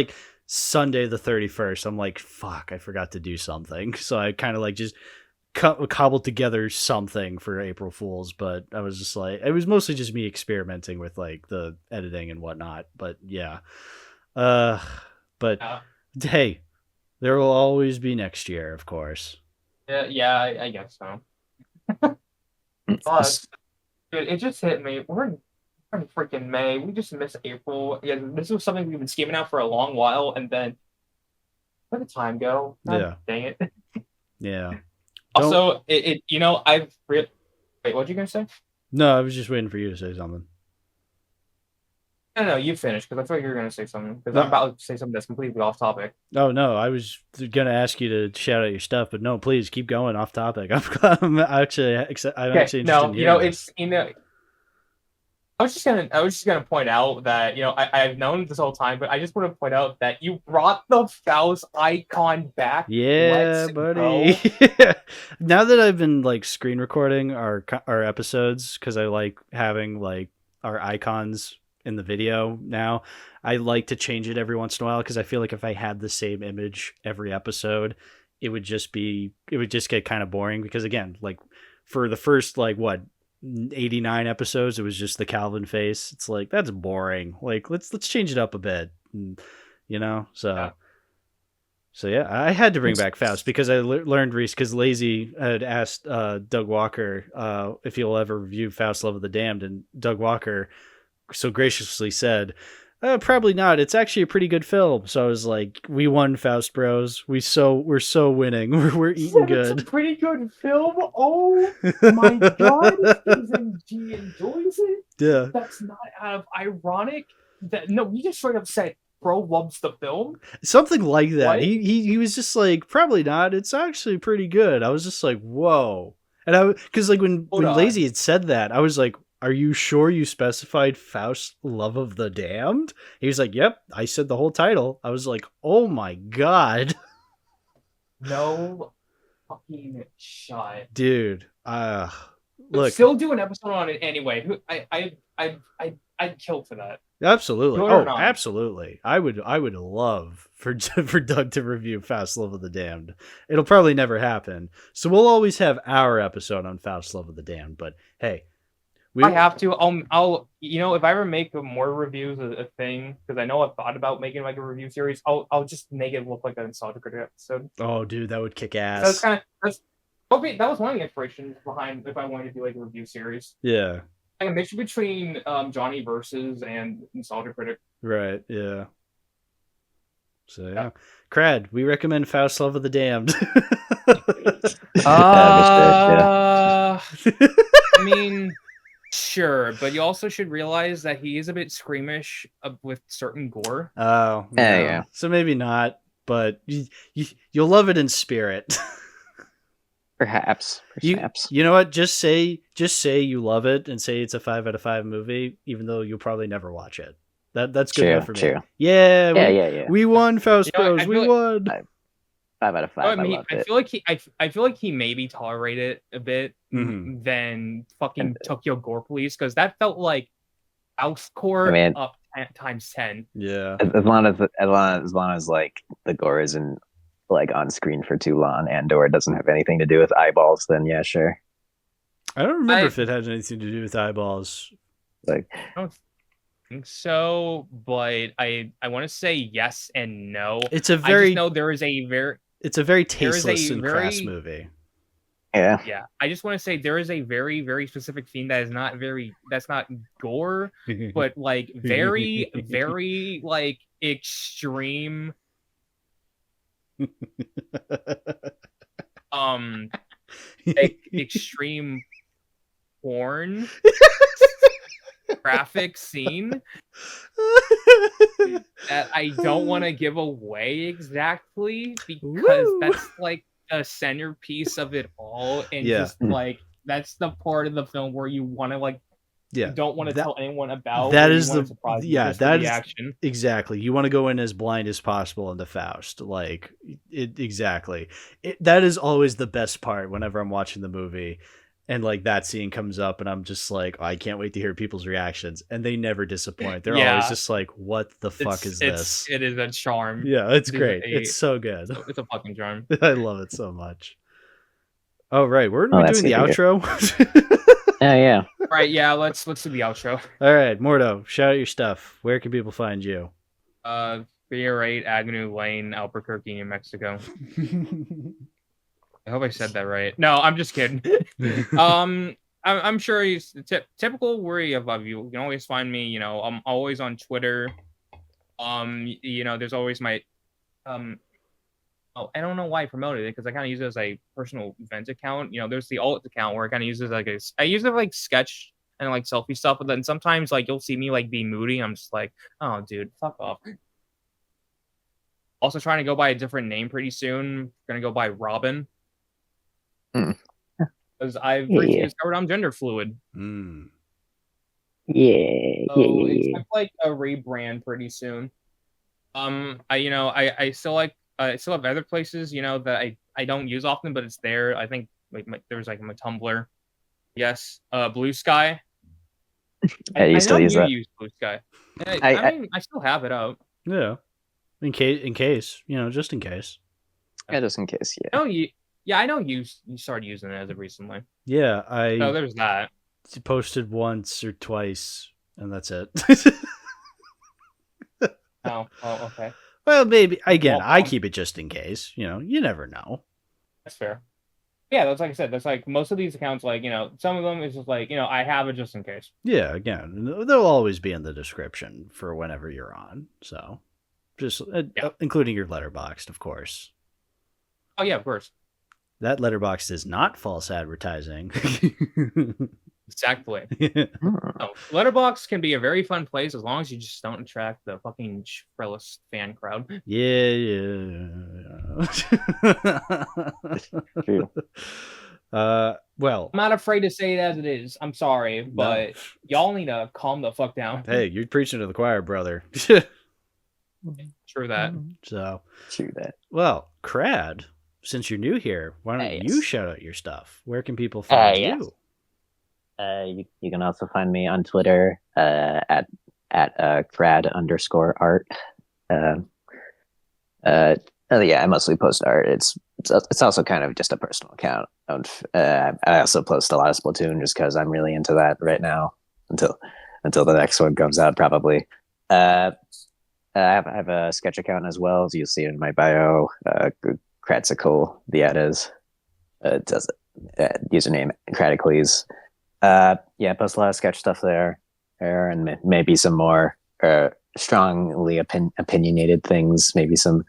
Sunday the 31st. I'm fuck, I forgot to do something, so I kind of just cobbled together something for April Fool's, but I was just it was mostly just me experimenting with the editing and whatnot. But yeah, hey. There will always be next year, of course.
Yeah, I guess so. But, dude, it just hit me. We're in freaking May. We just missed April. Yeah, this was something we've been scheming out for a long while, and then where did the time go? God, dang it.
Yeah.
Also, Wait, what you gonna say?
No, I was just waiting for you to say something.
No, you finish because I thought you were going to say something. Because I'm about to say something that's completely off topic.
Oh, no, I was going to ask you to shout out your stuff, but no, please keep going off topic. I'm actually interested in hearing this.
I was just gonna point out that I've known this whole time, but I just want to point out that you brought the Faust icon back.
Yeah,
Let's
buddy.
go.
Now that I've been like screen recording our episodes, because I like having like our icons in the video now, I like to change it every once in a while because I feel like if I had the same image every episode, it would just get kind of boring. Because again, like for the first 89 episodes, it was just the Calvin face. It's like, that's boring. Like let's change it up a bit, so yeah, I had to bring back Faust because I learned because Lazy had asked Doug Walker if he'll ever review Faust Love of the Damned, and Doug Walker so graciously said, probably not. It's actually a pretty good film. So I was like, we won, Faust Bros. We're so winning. We're eating good.
It's a pretty good film. Oh my god, he enjoys it.
Yeah,
That's not out of ironic. No, he just straight up said, "Bro loves the film."
something like that.
What?
He was just like, probably not. It's actually pretty good. I was just like, whoa. And because like when Lazy had said that, I was like, are you sure you specified Faust Love of the Damned? He was like, yep, I said the whole title. I was like, oh my god.
No fucking shot.
Dude, look.
Still do an episode on it anyway. I'd kill for that.
Absolutely. Oh, absolutely. I would love for Doug to review Faust Love of the Damned. It'll probably never happen. So we'll always have our episode on Faust Love of the Damned, but hey,
I have to. I'll if I ever make more reviews a thing, because I know I've thought about making like a review series. I'll just make it look like an Nostalgia Critic episode.
Oh, dude, that would kick ass.
That was one of the inspirations behind if I wanted to do like a review series.
Yeah.
Like a mixture between Johnny Versus and Nostalgia Critic.
Right. Yeah. So yeah. Crad, we recommend Faust Love of the Damned.
I mean, sure, but you also should realize that he is a bit squeamish with certain gore.
Oh,
yeah.
So maybe not, but you'll love it in spirit.
Perhaps.
You know what? Just say you love it and say it's a 5 out of 5 movie, even though you'll probably never watch it. That's good enough for me.
True.
Yeah. We won, Faust Bros. We won.
5 out of 5.
I feel like he maybe tolerated it a bit than fucking Tokyo Gore Police, because that felt like Housecore up times 10.
Yeah.
As long as like the gore isn't like on screen for too long and/or it doesn't have anything to do with eyeballs, then yeah, sure.
I don't remember if it had anything to do with eyeballs.
Like,
I don't think so, but I want to say yes and no.
It's a very
it's a very
tasteless and crass movie.
Yeah.
I just want to say there is a very, very specific theme that's not gore, but like very, very like extreme. Extreme porn graphic scene that I don't want to give away exactly, because that's like the centerpiece of it all, and just like that's the part of the film where you want to like don't want to tell anyone about.
That is the
action.
Exactly. You want to go in as blind as possible into Faust. Like exactly. That is always the best part whenever I'm watching the movie, and like that scene comes up, and I'm just like, I can't wait to hear people's reactions, and they never disappoint. They're always just like, "What the fuck is this?"
It is a charm.
Yeah, it's great. It's so good.
It's a fucking charm.
I love it so much. Oh right, we're doing the outro.
Yeah.
Right, yeah, let's do the outro.
All right, Mordo, shout out your stuff. Where can people find you?
308 Avenue Lane, Albuquerque, New Mexico. I hope I said that right. No, I'm just kidding. I'm sure he's typical worry of you. You can always find me. I'm always on Twitter. There's always my I don't know why I promoted it, because I kind of use it as a personal event account. There's the alt account where I kind of use it as I use it for like sketch and like selfie stuff, but then sometimes like you'll see me like be moody. I'm just like, oh dude, fuck off. Also trying to go by a different name pretty soon. Gonna go by Robin. Because I've recently discovered I'm gender fluid. So expect like a rebrand pretty soon. I still have other places, that I don't use often, but it's there. I think there's like my Tumblr. Yes. Blue Sky.
You still use that?
Use Blue Sky. I mean, I still have it out.
Yeah. In case, just in case.
Yeah, just in case. Yeah.
No, I know you started using it as of recently.
Yeah,
Oh, there's that.
Posted once or twice, and that's it.
Oh, okay.
Well, maybe again, I keep it just in case. You never know.
That's fair. Yeah, that's like I said. That's like most of these accounts. Like some of them is just like I have it just in case.
Yeah, again, they'll always be in the description for whenever you're on. So, just including your Letterboxd, of course.
Oh yeah, of course.
That Letterboxd is not false advertising.
Exactly. No, Letterboxd can be a very fun place as long as you just don't attract the fucking frivolous fan crowd.
Yeah. Well,
I'm not afraid to say it as it is. I'm sorry, but y'all need to calm the fuck down.
Hey, you're preaching to the choir, brother.
True that.
So,
true that.
Well, Crad, since you're new here, why don't you shout out your stuff? Where can people find you?
You can also find me on Twitter at Crad_art. I mostly post art. It's also kind of just a personal account. I also post a lot of Splatoon just because I'm really into that right now until the next one comes out probably. I have a sketch account as well, as you'll see in my bio. Cradicles, the ad is does username Cradicles. I post a lot of sketch stuff there and maybe some more strongly opinionated things, maybe some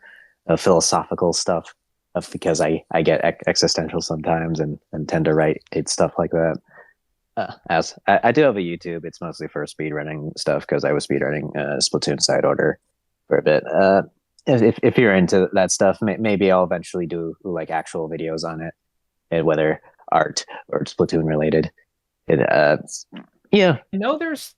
philosophical stuff, because I get existential sometimes and tend to write stuff like that. As I do have a YouTube, it's mostly for speedrunning stuff because I was speedrunning Splatoon Side Order for a bit. If you're into that stuff, maybe I'll eventually do like actual videos on it, whether art or Splatoon related. Yeah.
I know there's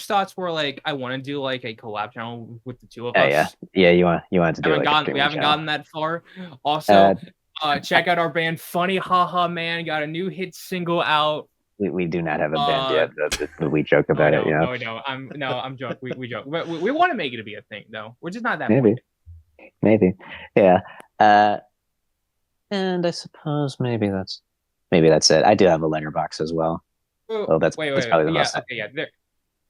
thoughts where like I want to do like a collab channel with the two of us.
Yeah. You want to do like
we haven't gotten that far. Also, check out our band Funny Haha Man. Got a new hit single out.
We do not have a band yet. We joke about it.
No, I'm joking. We joke. We want to make it to be a thing though. We're just not that.
Maybe. Yeah. And I suppose maybe that's it. I do have a letterbox as well. That's probably the most. Okay,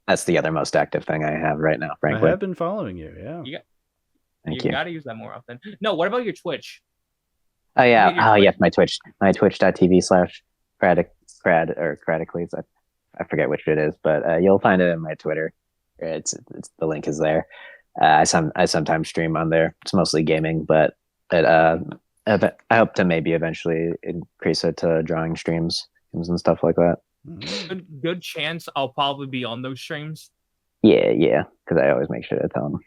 that's the other most active thing I have right now, frankly.
I have been following you. Yeah.
Thank you.
You got to use that more often. No, what about your Twitch?
Oh yeah. Yes, my Twitch. My Twitch.tv/Crad or Cradicles. I forget which it is, but you'll find it in my Twitter. It's the link is there. I sometimes stream on there. It's mostly gaming, but I hope to maybe eventually increase it to drawing streams and stuff like that.
Good chance I'll probably be on those streams.
Yeah, because I always make sure to tell them.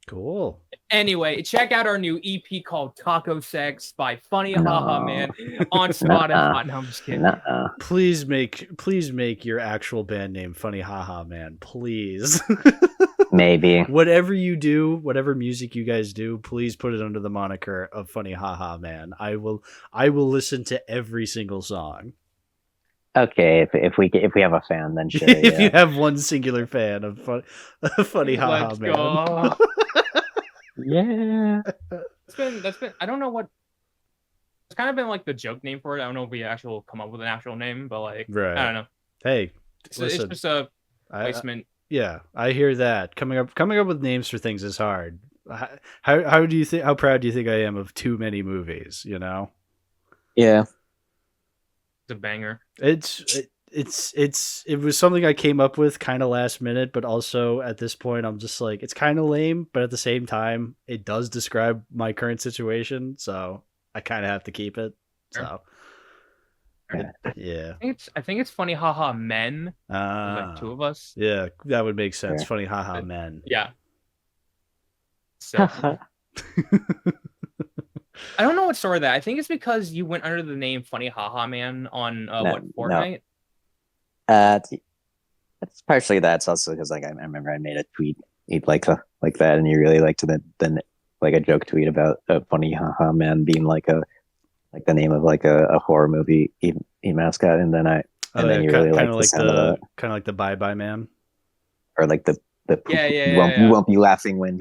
Cool.
Anyway, check out our new EP called Taco Sex by Funny Haha Man on Spotify. No, I'm just kidding.
Please make your actual band name Funny Haha Man, please.
Maybe.
Whatever you do, whatever music you guys do, please put it under the moniker of Funny Haha Man. I will listen to every single song.
Okay, if we have a fan, then sure.
If you have one singular fan of Funny Haha Man.
Go.
Yeah.
That's been I don't know what it's kind of been like the joke name for it. I don't know if we actually will come up with an actual name, but like
right.
I don't know.
Hey,
it's just a placement.
I hear that. Coming up with names for things is hard. How do you think? How proud do you think I am of Too Many Movies?
Yeah.
It's a banger.
It was something I came up with kind of last minute, but also at this point I'm just like, it's kind of lame, but at the same time it does describe my current situation, so I kind of have to keep it. So yeah.
I think it's Funny Haha Men. Like two of us.
Yeah, that would make sense.
Yeah.
Funny Haha Men.
Yeah. So I don't know what started that. I think it's because you went under the name Funny Haha Man on Fortnite?
It's partially that. It's also because like I remember I made a tweet like that, and you really liked it. Then like a joke tweet about a funny haha man being like the name of like a horror movie mascot, and then then you really liked the sound of that.
Kind of like the Bye Bye Man,
or like the poop, you won't be laughing when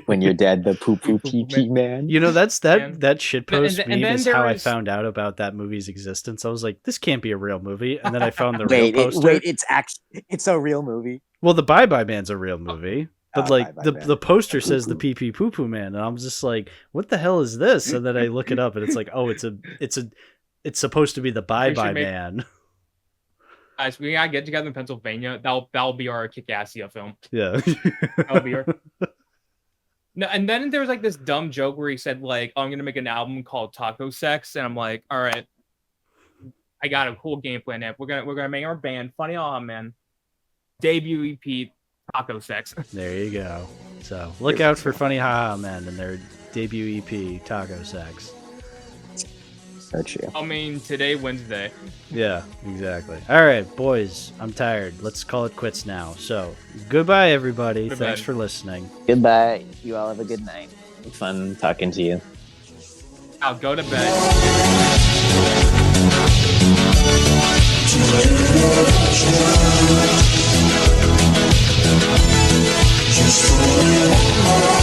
when you're dead. The poop pee pee man.
You know, that shitpost meme is how I found out about that movie's existence. I was like, this can't be a real movie, and then I found the real poster.
It's a real movie.
Well, the Bye Bye Man's a real movie. But like the poster says the pee pee poo poo man, and I'm just like, what the hell is this? And then I look it up, and it's like, oh, it's supposed to be the Bye Bye Man.
Guys, we gotta get together in Pennsylvania. That'll be our kick-assia film.
Yeah.
That'll be our. No, and then there was like this dumb joke where he said like, oh, I'm gonna make an album called Taco Sex, and I'm like, all right, I got a cool game plan. We're gonna make our band Funny Man debut EP. Taco Sex.
There you go. So look out for Funny Ha Ha Men and their debut EP, Taco Sex.
I
mean, today, Wednesday.
Yeah, exactly. All right, boys, I'm tired. Let's call it quits now. So goodbye, everybody.
Goodbye.
Thanks for listening.
Goodbye. You all have a good night. Fun talking to you.
I'll go to bed.
Just for you.